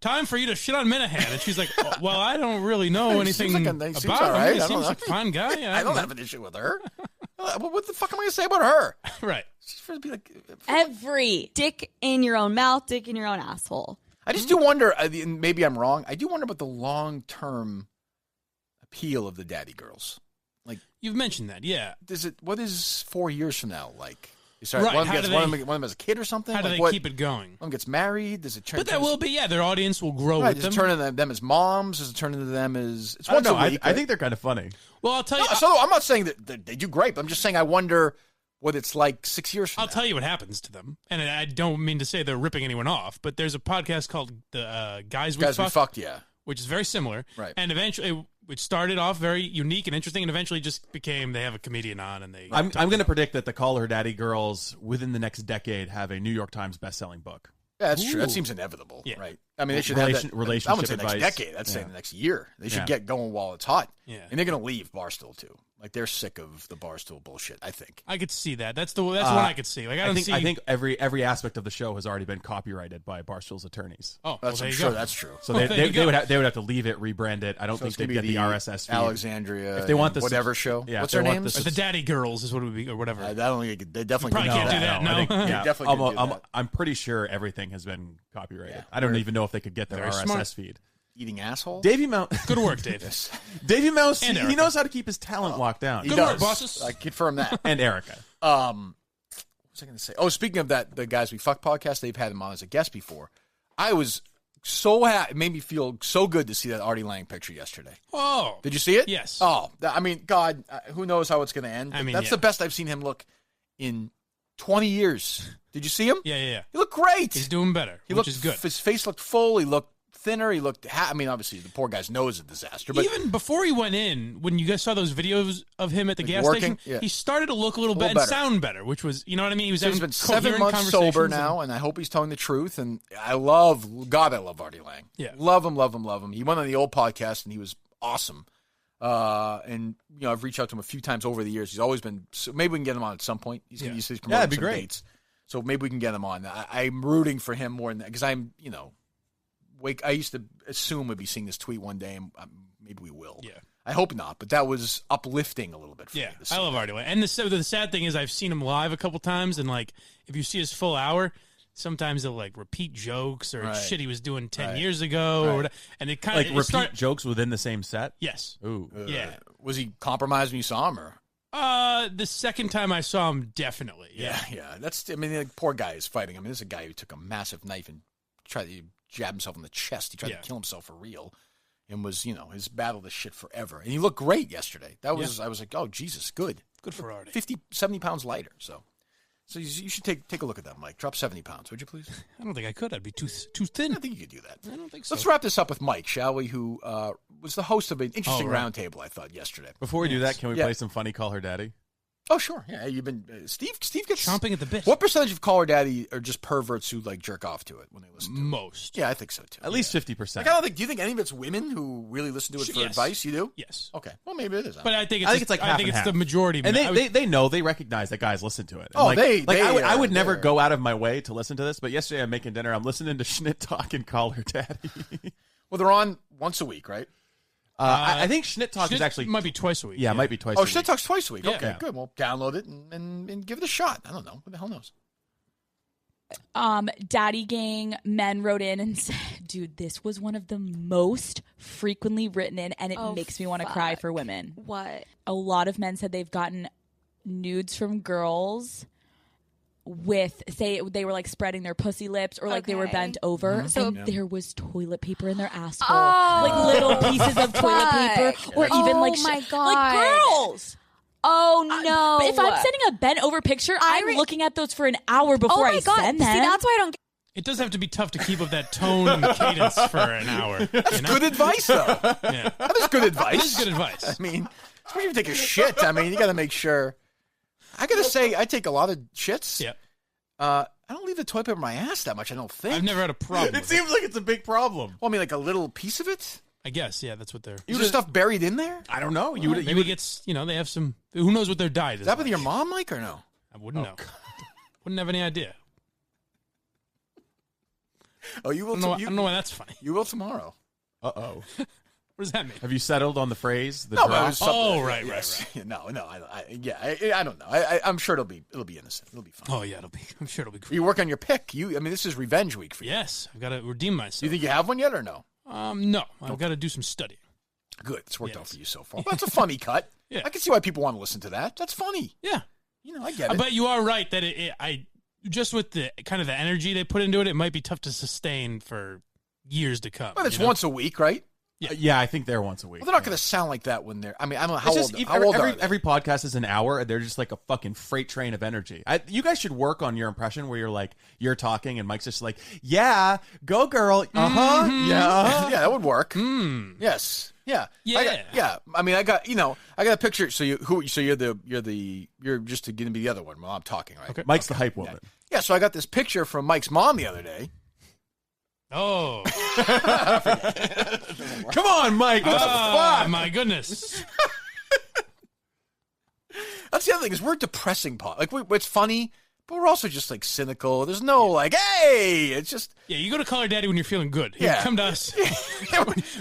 B: time for you to shit on Minihane. And she's like, well, I don't really know anything about him.
A: Seems all right.
B: He seems like a fine guy.
A: I don't have an issue with her. What the fuck am I going to say about her?
B: Right.
A: She's supposed to be like...
M: Every dick in your own mouth, dick in your own asshole.
A: I just do wonder, maybe I'm wrong, I do wonder about the long-term appeal of the daddy girls. Like
B: you've mentioned that, yeah.
A: What is 4 years from now like?
B: Right.
A: One of them has a kid or something?
B: How do
A: like
B: they keep it going?
A: One gets married? Does it turn?
B: But that will be, their audience will grow
A: right,
B: with them.
A: Does it turn into them as moms? Does it turn into them as... It's
C: I don't
A: once
C: know.
A: a week.
C: I think they're kind of funny.
B: Well, I'll tell you...
A: So I'm not saying that they do great, but I'm just saying I wonder what it's like 6 years from now.
B: I'll tell you what happens to them. And I don't mean to say they're ripping anyone off, but there's a podcast called The Guys We
A: Fucked, yeah.
B: Which is very similar.
A: Right.
B: And eventually... It started off very unique and interesting, and eventually just became they have a comedian on, and they.
C: I'm going to predict that the Call Her Daddy girls within the next decade have a New York Times best-selling book.
A: Yeah, that's true. That seems inevitable, right? I mean, they should have that.
C: Relationship
A: I wouldn't say
C: advice.
A: next decade. I'd say the next year. They should get going while it's hot.
B: Yeah,
A: and they're going to leave Barstool too. Like they're sick of the Barstool bullshit. I think
B: I could see that. That's the one I could see. Like I
C: think every aspect of the show has already been copyrighted by Barstool's attorneys.
B: Oh,
A: I'm sure that's true.
C: So they would have to leave it, rebrand it. I don't think they'd get the RSS feed.
A: Alexandria.
C: If they want this
A: whatever show.
C: Yeah,
A: what's their name?
B: The Daddy Girls is what it would be, or whatever.
A: I don't think they definitely
B: probably can't do that. No,
C: yeah,
A: definitely can't do that.
C: I'm pretty sure everything has been copyrighted. Yeah, I don't even know if they could get their RSS feed.
A: Eating asshole?
C: Davey Mouse.
B: Good work, Davis.
C: Davey Mouse, he knows how to keep his talent locked down.
B: Good work, bosses.
A: I confirm that.
C: And Erica.
A: What was I going to say? Oh, speaking of that, the Guys We Fuck podcast, they've had him on as a guest before. I was so happy. It made me feel so good to see that Artie Lang picture yesterday.
B: Oh.
A: Did you see it?
B: Yes.
A: Oh, I mean, God, who knows how it's going to end.
B: I mean,
A: that's the best I've seen him look in 20 years. Did you see him?
B: Yeah.
A: He looked great.
B: He's doing better, which is good.
A: His face looked full. He looked thinner. He looked... I mean, obviously, the poor guy's nose is a disaster. But
B: even before he went in, when you guys saw those videos of him at the gas station, he started to look a little better and sound better, which was, you know what I mean?
A: He's been 7 months sober now, and I hope he's telling the truth. And I love Artie Lang.
B: Yeah.
A: Love him. He went on the old podcast, and he was awesome. And, you know, I've reached out to him a few times over the years. He's always been... So maybe we can get him on at some point. He's going to use his
C: that'd be great.
A: dates. So maybe we can get him on. I'm rooting for him more than that, because I'm, you know... I used to assume we'd be seeing this tweet one day, and maybe we will.
B: Yeah.
A: I hope not, but that was uplifting a little bit for me.
B: I love Artie Lang. And the sad thing is I've seen him live a couple times, and like if you see his full hour, sometimes he'll like repeat jokes or shit he was doing 10 years ago, or whatever. And it kind of
C: repeat jokes within the same set.
B: Yes.
C: Ooh.
B: Yeah.
A: Was he compromised when you saw him, or?
B: The second time I saw him, definitely. Yeah.
A: That's. I mean, the poor guy is fighting. I mean, this is a guy who took a massive knife and tried to jab himself in the chest. He tried to kill himself for real. And was, his battle this shit forever. And he looked great yesterday. That was, I was like, oh, Jesus, good.
B: Good for Artie.
A: 50, 70 pounds lighter. So you should take a look at that, Mike. Drop 70 pounds, would you please?
B: I don't think I could. I'd be too thin.
A: I think you could do that.
B: I don't think so.
A: Let's wrap this up with Mike, shall we? Who was the host of an interesting roundtable, I thought, yesterday.
C: Before we do that, can we play some Funny Call Her Daddy?
A: Oh, sure. Yeah, you've been Steve gets
B: chomping at the bit.
A: What percentage of Call Her Daddy are just perverts who like jerk off to it when they listen to it?
B: Most.
A: Yeah, I think so too.
C: At least 50%.
A: Like, I don't think. Do you think any of it's women who really listen to it for advice? You do?
B: Yes.
A: Okay. Well, maybe it is.
B: But I think it's
C: like half and half.
B: the majority.
C: And they know, they recognize that guys listen to it.
A: Oh,
C: and I would never go out of my way to listen to this. But yesterday I'm making dinner. I'm listening to Schnitt talk and Call Her Daddy.
A: Well, they're on once a week, right?
C: I think Schnitt Talk is actually
B: might be twice a week.
C: Yeah, it might be twice a week.
A: Schnitt Talk's twice a week.
C: Yeah.
A: Okay, good. Well, download it and give it a shot. I don't know. Who the hell knows?
M: Daddy Gang men wrote in and said, dude, this was one of the most frequently written in, and it makes me want to cry for women.
K: What?
M: A lot of men said they've gotten nudes from girls with, say, they were like spreading their pussy lips or like they were bent over. So there was toilet paper in their asshole. Like little pieces of toilet paper or even like
K: my God.
M: like girls.
K: Oh no!
M: If I'm sending a bent over picture, I'm looking at those for an hour before I send them.
K: See, that's why I don't get.
B: It does have to be tough to keep up that tone and cadence for an hour.
A: That's good advice, though.
B: Yeah.
A: That is good advice.
B: That is good advice.
A: I mean, especially if you take a shit. I mean, you got to make sure. I got to say, I take a lot of shits.
B: Yeah.
A: I don't leave the toilet paper in my ass that much, I don't think.
B: I've never had a problem.
C: It seems like it's a big problem.
A: Well, I mean, like a little piece of it?
B: I guess, yeah, that's what they're.
A: Is there stuff buried in there?
C: I don't know.
B: Maybe it gets, they have some. Who knows what their diet is?
A: Is that with your mom, Mike, or no?
B: I wouldn't know. Wouldn't have any idea.
A: Oh, you will.
B: I don't know why that's funny.
A: You will tomorrow.
C: Uh-oh.
B: What does that mean?
C: Have you settled on the phrase?
A: No, but it was
B: right.
A: No, I don't know. I'm sure it'll be innocent. It'll be fine.
B: Oh yeah, I'm sure it'll be. Great.
A: You work on your pick. This is revenge week for you.
B: Yes, I've got to redeem myself.
A: Do you think you have one yet or no?
B: No, I've got to do some studying.
A: Good, it's worked out for you so far. Well, that's a funny cut.
B: Yeah,
A: I can see why people want to listen to that. That's funny.
B: Yeah,
A: I get it.
B: But you are right that I just with the kind of the energy they put into it, it might be tough to sustain for years to come.
A: But it's once a week, right?
C: Yeah, I think they're once a week.
A: Well, they're not going to sound like that when they're. I mean, I don't know how old are they?
C: Every podcast is an hour, and they're just like a fucking freight train of energy. You guys should work on your impression where you're talking, and Mike's just like, "Yeah, go girl,
A: Mm-hmm.
C: yeah,
A: yeah, that would work.
B: Yes,
A: yeah, I mean, I got a picture. So you're just going to be the other one while I'm talking, right?
C: Okay. Mike's the hype woman.
A: Yeah, so I got this picture from Mike's mom the other day.
B: Oh.
C: Come on, Mike. What the fuck?
B: My goodness.
A: That's the other thing is we're a depressing pod. Like, it's funny, but we're also just, like, cynical. There's no, like, hey! It's just...
B: Yeah, you go to Call Her Daddy when you're feeling good.
A: Yeah.
B: Come to us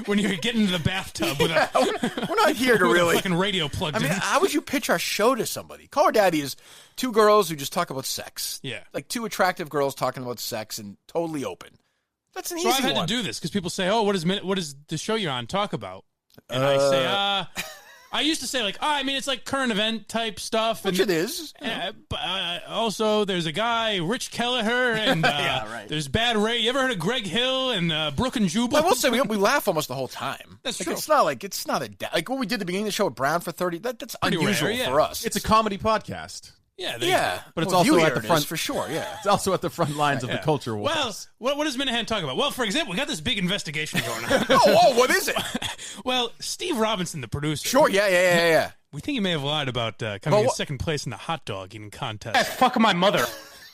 B: when you're getting into the bathtub with
A: we're not here to really...
B: a fucking radio plugged in.
A: How would you pitch our show to somebody? Call Her Daddy is two girls who just talk about sex.
B: Yeah.
A: Like, two attractive girls talking about sex and totally open. That's an easy one.
B: So I've had to do this because people say, "Oh, what is the show you're on talk about?" And I say, I used to say it's like current event type stuff,
A: which it is.
B: But also, there's a guy, Rich Kelleher, and there's Bad Ray. You ever heard of Greg Hill and Brooke and Jubal?
A: I will say we laugh almost the whole time.
B: That's
A: like,
B: true.
A: It's not like what we did at the beginning of the show with Brown for 30. That's
B: pretty
A: unusual
B: rare,
A: for us.
C: It's a comedy podcast.
B: Yeah,
C: but it's also at the front
A: for sure. Yeah,
C: it's also at the front lines of the culture wars.
B: Well, what does Minihane talk about? Well, for example, we got this big investigation going on.
A: oh, what is it?
B: Well, Steve Robinson, the producer.
A: Sure, yeah.
B: We think he may have lied about coming in second place in the hot dog eating contest.
N: Fuck my mother.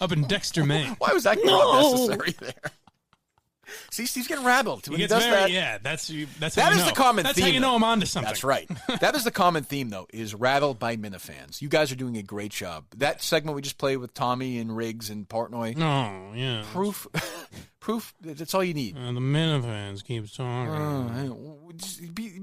B: Up in Dexter, Maine.
A: Why was that necessary there? See, Steve's getting rabbled. When
B: He
A: he
B: gets
A: does
B: very,
A: that.
B: yeah, that's
A: That
B: how you
A: is
B: know.
A: the common
B: That's
A: theme.
B: how you know
A: though.
B: I'm onto something.
A: That's right. That is the common theme, though, is rattled by Minifans. You guys are doing a great job. That segment we just played with Tommy and Riggs and Portnoy.
B: Oh, yeah.
A: Proof. That's all you need.
B: The Minifans keeps talking.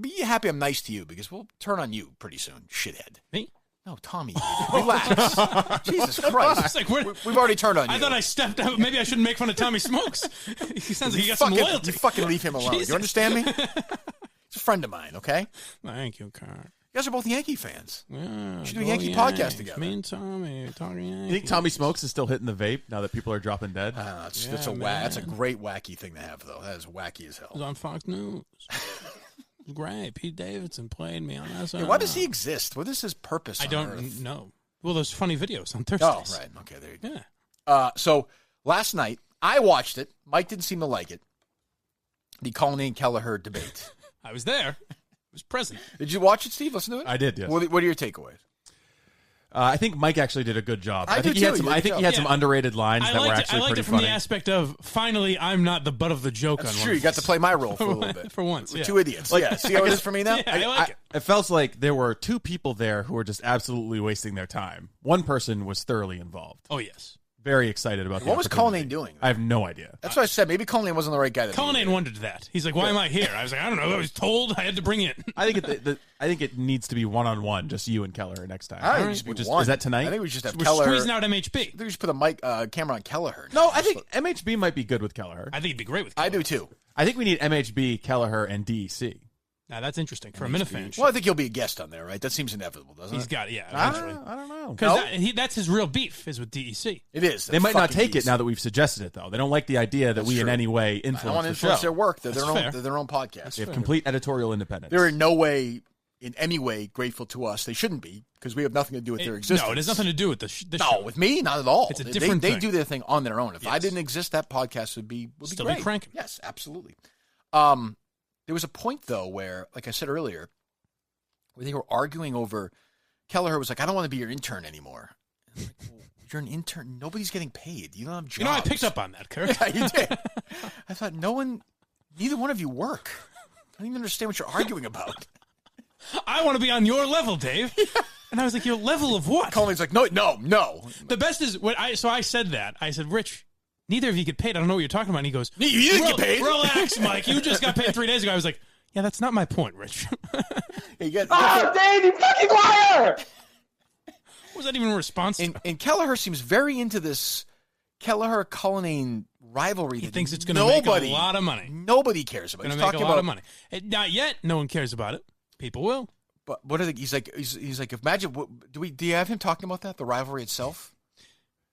A: Be happy I'm nice to you because we'll turn on you pretty soon, shithead.
B: Me?
A: No, Tommy. Relax. Jesus Christ.
B: Like,
A: We've already turned on you.
B: I thought I stepped out. Maybe I shouldn't make fun of Tommy Smokes. He sounds like he got some loyalty.
A: You fucking leave him alone.
B: Jesus.
A: You understand me? He's a friend of mine, okay?
B: Thank you, Kirk.
A: You guys are both Yankee fans.
B: Yeah,
A: You should do a Yankee podcast together.
B: Me and Tommy talking Yankees.
C: You think Tommy Smokes is still hitting the vape now that people are dropping dead?
A: That's a great wacky thing to have, though. That is wacky as hell.
B: It was on Fox News. Great. Pete Davidson played me on SNL.
A: Yeah, why does he exist? What is his purpose
B: I
A: on
B: don't
A: Earth?
B: know. Well, those funny videos on Thursdays.
A: Oh, right. Okay, there you go.
B: Yeah.
A: So last night, I watched it. Mike didn't seem to like it. The Colleen Kelleher debate.
B: I was there. I was present.
A: Did you watch it, Steve? Listen to it?
C: I did, yes.
A: What are your takeaways?
C: I think Mike actually did a good job.
A: I
C: think
A: do
C: he had
A: too.
C: some.
A: He did
C: I
A: a
C: think
A: good
C: he had
A: job.
C: some underrated lines that were actually
B: I liked
C: pretty
B: it from
C: funny.
B: the aspect of finally I'm not the butt of the joke
A: That's
B: on
A: true.
B: one
A: You got to play my role for a little bit.
B: For once,
A: We're
B: yeah.
A: two idiots. Yeah. See how it is for me now?
B: Yeah, I like it.
C: It felt like there were two people there who were just absolutely wasting their time. One person was thoroughly involved.
B: Oh, yes.
C: Very excited about.
A: What was Colleen doing?
C: I have no idea.
A: That's what I said. Maybe Colleen wasn't the right guy.
B: Colleen wondered that. He's like, "Why am I here?" I was like, "I don't know. I was told I had to bring it."
C: I think it needs to be one-on-one, just you and Keller next time.
A: I think it should be one.
C: Is that tonight?
A: I think we should have
B: We're
A: Keller.
B: squeezing out MHB.
A: I think we should put a camera on Kelleher.
C: No, I think MHB might be good with Kelleher.
B: I think he'd be great with.
A: I do too.
C: I think we need MHB, Kelleher, and DEC.
B: Now that's interesting for a Minifan show.
A: Well, I think he'll be a guest on there, right? That seems inevitable, doesn't
B: He's
A: it?
B: got yeah.
C: I
B: Eventually,
C: don't know.
B: because that's his real beef is with DEC.
A: It is.
C: They might not take it now that we've suggested it, though. They don't like the idea that
A: That's
C: we in
A: true.
C: any way
A: I don't want
C: influence
A: to
C: the
A: influence
C: show.
A: their work. They're
B: That's
A: their own podcast.
C: They have complete editorial independence.
A: They're in no way, in any way, grateful to us. They shouldn't be because we have nothing to do with their existence.
B: No, it has nothing to do with the
A: No,
B: show.
A: with me, not at all.
B: It's a different
A: They
B: thing.
A: do their thing on their own. If I
B: Yes.
A: didn't exist, that podcast would be
B: Still
A: great.
B: be cranking.
A: Yes, absolutely. There was a point though where, like I said earlier, where they were arguing over. Kelleher was like, "I don't want to be your intern anymore." I'm like, well, you're an intern. Nobody's getting paid. You don't have jobs.
B: You know, I picked up on that, Kirk.
A: Yeah, you did. I thought neither one of you work. I don't even understand what you're arguing about.
B: I want to be on your level, Dave. And I was like, your level of what?
A: Colleen's like, no.
B: The best is when I said that. I said, Rich, neither of you get paid. I don't know what you're talking about. And he goes,
A: You didn't get paid.
B: Relax, Mike. You just got paid 3 days ago. I was like, yeah, that's not my point, Rich.
A: Dave,
N: you fucking liar!
B: Was that even a response?
A: And Kelleher seems very into this Kelleher-Colleen rivalry.
B: He thinks it's going to make a lot of money.
A: Nobody cares about it.
B: Going
A: He's
B: to make
A: talking
B: a lot
A: about
B: of money. Not yet. No one cares about it. People will.
A: But what are he's like, imagine, do you have him talking about that, the rivalry itself?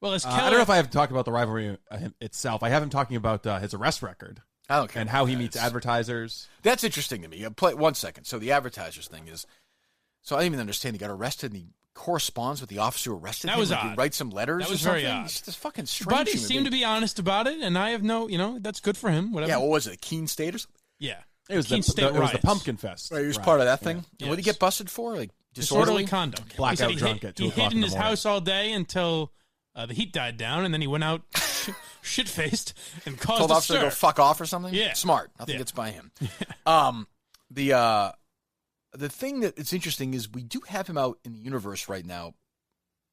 B: Well, as
C: I don't know if I have talked about the rivalry itself. I have him talking about his arrest record.
A: I don't care.
C: And how he meets advertisers.
A: That's interesting to me. Play 1 second. So the advertisers thing is, so I didn't even understand. He got arrested and he corresponds with the officer who arrested him.
B: That was
A: like
B: odd.
A: He writes some letters
B: That was
A: or something.
B: very odd.
A: He's just fucking strange.
B: But he seemed to be honest about it, and I have that's good for him. Whatever.
A: Yeah, what was it, Keene State or something?
B: Yeah.
C: It was the Pumpkin Fest.
A: Right, he was part of that thing.
B: Yeah.
A: What did he get busted for? Like
B: disorderly conduct.
C: Blackout
B: He
C: drunk at 2
B: He
C: o'clock
B: hid
C: in
B: in
C: the
B: his
C: morning.
B: house all day until the heat died down, and then he went out shit-faced and caused
A: told
B: a
A: officer to
B: stir.
A: go fuck off or something?
B: Yeah.
A: Smart. Nothing
B: Yeah.
A: gets by him. The thing that it's interesting is we do have him out in the universe right now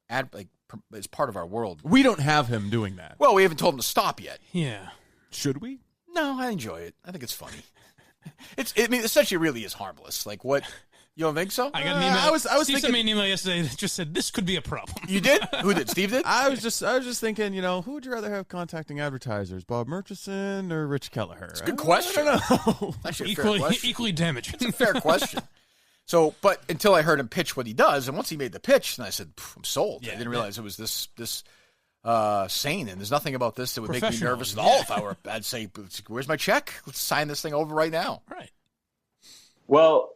A: as part of our world.
C: We don't have him doing that.
A: Well, we haven't told him to stop yet.
B: Yeah.
C: Should we?
A: No, I enjoy it. I think it's funny. Essentially really is harmless. Like what? You don't think so?
B: I got an email.
C: I was
B: Steve
C: thinking,
B: sent me an email yesterday that just said this could be a problem.
A: You did? Who did? Steve did?
C: I was just thinking, who would you rather have contacting advertisers, Bob Murchison or Rich Kelleher?
A: It's a good question.
C: I don't know.
A: Actually, a fair question.
B: Equally damaging.
A: It's a fair question. So, but until I heard him pitch what he does, and once he made the pitch, and I said, I'm sold.
B: Yeah,
A: I didn't realize it was this sane, and there's nothing about this that would make me nervous at
B: yeah.
A: all. If I were, I'd say, where's my check? Let's sign this thing over right now.
B: Right.
N: Well,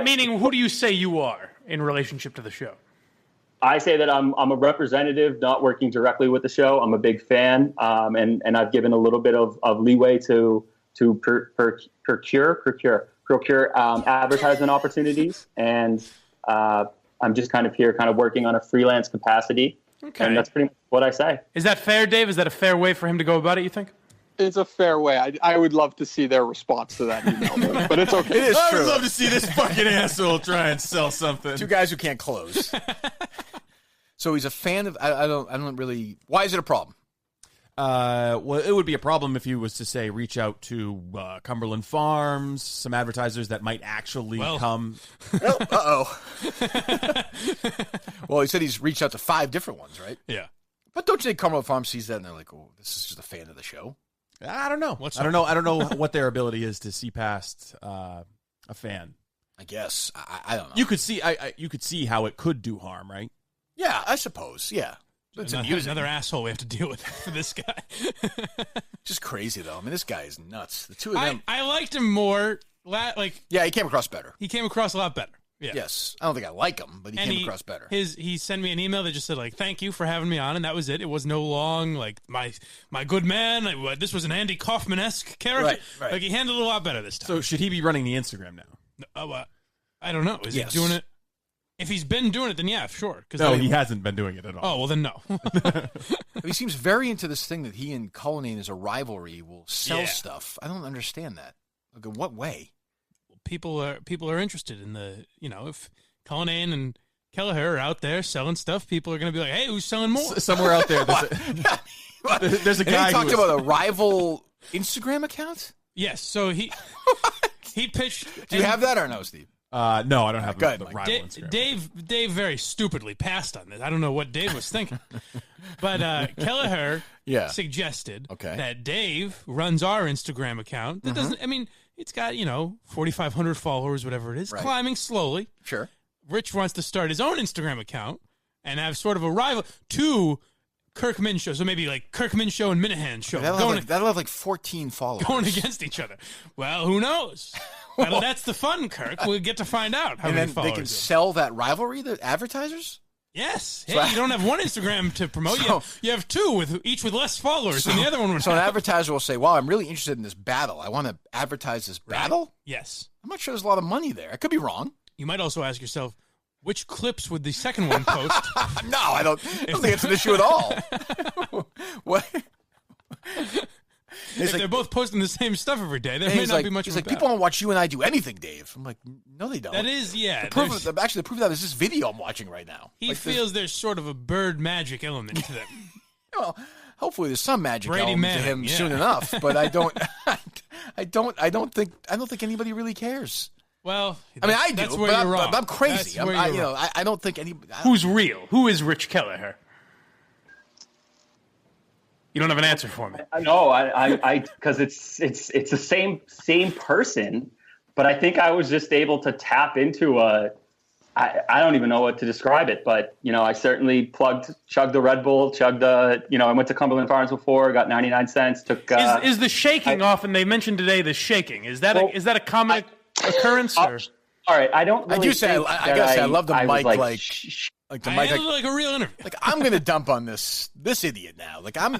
O: meaning, who do you say you are in relationship to the show?
N: I say that I'm a representative, not working directly with the show. I'm a big fan, and I've given a little bit of leeway to procure advertisement opportunities, and I'm just kind of here, kind of working on a freelance capacity.
O: Okay.
N: And that's pretty much what I say.
O: Is that fair, Dave? Is that a fair way for him to go about it, you think?
P: It's a fair way. I would love to see their response to that email, but it's okay.
A: It is
C: I
A: true.
C: would love to see this fucking asshole try and sell something.
A: Two guys who can't close. So he's a fan of. I don't really. Why is it a problem?
C: Well, it would be a problem if he was to say reach out to Cumberland Farms, some advertisers that might actually come.
A: Well, well, he said he's reached out to 5 different ones, right?
B: Yeah.
A: But don't you think Cumberland Farms sees that and they're like, "Oh, this is just a fan of the show"?
C: I don't know. I don't know what their ability is to see past a fan.
A: I guess I don't know.
C: You could see you could see how it could do harm, right?
A: Yeah, I suppose. Yeah. It's
B: another asshole we have to deal with for this guy.
A: Just crazy though. I mean, this guy is nuts. The two of them.
B: I liked him more.
A: Yeah, he came across better.
B: He came across a lot better. Yeah.
A: Yes, I don't think I like him, but he came across better.
B: He sent me an email that just said like, "Thank you for having me on," and that was it. It was no long like my good man. This was an Andy Kaufman-esque character.
A: Right.
B: Like he handled it a lot better this time.
C: So should he be running the Instagram now?
B: I don't know. Is he doing it? If he's been doing it, then yeah, sure.
C: No, he hasn't been doing it at all.
B: Oh, well, then no.
A: He seems very into this thing that he and Cullinane as a rivalry will sell stuff. I don't understand that. Like, in what way?
B: People are interested in the, if Cullinane and Kelleher are out there selling stuff, people are going to be like, hey, who's selling more?
C: Somewhere out there, there's a guy
A: he talked about a rival Instagram account?
B: Yes, so he pitched.
A: Do you have that or no, Steve?
C: No, I don't have the rival Instagram.
B: Dave very stupidly passed on this. I don't know what Dave was thinking. But Kelleher suggested that Dave runs our Instagram account. That doesn't, it's got, 4,500 followers, whatever it is, climbing slowly.
A: Sure.
B: Rich wants to start his own Instagram account and have sort of a rival to Kirk Min Show. So maybe like Kirk Min Show and Minihane Show.
A: That'll have like 14 followers.
B: Going against each other. Well, who knows? Well, that's the fun, Kirk. We'll get to find out how many followers.
A: They can sell that rivalry to advertisers?
B: Yes. Hey, you don't have one Instagram to promote. You have 2 each with less followers than the other one.
A: So an advertiser will say, wow, I'm really interested in this battle. I want to advertise this battle?
B: Yes.
A: I'm not sure there's a lot of money there. I could be wrong.
B: You might also ask yourself, which clips would the second one post?
A: No, I don't think it's an issue at all. What?
B: If they're both posting the same stuff every day, there may not be much.
A: He's like, people don't watch you and I do anything, Dave. I'm like, no, they don't.
B: That is,
A: The proof of that is this video I'm watching right now.
B: He feels there's sort of a bird magic element to them.
A: Well, hopefully there's some magic
B: Brady
A: element
B: Manning,
A: to him soon enough. But I don't think anybody really cares.
B: Well,
A: I do.
B: That's where you're wrong.
A: I'm crazy. I don't think anybody.
O: Who's real? Who is Rich Kelleher? You don't have an answer for me.
N: No, I because it's the same person, but I think I was just able to tap into I don't even know what to describe it, but I certainly chugged the Red Bull, I went to Cumberland Farms before, got 99 cents. Took
O: is the shaking often? They mentioned today the shaking. Is that a common occurrence? Or?
N: All right, I don't. Really
A: I do say I gotta say I love the mic like the mic
B: like a real interview.
A: Like I'm gonna dump on this idiot now. Like I'm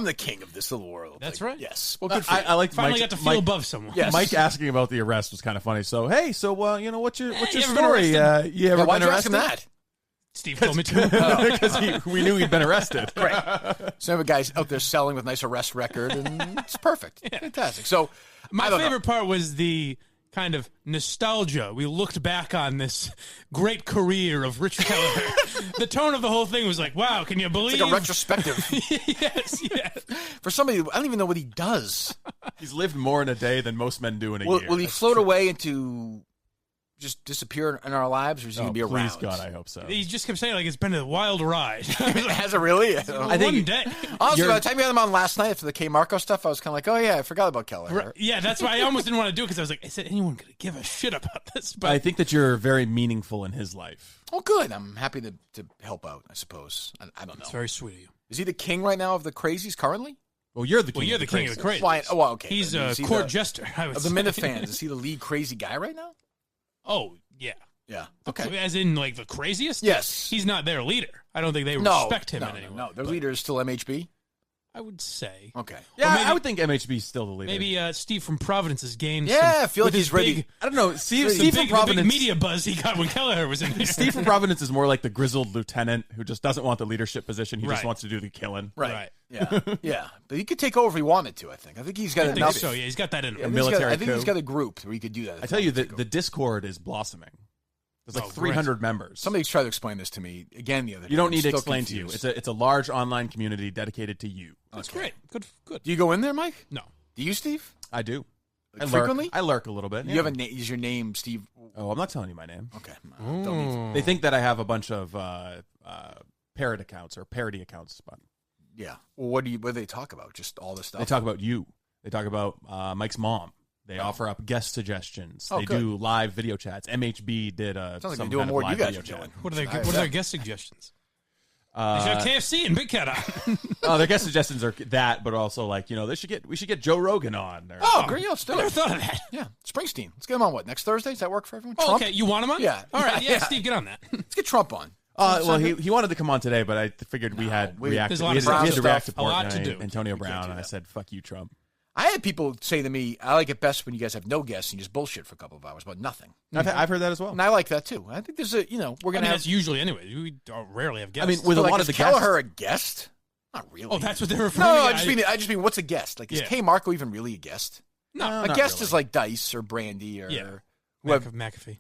A: the king of this little world.
B: That's
A: like,
B: right.
A: Yes. Well, good for you.
C: I like
B: finally got to feel above someone.
A: Yes.
C: Mike asking about the arrest was kind of funny. So what's your
B: you
C: story? You ever
A: why'd
C: been
A: you ask him
C: arrested?
A: that?
B: Steve told me to.
C: Because we knew he'd been arrested.
A: Great. So the guy's out there selling with nice arrest record, and it's perfect. Yeah. Fantastic. So
B: my favorite part was the kind of nostalgia. We looked back on this great career of Rich Kelleher. The tone of the whole thing was like, wow, can you believe?
A: It's like a retrospective.
B: Yes.
A: For somebody, I don't even know what he does.
C: He's lived more in a day than most men do in a year.
A: Will he float away into just disappear in our lives, or is he going to be around?
C: Please, God, I hope so.
B: He just kept saying, like, it's been a wild ride.
A: Has it really?
B: I think one day.
A: Honestly, by the time you had him on last night after the Kmarko stuff, I was kind of like, oh, yeah, I forgot about Kelleher.
B: Right. Yeah, that's why I almost didn't want to do it, because I was like, is anyone going to give a shit about this? But
C: I think that you're very meaningful in his life.
A: Oh, good. I'm happy to help out, I suppose. I don't know.
B: It's very sweet of you.
A: Is he the king right now of the crazies currently?
C: Well, you're the king.
B: Well, you're the king of the crazies.
A: Fine. Oh, well, okay.
B: He's a court jester.
A: Of the Minifans, is he the lead crazy guy right now?
B: Oh, yeah.
A: Yeah. Okay.
B: As in, like, the craziest?
A: Yes.
B: He's not their leader. I don't think they respect him in any way.
A: No, their leader is still MHB?
B: I would say.
A: Okay.
C: Yeah,
B: Or maybe-
C: I would think MHB is still the leader.
B: Maybe Steve from Providence has gained.
A: Yeah,
B: some,
A: I feel like
B: with
A: he's
B: his
A: ready.
B: Big,
C: I don't know. Steve
B: the
C: from
B: big
C: Providence.
B: media buzz he got when Kelleher was in here.
C: Steve from Providence is more like the grizzled lieutenant who just doesn't want the leadership position. He just
B: Right.
C: wants to do the killing.
A: Right. Yeah. Yeah. But he could take over if he wanted to, I think. I think he's got
B: I think
A: enough.
B: so. Yeah, he's got that in him.
A: I think he's got a group where he could do that.
C: I tell you, the Discord is blossoming. There's like 300 members.
A: Somebody's tried to explain this to me again the other day.
C: You don't
A: I'm
C: need to
A: still
C: explain
A: confused.
C: to you. It's a large online community dedicated to you.
B: That's great. Good.
A: Do you go in there, Mike?
B: No.
A: Do you, Steve?
C: I do.
A: Like frequently?
C: I lurk a little bit.
A: You have a name? Is your name Steve?
C: Oh, I'm not telling you my name.
A: Okay.
C: They think that I have a bunch of parrot accounts or parody accounts. But
A: Yeah. Well, what do they talk about? Just all this stuff.
C: they talk about you. They talk about Mike's mom. They offer up guest suggestions.
A: Oh,
C: they
A: good.
C: do live video chats. MHB did
A: Sounds like
C: some
A: they're doing
C: kind of
A: more than
C: live
A: you guys
C: video
A: are doing.
C: chat.
B: What are their guest suggestions? They should have KFC and Big Cat on.
C: Oh, their guest suggestions are that, but also like we should get Joe Rogan on. Or,
A: Oh, great. Yeah, let's do
B: I
A: it.
B: never thought of that.
A: Yeah. Springsteen. Let's get him on what? Next Thursday? Does that work for everyone?
B: Oh,
A: Trump?
B: okay. You want him on?
A: Yeah.
B: All right. Yeah, Steve, get on that.
A: Let's get Trump on.
C: Well, he wanted to come on today, but I figured we had
B: there's a lot
C: we
B: of
C: had to
B: stuff.
C: react to
B: A lot to
C: Portnoy,
B: do.
C: Antonio Brown, and I said, "Fuck you, Trump."
A: I had people say to me, I like it best when you guys have no guests and you just bullshit for a couple of hours about nothing.
C: I've heard that as well.
A: And I like that too. I think there's we're going to have.
B: That's usually anyway. We rarely have guests.
C: I mean, with a lot of the
A: Kelleher
C: guests,
A: a guest? Not really.
B: Oh, that's what they're referring
A: No,
B: to.
A: I just mean, what's a guest? Like, is Kmarko even really a guest?
B: No,
A: a
C: not
A: guest
C: really.
A: is like Dice or Brandy or
B: McAfee.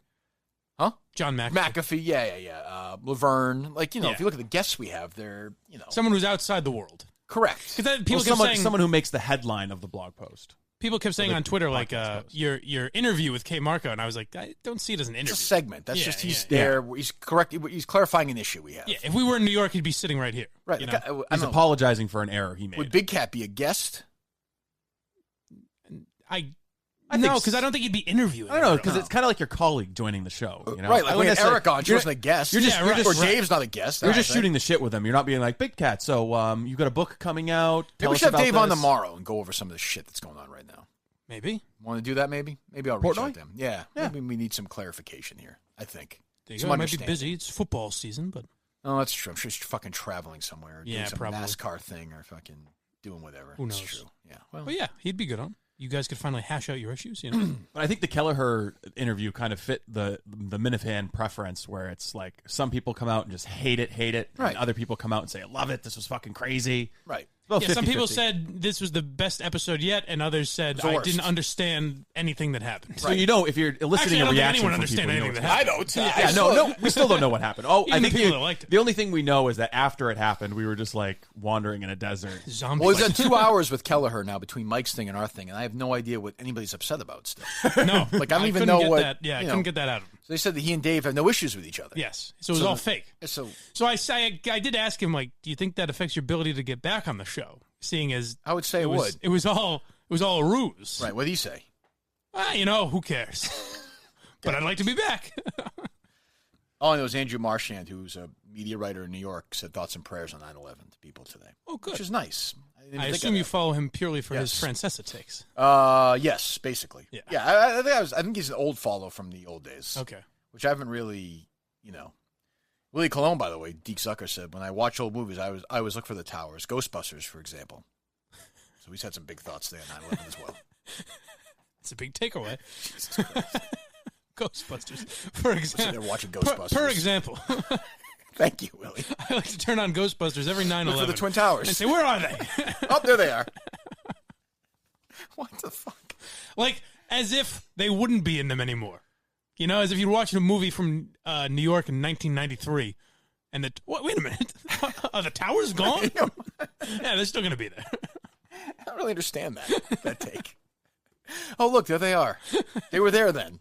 A: Huh?
B: John McAfee.
A: McAfee, yeah. Laverne. Like, if you look at the guests we have, they're,
B: someone who's outside the world.
A: Correct.
B: People kept saying,
C: someone who makes the headline of the blog post.
B: People kept saying on Twitter, like, your interview with Kmarko, and I was like, I don't see it as an interview.
A: It's a segment. That's just he's there. He's correct. He's clarifying an issue we have.
B: Yeah, if we were in New York, he'd be sitting right here.
A: Right.
B: You
A: Like,
B: know?
C: He's apologizing for an error he made.
A: Would Big Cat be a guest?
B: No, because I don't think he'd be interviewing.
C: I don't know, because it's kind of like your colleague joining the show. You know?
A: Right, like
C: I
A: we had
C: wouldn't
A: Eric on. She
C: you're-
A: wasn't a guest.
C: You're just,
A: or Dave's not a guest.
C: You're just shooting the shit with them. You're not being like, Big Cat, so you got a book coming out.
A: Maybe we should have Dave on tomorrow and go over some of the shit that's going on right now.
B: Maybe.
A: Want to do that, maybe? Maybe I'll reach
C: Portnoy?
A: out to him. Yeah. Maybe we need some clarification here, I think.
B: There you
A: Some
B: go. It might be
A: understanding.
B: busy. It's football season, but
A: Oh, that's true. I'm sure he's fucking traveling somewhere. Or
B: Yeah,
A: doing some
B: probably.
A: NASCAR thing or fucking doing whatever.
B: Who knows?
A: It's true. Yeah. Well,
B: yeah, he'd be good on. You guys could finally hash out your issues, you know.
C: But I think the Kelleher interview kind of fit the Minihane preference, where it's like some people come out and just hate it,
A: Right.
C: and other people come out and say, I love it, this was fucking crazy.
A: Right.
C: Well,
B: Yeah, some people
C: 50-50.
B: said this was the best episode yet, and others said
A: the
B: I
A: worst.
B: didn't understand anything that happened.
C: So you know, if you're eliciting
B: Actually, I don't
C: a
B: think
C: reaction
B: anyone
C: from
B: understand
C: people, you know
B: anything
C: what's
B: that
C: happening.
B: happened.
C: Yeah, no, we still don't know what happened. Oh, I
B: Even
C: think
B: the people that liked it.
C: the only thing we know is that after it happened, we were just like wandering in a desert.
B: Zombie.
A: Well, he's done 2 hours with Kelleher now between Mike's thing and our thing, and I have no idea what anybody's upset about still.
B: No,
A: Like, I don't even
B: couldn't
A: know
B: get
A: what.
B: that. Yeah, I
A: you
B: couldn't
A: know.
B: get that out of him.
A: So they said that he and Dave have no issues with each other.
B: Yes, so it was all fake.
A: So
B: I did ask him, like, do you think that affects your ability to get back on the show? Seeing as
A: I would say it would.
B: It was all a ruse.
A: Right. What do you say?
B: Who cares? But I'd like to be back.
A: All I know is Andrew Marchand, who's a media writer in New York, said thoughts and prayers on 9/11 to people today.
B: Oh, good.
A: Which is nice. didn't
B: I
A: think
B: assume
A: of
B: you
A: that.
B: follow him purely for his
A: Yes.
B: Francesa takes.
A: Yes, basically.
B: Yeah.
A: I think he's an old follow from the old days.
B: Okay.
A: Which I haven't really, Willie Colon, by the way, Deke Zucker said, when I watch old movies, I always look for the towers. Ghostbusters, for example. So he's had some big thoughts there on 9/11 as well.
B: It's a big takeaway. Ghostbusters, for example.
A: They're watching Ghostbusters.
B: Per example.
A: Thank you, Willie.
B: I like to turn on Ghostbusters every 9/11.
A: Look for the Twin Towers.
B: And say, where are they?
A: Oh, there they are. What the fuck?
B: Like, as if they wouldn't be in them anymore. You know, as if you're watching a movie from New York in 1993, and wait a minute, are the towers gone? Yeah, they're still going to be there.
A: I don't really understand that take. Oh, look, there they are. They were there then,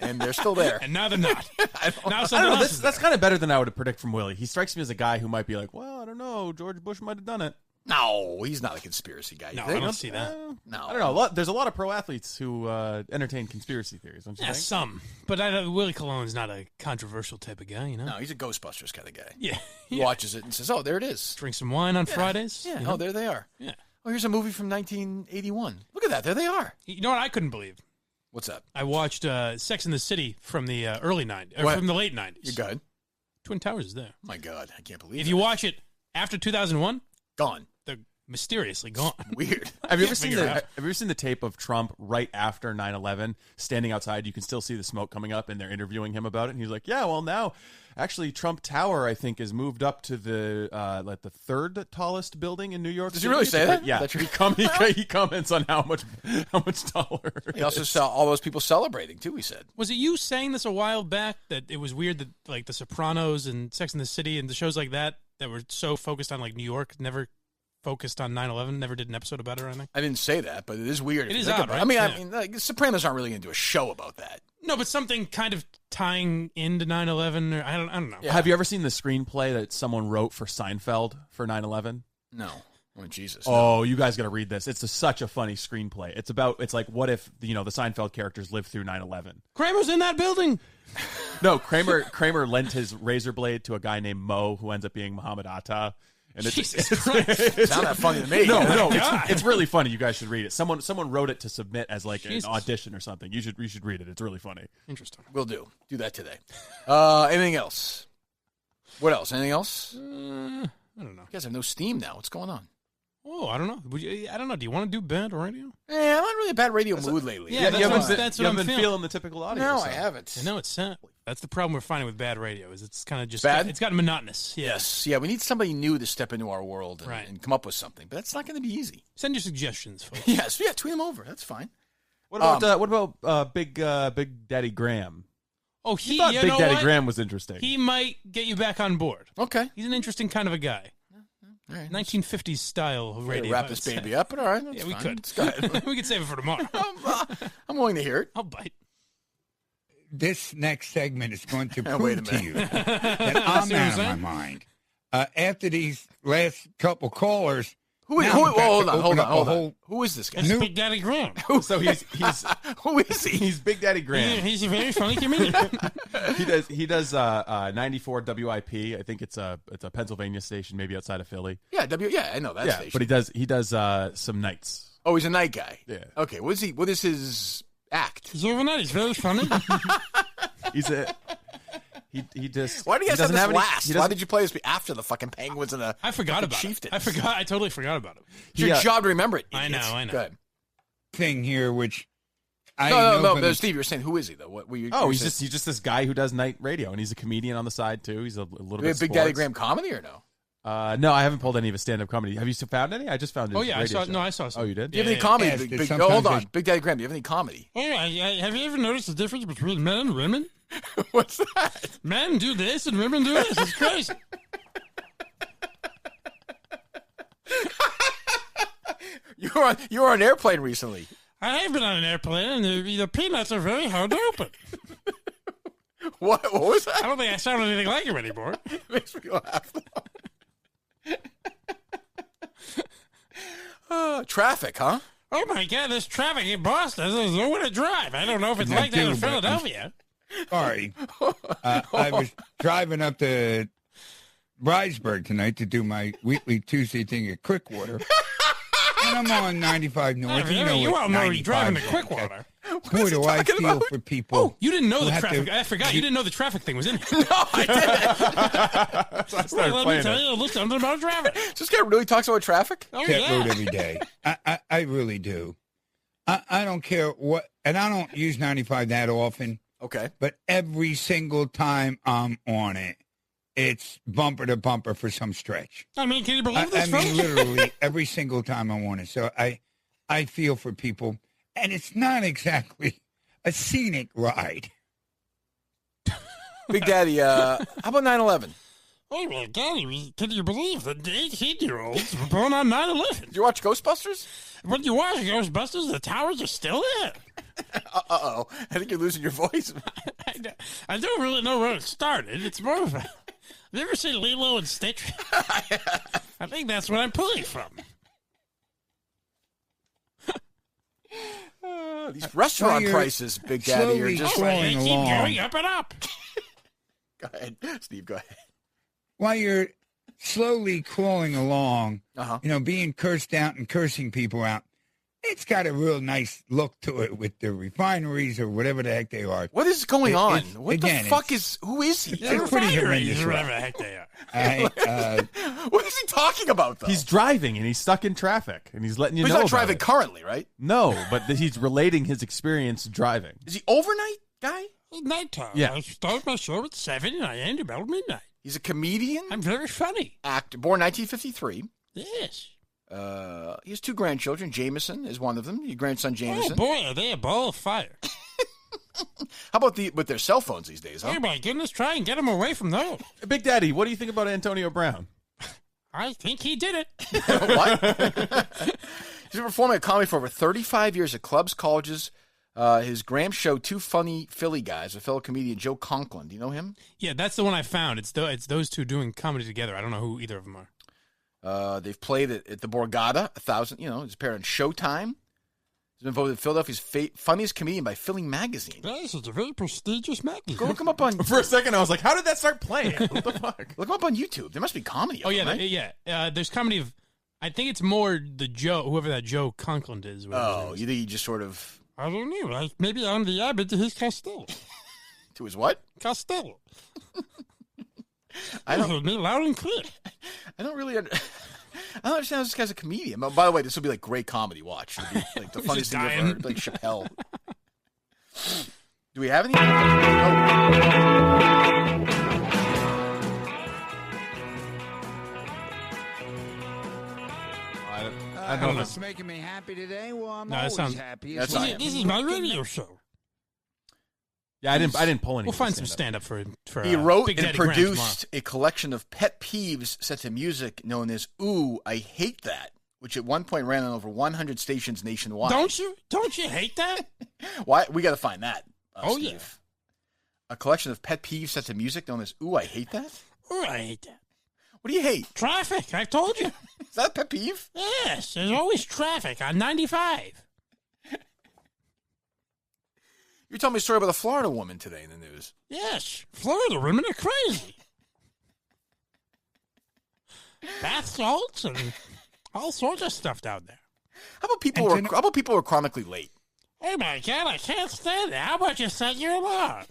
A: and they're still there.
B: And now they're not.
C: I don't know. That's kind of better than I would predict from Willie. He strikes me as a guy who might be like, well, I don't know, George Bush might have done it.
A: No, he's not a conspiracy guy.
B: No,
A: You think?
B: I don't see that.
A: No.
C: I don't know. There's a lot of pro athletes who entertain conspiracy theories, don't you
B: Yeah,
C: think?
B: some. But Willie Colon's not a controversial type of guy, you know?
A: No, he's a Ghostbusters kind of guy.
B: Yeah.
A: He watches it and says, oh, there it is.
B: Drink some wine on Fridays.
A: Yeah,
B: you know?
A: oh, there they are.
B: Yeah.
A: Oh, here's a movie from 1981. Look at that. There they are.
B: You know what I couldn't believe?
A: What's that?
B: I watched Sex and the City from the early 90s, or
A: What?
B: from the late 90s.
A: You're good.
B: Twin Towers is there.
A: Oh, my God. I can't believe
B: If
A: it.
B: you watch it after 2001,
A: Gone.
B: they're mysteriously gone.
A: Weird.
C: Have you ever seen the tape of Trump right after 9/11, standing outside? You can still see the smoke coming up, and they're interviewing him about it. And he's like, "Yeah, well, now actually Trump Tower, I think, is moved up to the the third tallest building in New York."
A: Does he really say that?
C: Yeah. He comments on how much taller.
A: He also saw all those people celebrating too. He said,
B: Was it you saying this a while back that it was weird that like The Sopranos and Sex and the City and the shows like that were so focused on like New York never focused on 9/11, never did an episode about it or anything?
A: I didn't say that, but it is weird.
B: It is odd, right?
A: I mean,
B: Yeah.
A: like, Sopranos aren't really going to do a show about that.
B: No, but something kind of tying into 9/11, or I don't know.
C: Yeah. Have you ever seen the screenplay that someone wrote for Seinfeld for 9/11?
A: No. Oh, Jesus.
C: Oh, you guys got to read this. It's such a funny screenplay. It's like, what if, the Seinfeld characters lived through 9/11?
B: Kramer's in that building.
C: No, Kramer lent his razor blade to a guy named Mo, who ends up being Muhammad Atta. And
A: Jesus Christ. Sound that funny to me.
C: No, it's really funny. You guys should read it. Someone wrote it to submit as like an audition or something. You should read it. It's really funny.
B: Interesting.
A: We'll do that today. Anything else? What else? Anything else?
B: I don't know.
A: You guys have no steam now. What's going on?
B: Oh, I don't know. I don't know. Do you want to do bad radio?
A: I'm not really a bad radio mood lately.
B: Yeah, that's what I'm
C: feeling the typical audio.
A: No, I haven't.
B: I know it's sad. That's the problem we're finding with bad radio. Is it's kind of just
A: bad.
B: It's gotten monotonous. Yeah.
A: Yes. Yeah. We need somebody new to step into our world and come up with something. But that's not going to be easy.
B: Send your suggestions, folks.
A: Yes. Yeah. Tweet them over. That's fine.
C: What about Big Daddy Graham?
B: Oh,
C: Big Daddy Graham was interesting.
B: He might get you back on board.
A: Okay.
B: He's an interesting kind of a guy.
A: All right.
B: 1950s style radio.
A: Wrap this baby up, but all right.
B: Yeah, we
A: fine.
B: could. We could save it for tomorrow.
A: I'm willing to hear it.
B: I'll bite.
Q: This next segment is going to
A: Wait a
Q: prove to
A: minute.
Q: you that I'm out of my mind. After these last couple callers,
A: hold on. Who is this guy?
B: It's Big Daddy Graham.
C: So he's
A: who is he?
C: He's Big Daddy Graham.
B: He's a very funny comedian.
C: He does 94 WIP. I think it's a Pennsylvania station, maybe outside of Philly.
A: Yeah, I know that station.
C: But he does some nights.
A: Oh, he's a night guy.
C: Yeah.
A: Okay. What is his act?
B: He's overnight. He's very funny.
C: He just.
A: Why do you guys have this last?
C: Why
A: did you play this after the fucking Penguins and the
B: I forgot about
A: Chieftains?
B: it. I totally forgot about it.
A: It's your job to remember it.
B: I know.
A: Go ahead.
Q: thing here, which I
A: no. Steve, you were saying who is he though? What were you?
C: He's just this guy who does night radio, and he's a comedian on the side too. He's a little bit.
A: Big Daddy Graham comedy or no?
C: No, I haven't pulled any of his stand-up comedy. Have you found any? I just found it.
B: Oh yeah, I saw. No, I saw some.
C: Oh, you did?
A: Do you have any comedy? Hold on, Big Daddy Graham. Do you have any comedy?
B: Oh, have you ever noticed the difference between men and women?
A: What's that?
B: Men do this and women do this. It's crazy.
A: You were on an airplane recently.
B: I have been on an airplane, and the peanuts are very hard to open.
A: What was that?
B: I don't think I sound anything like him anymore.
A: It makes me laugh. Traffic, huh?
B: Oh my God, there's traffic in Boston. There's nowhere to drive. I don't know if it's like that in Philadelphia.
Q: Sorry. I was driving up to Bridesburg tonight to do my weekly Tuesday thing at Quickwater. And I'm on 95 North.
B: You all know you're driving to Quickwater.
Q: Boy, do I feel for people.
B: Oh, you didn't know the traffic. I forgot. You didn't know the traffic thing was in here.
A: No, I didn't.
C: So I started
B: let
C: playing
B: me tell you a little something about traffic.
A: This guy really talks about traffic?
B: Oh,
Q: that
B: yeah.
Q: road every day. I really do. I don't care what, and I don't use 95 that often.
A: Okay.
Q: But every single time I'm on it, it's bumper to bumper for some stretch.
B: I mean, can you believe this?
Q: I mean, literally every single time I'm on it. So I feel for people, and it's not exactly a scenic ride.
A: Big Daddy, how about 9/11?
B: Oh my God, can you believe that the 18-year-olds were born on 9/11?
A: Did you watch Ghostbusters?
B: When you watch Ghostbusters, the towers are still there.
A: Uh-oh. I think you're losing your voice.
B: I don't really know where it started. It's more of a... Have you ever seen Lilo and Stitch? I think that's what I'm pulling from.
A: These restaurant prices, Big Daddy, are just...
B: They keep going up and up.
A: Go ahead. Steve, go ahead.
Q: While you're slowly crawling along, being cursed out and cursing people out, it's got a real nice look to it with the refineries or whatever the heck they are.
A: What is going on? What the fuck is? Who is he?
Q: It's pretty horrendous.
B: Whatever the heck they are.
A: What is he talking about, though?
C: He's driving and he's stuck in traffic and he's letting you
A: But
C: know.
A: he's not
C: about
A: driving
C: it.
A: currently, right?
C: No, but he's relating his experience driving.
A: Is he overnight guy?
B: Nighttime.
C: Yeah.
B: I start my show at 7 and I end about midnight.
A: He's a comedian.
B: I'm very funny.
A: Actor, born 1953.
B: Yes.
A: He has 2 grandchildren. Jameson is one of them. Your grandson Jameson.
B: Oh boy, are they a ball of fire?
A: How about with their cell phones these days? Huh?
B: Oh my goodness, try and get him away from those.
C: Big Daddy, what do you think about Antonio Brown?
B: I think he did it.
A: What? He's been performing a comedy for over 35 years at clubs, colleges. His Graham show, 2 Funny Philly Guys, with fellow comedian Joe Conklin. Do you know him?
B: Yeah, that's the one I found. It's those two doing comedy together. I don't know who either of them are.
A: They've played at the Borgata 1,000. He's appeared on Showtime. He's been voted Philadelphia's funniest comedian by Philly Magazine.
B: Yes, it's a very prestigious magazine.
A: Go look him up on.
C: For a second, I was like, "How did that start playing? What the fuck?"
A: Look him up on YouTube. There must be comedy.
B: Oh
A: of
B: yeah,
A: him, right?
B: yeah. There's comedy of. I think it's more the whoever that Joe Conklin is.
A: Oh, you think he just sort of?
B: I don't know. Like maybe I'm the Abbott to his Costello.
A: To his what?
B: Costello.
A: I don't
B: heard me loud and clear.
A: I don't really. I don't understand how this guy's a comedian. But by the way, this will be like great comedy. Watch, it'll be, like the funniest thing you've ever heard, like Chappelle. Do we have any?
C: I don't know.
Q: What's making me happy today? Well, I'm
B: No,
Q: always
B: that sounds-
Q: happy.
A: That's
Q: It's
A: not-
B: This is my radio show.
C: Yeah, I didn't pull any.
B: We'll find some stand up for.
A: He wrote
B: Big
A: and
B: Daddy Graham
A: produced a collection of pet peeves set to music known as "Ooh, I Hate That," which at one point ran on over 100 stations nationwide.
B: Don't you hate that?
A: Why? We got to find that.
B: Oh,
A: Steve.
B: yeah.
A: A collection of pet peeves set to music known as "Ooh, I Hate That."
B: Oh, I hate that.
A: What do you hate?
B: Traffic. I told you.
A: Is that a pet peeve?
B: Yes, there's always traffic on 95.
A: You're telling me a story about a Florida woman today in the news.
B: Yes, Florida women are crazy. Bath salts and all sorts of stuff down there.
A: How about people who are chronically late?
B: Oh my God, I can't stand it. How about you set your alarm?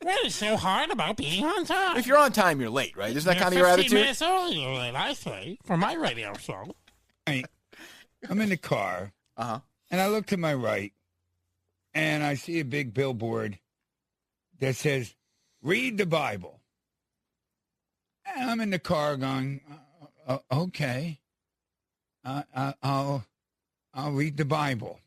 B: What is so hard about being on time?
A: If you're on time, you're late, right? Isn't that
B: You're
A: kind of your
B: 15
A: attitude?
B: minutes earlier than I say for my radio show.
Q: I'm in the car, and I look to my right, and I see a big billboard that says, "Read the Bible." And I'm in the car going, okay, I'll read the Bible.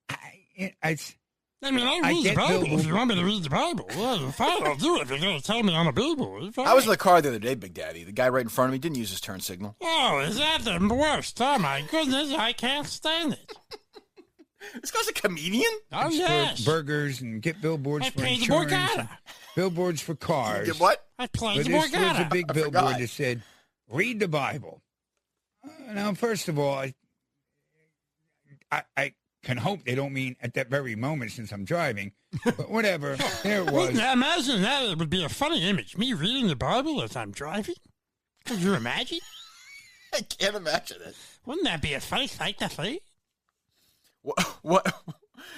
B: I read the Bible if you want me to read the Bible. Well, fine, I'll do it if you're going to tell me on a billboard.
A: I was in the car the other day, Big Daddy. The guy right in front of me didn't use his turn signal.
B: Oh, is that the worst? Oh, my goodness, I can't stand it.
A: This guy's a comedian?
B: Oh,
Q: It's
B: yes.
Q: for burgers and get billboards
B: I
Q: for
B: paid the
Q: insurance.
B: Borgata.
Q: And billboards for cars.
A: You did what?
B: I played
Q: But
B: the
Q: this was
B: Borgata.
Q: a big
A: I
Q: billboard
A: forgot.
Q: that said, "Read the Bible." Now, first of all, I can hope they don't mean at that very moment since I'm driving, but whatever. There it was.
B: Now, imagine that. It would be a funny image. Me reading the Bible as I'm driving. Could you imagine?
A: I can't imagine it.
B: Wouldn't that be a funny sight to see?
A: What?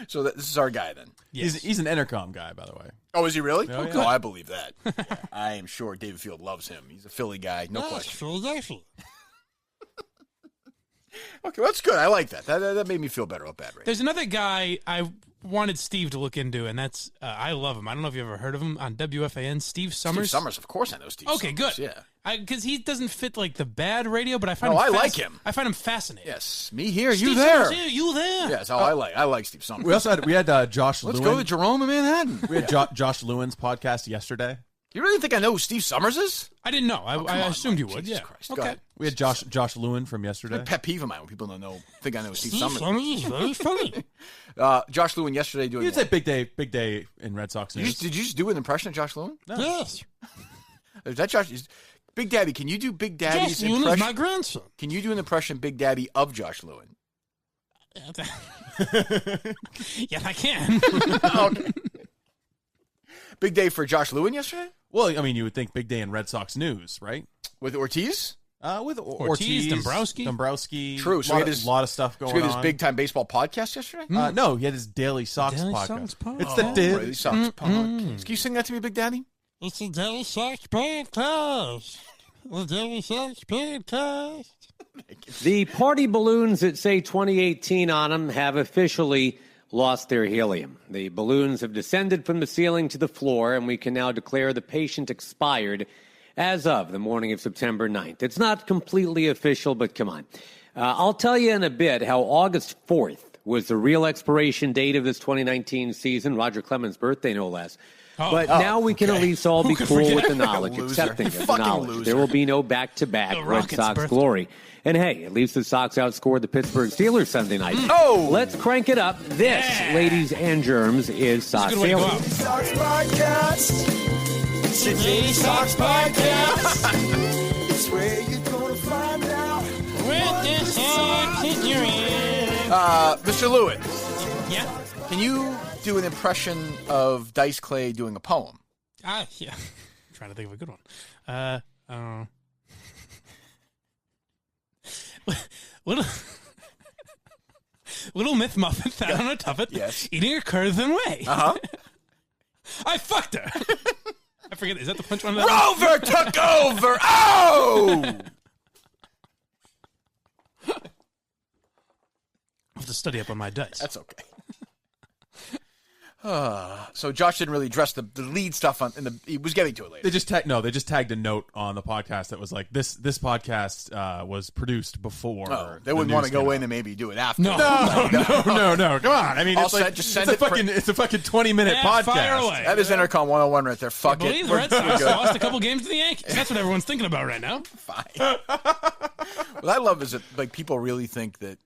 A: So this is our guy then.
C: Yes. He's an intercom guy, by the way.
A: Oh, is he really?
C: Oh,
A: Oh,
C: yeah.
A: I believe that. I am sure David Field loves him. He's a Philly guy, no
B: Yes,
A: question.
B: Philadelphia.
A: Okay, well, that's good. I like that. That made me feel better about bad radio.
B: There's another guy I wanted Steve to look into, and that's I love him. I don't know if you ever heard of him on WFAN. Steve Summers.
A: Steve Summers, of course I know Steve
B: Okay,
A: Summers.
B: good.
A: Yeah.
B: Because he doesn't fit like the bad radio, but I find
A: No,
B: him
A: I like him.
B: I find him fascinating.
A: Yes, me here, you
B: Steve
A: there.
B: Summers here, you there.
A: Yes, I like Steve Summers.
C: We also had Josh
A: Let's
C: Lewin.
A: go to Jerome in Manhattan.
C: We had Josh Lewin's podcast yesterday.
A: You really think I know who Steve Summers is?
B: I didn't know. I assumed you would.
A: Jesus
B: Yeah.
A: Christ. Go
B: Okay.
A: ahead.
C: We had Josh Lewin from yesterday.
A: It's a pet peeve of mine when people don't know, think I know who Steve
B: Steve
A: Summers.
B: Summers is very funny.
A: Josh Lewin yesterday doing.
C: You'd say big day in Red Sox news.
A: Did you just do an impression of Josh Lewin?
C: No.
B: Yes.
A: Is that Josh? Big Daddy, can you do Big Daddy's
B: Josh Lewin is
A: impression?
B: my grandson.
A: Can you do an impression, Big Daddy, of Josh Lewin?
B: Yeah, I can.
A: Okay. Big day for Josh Lewin yesterday?
C: Well, I mean, you would think big day in Red Sox news, right?
A: With Ortiz?
C: With Ortiz, Dombrowski.
A: True. So
C: a lot of stuff going on.
A: So he had his big-time baseball podcast yesterday?
C: No, he had his Daily Sox podcast. It's the
A: Daily Sox podcast. Can you sing that to me, Big Daddy?
R: It's the Daily Sox podcast. The Daily Sox podcast.
S: The party balloons that say 2018 on them have officially lost their helium. The balloons have descended from the ceiling to the floor, and we can now declare the patient expired as of the morning of September 9th. It's not completely official, but come on. I'll tell you in a bit how August 4th was the real expiration date of this 2019 season, Roger Clemens' birthday, no less. But now we can at least all be cool with the knowledge, accepting of the knowledge. There will be no back-to-back Red Sox glory. And hey, at least the Sox outscored the Pittsburgh Steelers Sunday night.
A: Oh!
S: Let's crank it up. This, ladies and germs, is Sox Daily.
R: Sox Podcast. It's the Daily Sox Podcast. It's where you're going to find out what the Sox is doing.
A: Mr. Lewitt.
B: Yeah?
A: Can you do an impression of Dice Clay doing a poem?
B: Yeah. I'm trying to think of a good one. Little myth muffin sat on a tuffet, eating a curtain way. I fucked her. I forget. Is that the punch one?
A: Rover took over. Oh!
B: I'll have to study up on my dice.
A: That's okay. So Josh didn't really address the lead stuff he was getting to it later.
C: They just tagged a note on the podcast that was like this podcast was produced before.
A: Oh, they wouldn't want to go in and maybe do it after.
C: No. Come on. I mean, it's a fucking 20-minute podcast.
B: Fire away.
A: That is Intercom 101 right there. Fuck
B: I believe
A: it.
B: the Red Sox lost a couple games to the Yankees. That's what everyone's thinking about right now.
A: Fine. What I love is that people really think that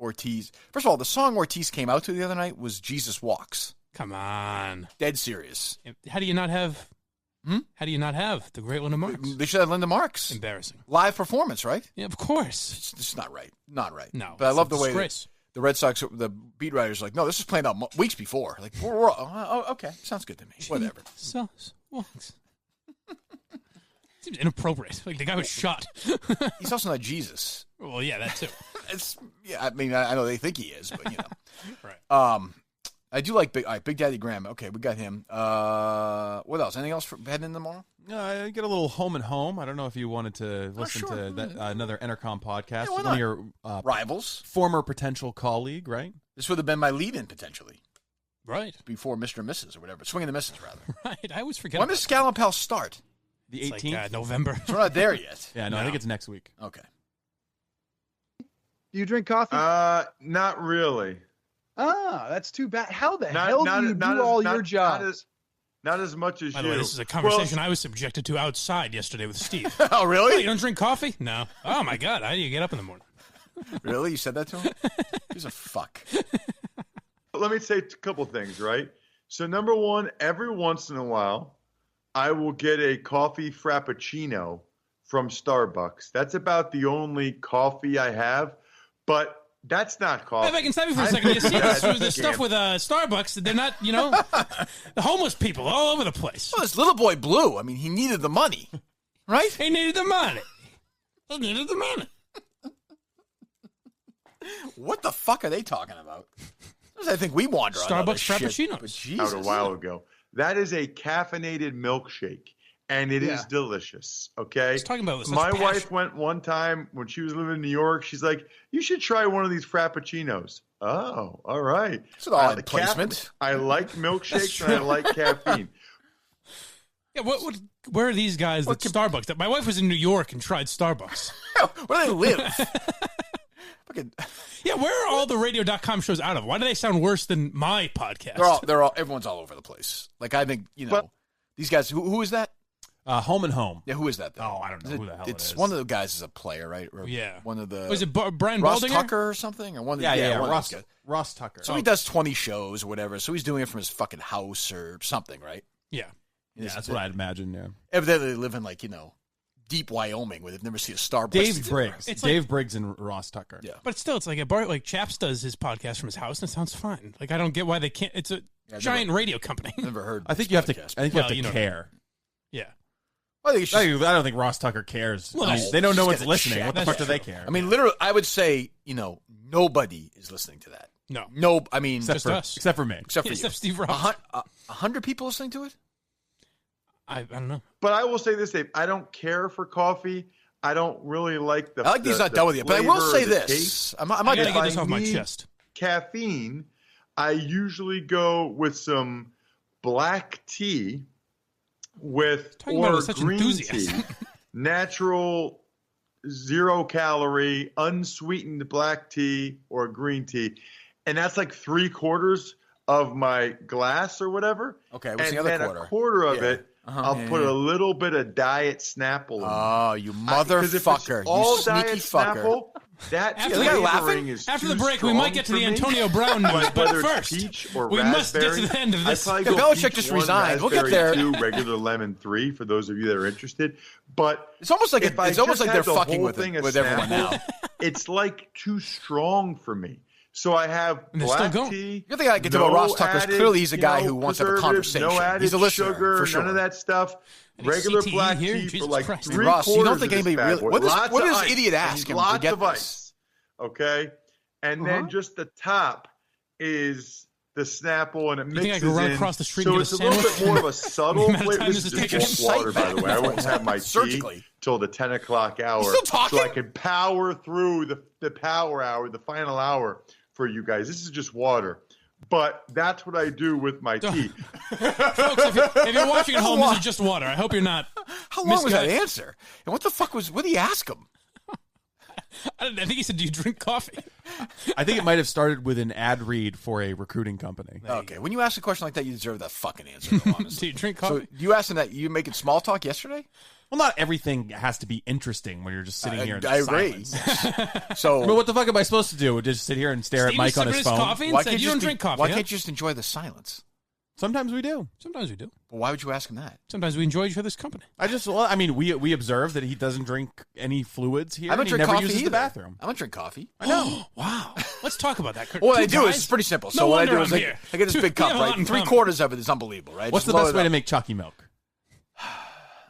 A: Ortiz. First of all, the song Ortiz came out to the other night was "Jesus Walks."
B: Come on.
A: Dead serious.
B: How do you not have How do you not have the great Linda Marks?
A: They should have Linda Marks.
B: Embarrassing.
A: Live performance, right?
B: Yeah, of course.
A: It's not right. Not right.
B: No.
A: But I love the way
B: disgrace.
A: the Red Sox, the beat writers are like, no, this was planned out weeks before. Like, okay, sounds good to me. Whatever.
B: Walks. Seems inappropriate. Like the guy was shot.
A: He's also not Jesus.
B: Well, yeah, that too.
A: I mean, I know they think he is, but you know.
B: Right.
A: I do like Big Daddy Graham. Okay, we got him. What else? Anything else for heading in tomorrow?
C: I get a little home and home. I don't know if you wanted to listen to that another Intercom podcast.
A: Yeah, why
C: One
A: not?
C: of your
A: rivals,
C: former potential colleague, right?
A: This would have been my lead-in potentially.
B: Right.
A: Before Mr. and Mrs. or whatever. Swing and the Misses, rather.
B: Right. I always forget.
A: When does Scallon Pal start?
C: The
B: It's
C: 18th?
B: like, November.
A: So we're not there yet.
C: Yeah, no, I think it's next week.
A: Okay.
T: Do you drink coffee?
U: Not really.
T: That's too bad. How the hell do you do all your jobs?
U: Not as much as
B: By
U: you.
B: the way, this is a conversation I was subjected to outside yesterday with Steve.
A: Oh, really?
B: Oh, you don't drink coffee? No. Oh, my God. How do you get up in the morning?
A: Really? You said that to him? He's a fuck.
U: Let me say a couple things, right? So, number one, every once in a while, I will get a coffee frappuccino from Starbucks. That's about the only coffee I have, but that's not coffee.
B: If I can stop you for a second, you see this stuff with Starbucks, they're not, the homeless people all over the place.
A: Well, this little boy Blue, I mean, he needed the money, right?
B: He needed the money. He needed the money.
A: What the fuck are they talking about? I think we wander on other
B: Starbucks
A: shit,
B: Frappuccinos.
A: but Jesus.
U: Out a while ago. That is a caffeinated milkshake, and it is delicious. Okay,
B: He's talking about this.
U: My wife went one time when she was living in New York. She's like, "You should try one of these frappuccinos." Oh, all right.
A: It's an odd placement.
U: I like milkshakes and I like caffeine.
B: Yeah, where are these guys at Starbucks? My wife was in New York and tried Starbucks.
A: Where do they live?
B: Yeah, where are all the radio.com shows out of? Why do they sound worse than my podcast?
A: Everyone's all over the place. Like, I think, these guys, who is that?
C: Home and Home.
A: Yeah, who is that? Then?
C: Oh, I don't know who the hell it is.
A: It's one of the guys is a player, right? Or
B: yeah.
A: One of the...
B: Was it Brian
A: Ross
B: Baldinger?
A: Tucker or something? Or one of the,
C: yeah,
A: one of those guys.
C: Ross Tucker.
A: So he does 20 shows or whatever. So he's doing it from his fucking house or something, right?
B: Yeah.
C: Yeah, that's what I'd imagine, yeah.
A: Evidently they live in, like, deep Wyoming where they've never seen a Starbucks.
C: Dave Briggs.
B: It's
C: Dave Briggs and Ross Tucker.
A: Yeah.
B: But still, it's like like Chaps does his podcast from his house, and it sounds fine. Like, I don't get why they can't. It's a giant radio company.
A: Never heard.
C: I think you have to. I think you have to care.
B: Yeah.
A: I
C: don't think Ross Tucker cares.
A: Well,
C: I mean, they don't know what's listening. What the fuck do they care?
A: I mean, literally, I would say, nobody is listening to that.
B: No.
A: I mean,
C: except for us. Except for me.
A: Except for
B: Except
A: you.
B: Steve Robinson.
A: 100 people listening to it?
B: I don't know.
U: But I will say this, Dave. I don't care for coffee. I don't really like the.
A: I like that he's not done with you, but I will say this. I might
B: get this off my chest.
U: Caffeine, I usually go with some black tea or green tea. Natural, 0-calorie, unsweetened black tea or green tea. And that's like 3/4 of my glass or whatever.
A: Okay, what's the other quarter?
U: A quarter of it, I'll put a little bit of Diet Snapple in.
A: Oh, you motherfucker. You sneaky fucker.
U: Snapple, that
B: After
U: flavoring is
B: After
U: too
B: the break, we might get to the
U: strong for me.
B: Antonio Brown news, but
U: Whether it's
B: first,
U: peach or
B: we must get to
U: raspberry,
B: the end of this.
U: I'd probably go
A: Belichick
U: peach
A: just
U: 1,
A: resigned. We'll get
U: raspberry
A: there.
U: 2, regular lemon 3 for those of you that are interested. But
A: it's almost like
U: if I
A: it's almost
U: just
A: like they're
U: had the
A: fucking
U: whole
A: with
U: thing
A: it,
U: of
A: with everyone
U: Snapple,
A: now.
U: It's like too strong for me. So I have black tea.
A: The thing I get to about Ross Tucker is clearly he's a guy who wants to have a conversation.
U: No added
A: He's a listener,
U: sugar,
A: for sure.
U: none of that stuff.
B: And he's
U: Regular
B: CTE
U: black
B: here?
U: tea
B: Jesus
U: for like
B: Christ.
U: 3/4
A: Ross, you don't think
U: of this
A: anybody
U: bad
A: really?
U: boy.
A: What
U: Lots
A: does
U: of ice.
A: idiot ask him to
U: Lots
A: get
U: of
A: this?
U: ice. Okay, and then just the top is the Snapple, and it
B: You think I
U: mixes
B: could run
U: in.
B: across the street
U: So
B: and
U: it's
B: get
U: a
B: a
U: little
B: sandwich?
U: bit more of a subtle
B: The amount of
U: flavor.
B: time
U: This
B: this
U: is
B: is
U: just
B: taking.
U: water, by the way. I won't have my tea
A: Surgically.
U: till the 10 o'clock hour.
A: You still talking?
U: So I can power through the power hour, the final hour for you guys. This is just water. But that's what I do with my tea.
B: Folks, if you're watching at home, this is just water. I hope you're not.
A: How long was that
B: misguided.
A: answer? And what the fuck what did he ask him?
B: I think he said, "Do you drink coffee?"
C: I think it might have started with an ad read for a recruiting company.
A: Okay, when you ask a question like that, you deserve that fucking answer, though, honestly.
B: Do you drink
A: So
B: coffee?
A: you asked him that, you making small talk yesterday?
C: Well, not everything has to be interesting when you're just sitting here in
A: I agree.
C: silence.
A: So,
C: But what the fuck am I supposed to do? Just sit here and stare
B: Steve
C: at Mike
B: is
C: on his
B: sipping his
C: phone?
B: coffee and said, "You don't drink coffee."
A: Why
B: huh?
A: can't you just enjoy the silence?
C: Sometimes we do.
B: Sometimes we do.
A: Well, why would you ask him that?
B: Sometimes we enjoy each other's company.
C: We observe that he doesn't drink any fluids here.
A: I don't
C: and he
A: drink
C: never
A: coffee
C: uses
A: either.
C: the bathroom.
A: I don't drink coffee.
C: I know.
B: Wow. Let's talk about that. Kurt.
A: Well, what
B: Two
A: I do is
B: guys?
A: it's pretty simple.
B: No
A: So what I
B: wonder
A: do is
B: I'm here.
A: I get this big
B: We
A: cup,
B: have a lot
A: right?
B: in common.
A: 3/4 of it is unbelievable, right?
C: What's
A: Just
C: the
A: load
C: best
A: it
C: way
A: up.
C: to make chalky milk?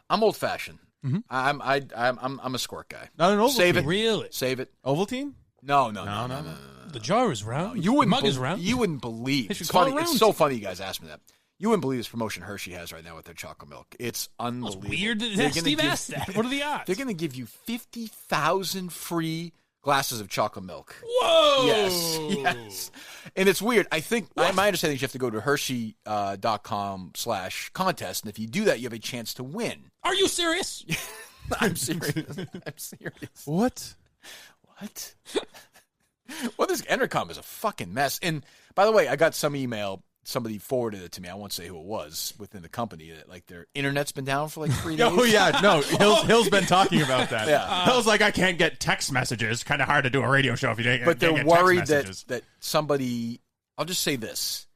A: I'm old fashioned.
B: Mm-hmm.
A: I'm a squirt guy.
C: Not an Ovaltine.
A: Save it.
B: Really?
A: Save it.
C: Ovaltine?
A: No.
B: The jar is round.
A: You
B: the
A: wouldn't
B: mug is round.
A: You wouldn't believe.
B: They should
A: It's
B: call
A: funny.
B: it
A: It's
B: round.
A: so funny you guys asked me that. You wouldn't believe this promotion Hershey has right now with their chocolate milk. It's unbelievable.
B: Weird
A: They're
B: that
A: gonna
B: Steve
A: give-
B: asked that. What are the odds?
A: They're going to give you 50,000 free glasses of chocolate milk.
B: Whoa!
A: Yes. And it's weird. I think my understanding is you have to go to Hershey.com/contest, and if you do that, you have a chance to win.
B: Are you serious?
A: I'm serious. I'm serious.
C: What?
A: Well, this Entercom is a fucking mess. And by the way, I got some email. Somebody forwarded it to me. I won't say who it was within the company. That like their internet's been down for like 3 days.
C: Oh yeah, no. Hill's been talking about that.
A: Yeah.
C: Hill's like, I can't get text messages. Kind of hard to do a radio show if you didn't.
A: But they're
C: can't get
A: worried
C: text messages.
A: that somebody. I'll just say this: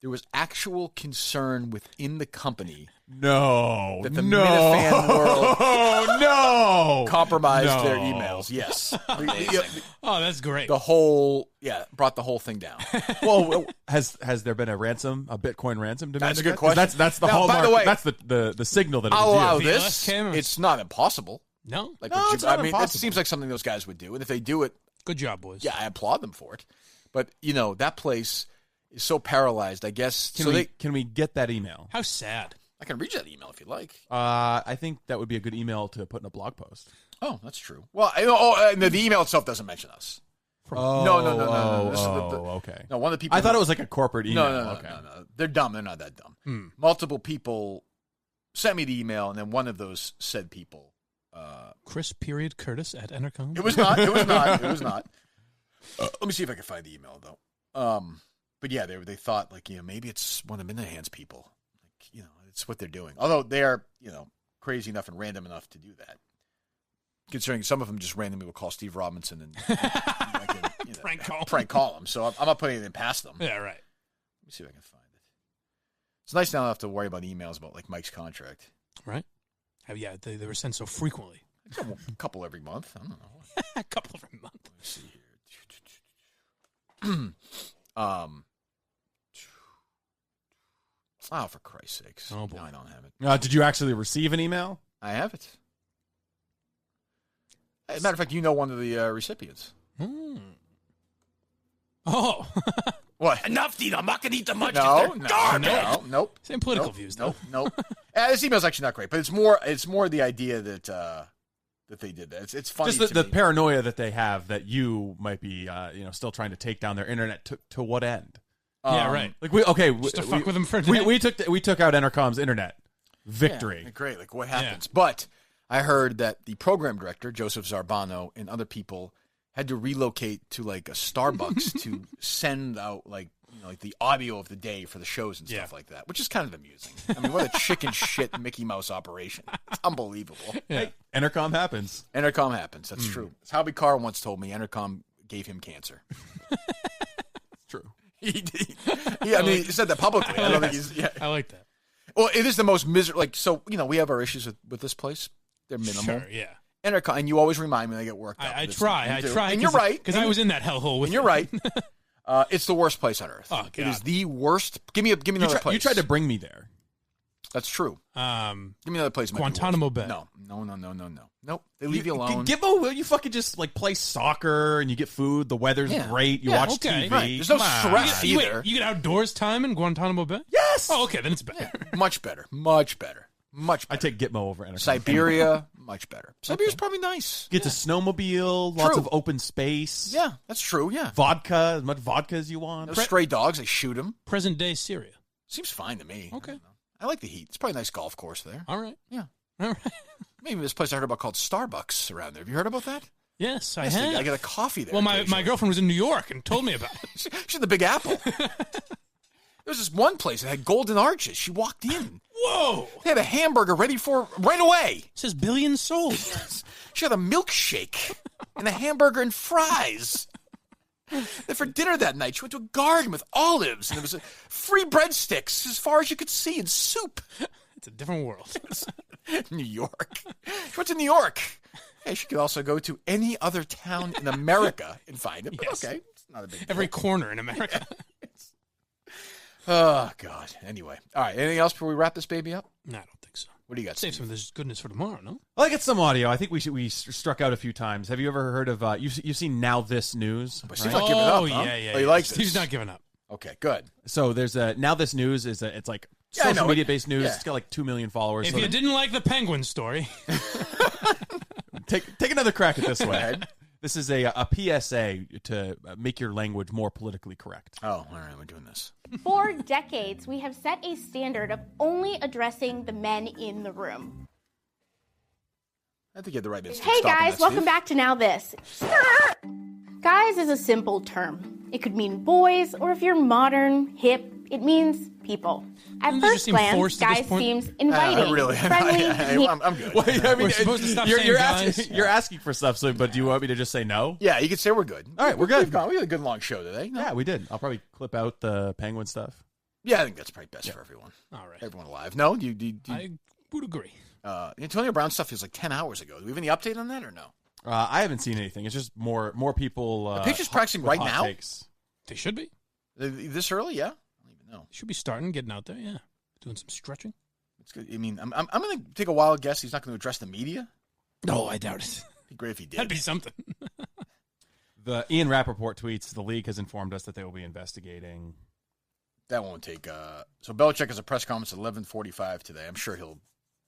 A: there was actual concern within the company.
C: No,
A: that the Minifan world compromised
C: No.
A: their emails. Yes.
B: Oh, that's great.
A: Brought the whole thing down.
C: Well, has there been a Bitcoin ransom demanded?
A: That's a good
C: yet? 'Cause
A: question.
C: That's the
A: Now,
C: hallmark.
A: by the way,
C: that's the signal that it
A: I'll
C: was
A: allow
C: you.
A: this. It's not impossible.
B: No,
A: Like,
C: No, it's not
A: it
C: impossible.
A: seems like something those guys would do, and if they do it,
B: good job, boys.
A: Yeah, I applaud them for it. But that place is so paralyzed. I guess.
C: Can we get that email?
B: How sad.
A: I can read you that email if you like.
C: I think that would be a good email to put in a blog post.
A: Oh, that's true. Well, the email itself doesn't mention us. No. This is
C: Okay.
A: No, one of the people.
C: I thought it was like a corporate email.
A: No. They're dumb. They're not that dumb. Multiple people sent me the email, and then one of those said people.
B: Chris Curtis at Entercom.
A: It was not. It was not. Let me see if I can find the email though. But yeah, they thought like maybe it's one of Minahane's people. Like it's what they're doing. Although they are crazy enough and random enough to do that. Considering some of them just randomly will call Steve Robinson and prank call him. So I'm not putting anything past them.
B: Yeah, right.
A: Let me see if I can find it. It's nice now I don't have to worry about emails about like Mike's contract.
B: Right. Yeah, they were sent so frequently.
A: A couple every month. I don't know.
B: A couple every month.
A: Let me see here. Oh, for Christ's sakes.
B: Oh, boy.
A: No, I don't have it.
C: Did you actually receive an email?
A: I have it. As a matter of fact, you know one of the recipients.
B: Oh.
A: What?
R: Enough, Dean. I'm not going to eat the munch.
A: Nope.
B: Same political views, though.
A: Nope. This email's actually not great, but it's more the idea that that they did that. It's funny.
C: Just the paranoia that they have that you might be, still trying to take down their internet to what end?
B: Yeah, right.
C: Like
B: just to fuck with them for a day.
C: we took out Entercom's internet. Victory.
A: Yeah, great. Like what happens? Yeah. But I heard that the program director Joseph Zarbano and other people had to relocate to like a Starbucks to send out like the audio of the day for the shows and stuff like that, which is kind of amusing. I mean, what a chicken shit Mickey Mouse operation. It's unbelievable.
C: Yeah. Hey, Entercom happens.
A: That's true. As Howie Carr once told me, Entercom gave him cancer.
C: True.
A: He said that publicly. I don't think he's. Yeah.
B: I like that.
A: Well, it is the most miserable. Like, so we have our issues with this place. They're minimal.
B: Sure, yeah.
A: Entercom, and you always remind me when I get worked up.
B: I try,
A: and you're right
B: because I was in that hellhole with.
A: And you're right. It's the worst place on earth.
B: Oh, God.
A: It is the worst. Give me another place.
C: You tried to bring me there.
A: That's true. Give me another place.
B: Guantanamo Bay.
A: No. Nope. They leave you alone.
C: Gibbo, will you fucking just like play soccer and you get food? The weather's great. You watch TV.
A: Right. There's no stress either.
B: Wait, you get outdoors time in Guantanamo Bay?
C: Yes.
B: Oh, okay. Then it's better.
A: Yeah, much better. Much better.
C: I take Gitmo over Entercom.
A: Siberia, much better. Siberia's probably nice.
C: Gets a snowmobile, lots of open space.
A: Yeah, that's true, yeah.
C: Vodka, as much vodka as you want.
A: No stray dogs, they shoot them.
B: Present day Syria.
A: Seems fine to me.
B: Okay.
A: I like the heat. It's probably a nice golf course there.
B: All right.
A: Yeah.
B: All right.
A: Maybe this place I heard about called Starbucks around there. Have you heard about that?
B: Yes, I have.
A: I get a coffee there.
B: Well, my girlfriend was in New York and told me about it.
A: She's in the Big Apple. There was this one place that had golden arches. She walked in.
B: Whoa!
A: They had a hamburger ready for right away.
B: It says billions sold.
A: She had a milkshake and a hamburger and fries. Then for dinner that night, she went to a garden with olives, and there was free breadsticks as far as you could see and soup.
B: It's a different world.
A: New York. She went to New York. Hey, she could also go to any other town in America and find it. But
B: yes.
A: Okay, it's not a big deal.
B: Every corner in America.
A: Oh, God. Anyway. All right. Anything else before we wrap this baby up?
B: No, I don't think so.
A: What do you got?
B: Save some of this goodness for tomorrow, no?
C: Well, I get some audio. I think we struck out a few times. Have you ever heard of, you've seen Now This News?
A: But Steve's not giving up, huh?
B: Yeah.
A: Oh, you like this?
B: Steve's not giving up.
A: Okay, good.
C: So there's Now This News it's like social media based news. Yeah. It's got like 2 million followers.
B: If you didn't like the Penguin story,
C: take another crack at this one. This is a PSA to make your language more politically correct.
A: Oh, all right, we're doing this.
D: For decades, we have set a standard of only addressing the men in the room.
A: I think you had the right business.
D: Hey guys, welcome back to Now This. Guys is a simple term. It could mean boys, or if you're modern, hip, it means people. At first glance, guys seems inviting, friendly.
A: I'm good.
C: Well, I mean,
B: we're supposed to stop saying guys.
C: You're asking for stuff, but do you want me to just say no?
A: Yeah, you can say we're good.
C: All right, we're good.
A: We had a good long show today. No?
C: Yeah, we did. I'll probably clip out the Penguin stuff.
A: Yeah, I think that's probably best for everyone.
B: All right.
A: Everyone alive. No?
B: I would agree.
A: Antonio Brown stuff feels like 10 hours ago. Do we have any update on that or no?
C: I haven't seen anything. It's just more people.
A: The Patriots practicing right now?
C: Takes.
B: They should be.
A: This early, yeah? I don't even know.
B: They should be starting, getting out there, yeah. Doing some stretching.
A: It's good. I mean, I'm going to take a wild guess he's not going to address the media.
B: No, I doubt it.
A: It'd be great if he did.
B: That'd be something.
C: The Ian Rappaport tweets, the league has informed us that they will be investigating.
A: That won't take... So Belichick has a press conference at 11:45 today. I'm sure he'll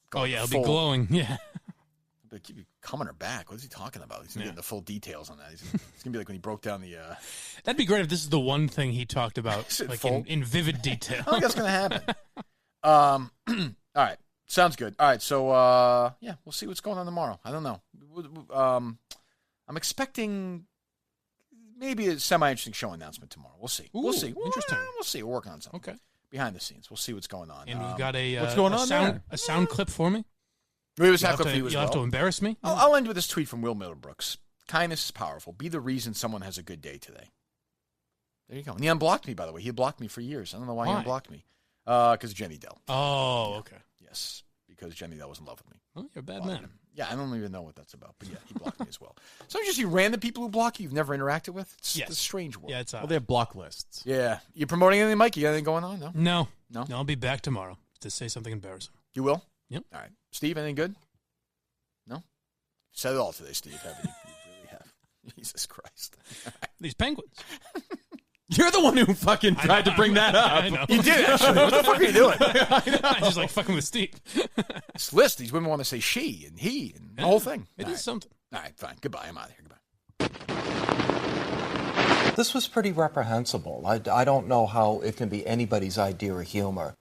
A: go
B: he'll be glowing, yeah.
A: But keep coming her back. What is he talking about? He's going to get the full details on that. It's going to be like when he broke down the...
B: That'd be great if this is the one thing he talked about, like in vivid detail.
A: I think that's going to happen. All right. Sounds good. All right. So, we'll see what's going on tomorrow. I don't know. I'm expecting maybe a semi-interesting show announcement tomorrow. We'll see. We'll see.
B: Interesting.
A: We'll see. We're working on something.
B: Okay.
A: Behind the scenes. We'll see what's going on.
B: And you've got
C: what's going on there?
B: A sound clip for me?
A: You'll
B: have to embarrass me?
A: I'll end with this tweet from Will Middlebrooks. Kindness is powerful. Be the reason someone has a good day today. There you go. And he unblocked me, by the way. He had blocked me for years. I don't know why he unblocked me. Because Jenny Dell.
B: Oh, okay.
A: Yes, because Jenny Dell was in love with me.
B: Oh, you're a bad man.
A: Yeah, I don't even know what that's about. But yeah, he blocked me as well. Sometimes you see random people who block you you've never interacted with. It's a strange world.
B: Yeah, it's
C: they have block lists.
A: Yeah. You promoting anything, Mike? You got anything going on?
B: No. I'll be back tomorrow to say something embarrassing.
A: You will?
B: Yep.
A: All right. Steve, anything good? Said it all today, Steve. Haven't you? You really have. Jesus Christ.
B: These penguins.
C: You're the one who fucking tried to bring that up.
B: I know.
A: You did, actually. What the fuck are you doing?
B: I just like fucking with Steve.
A: This list, these women want to say she and he and the whole thing.
B: It is something.
A: All right, fine. Goodbye. I'm out of here. Goodbye.
G: This was pretty reprehensible. I don't know how it can be anybody's idea of humor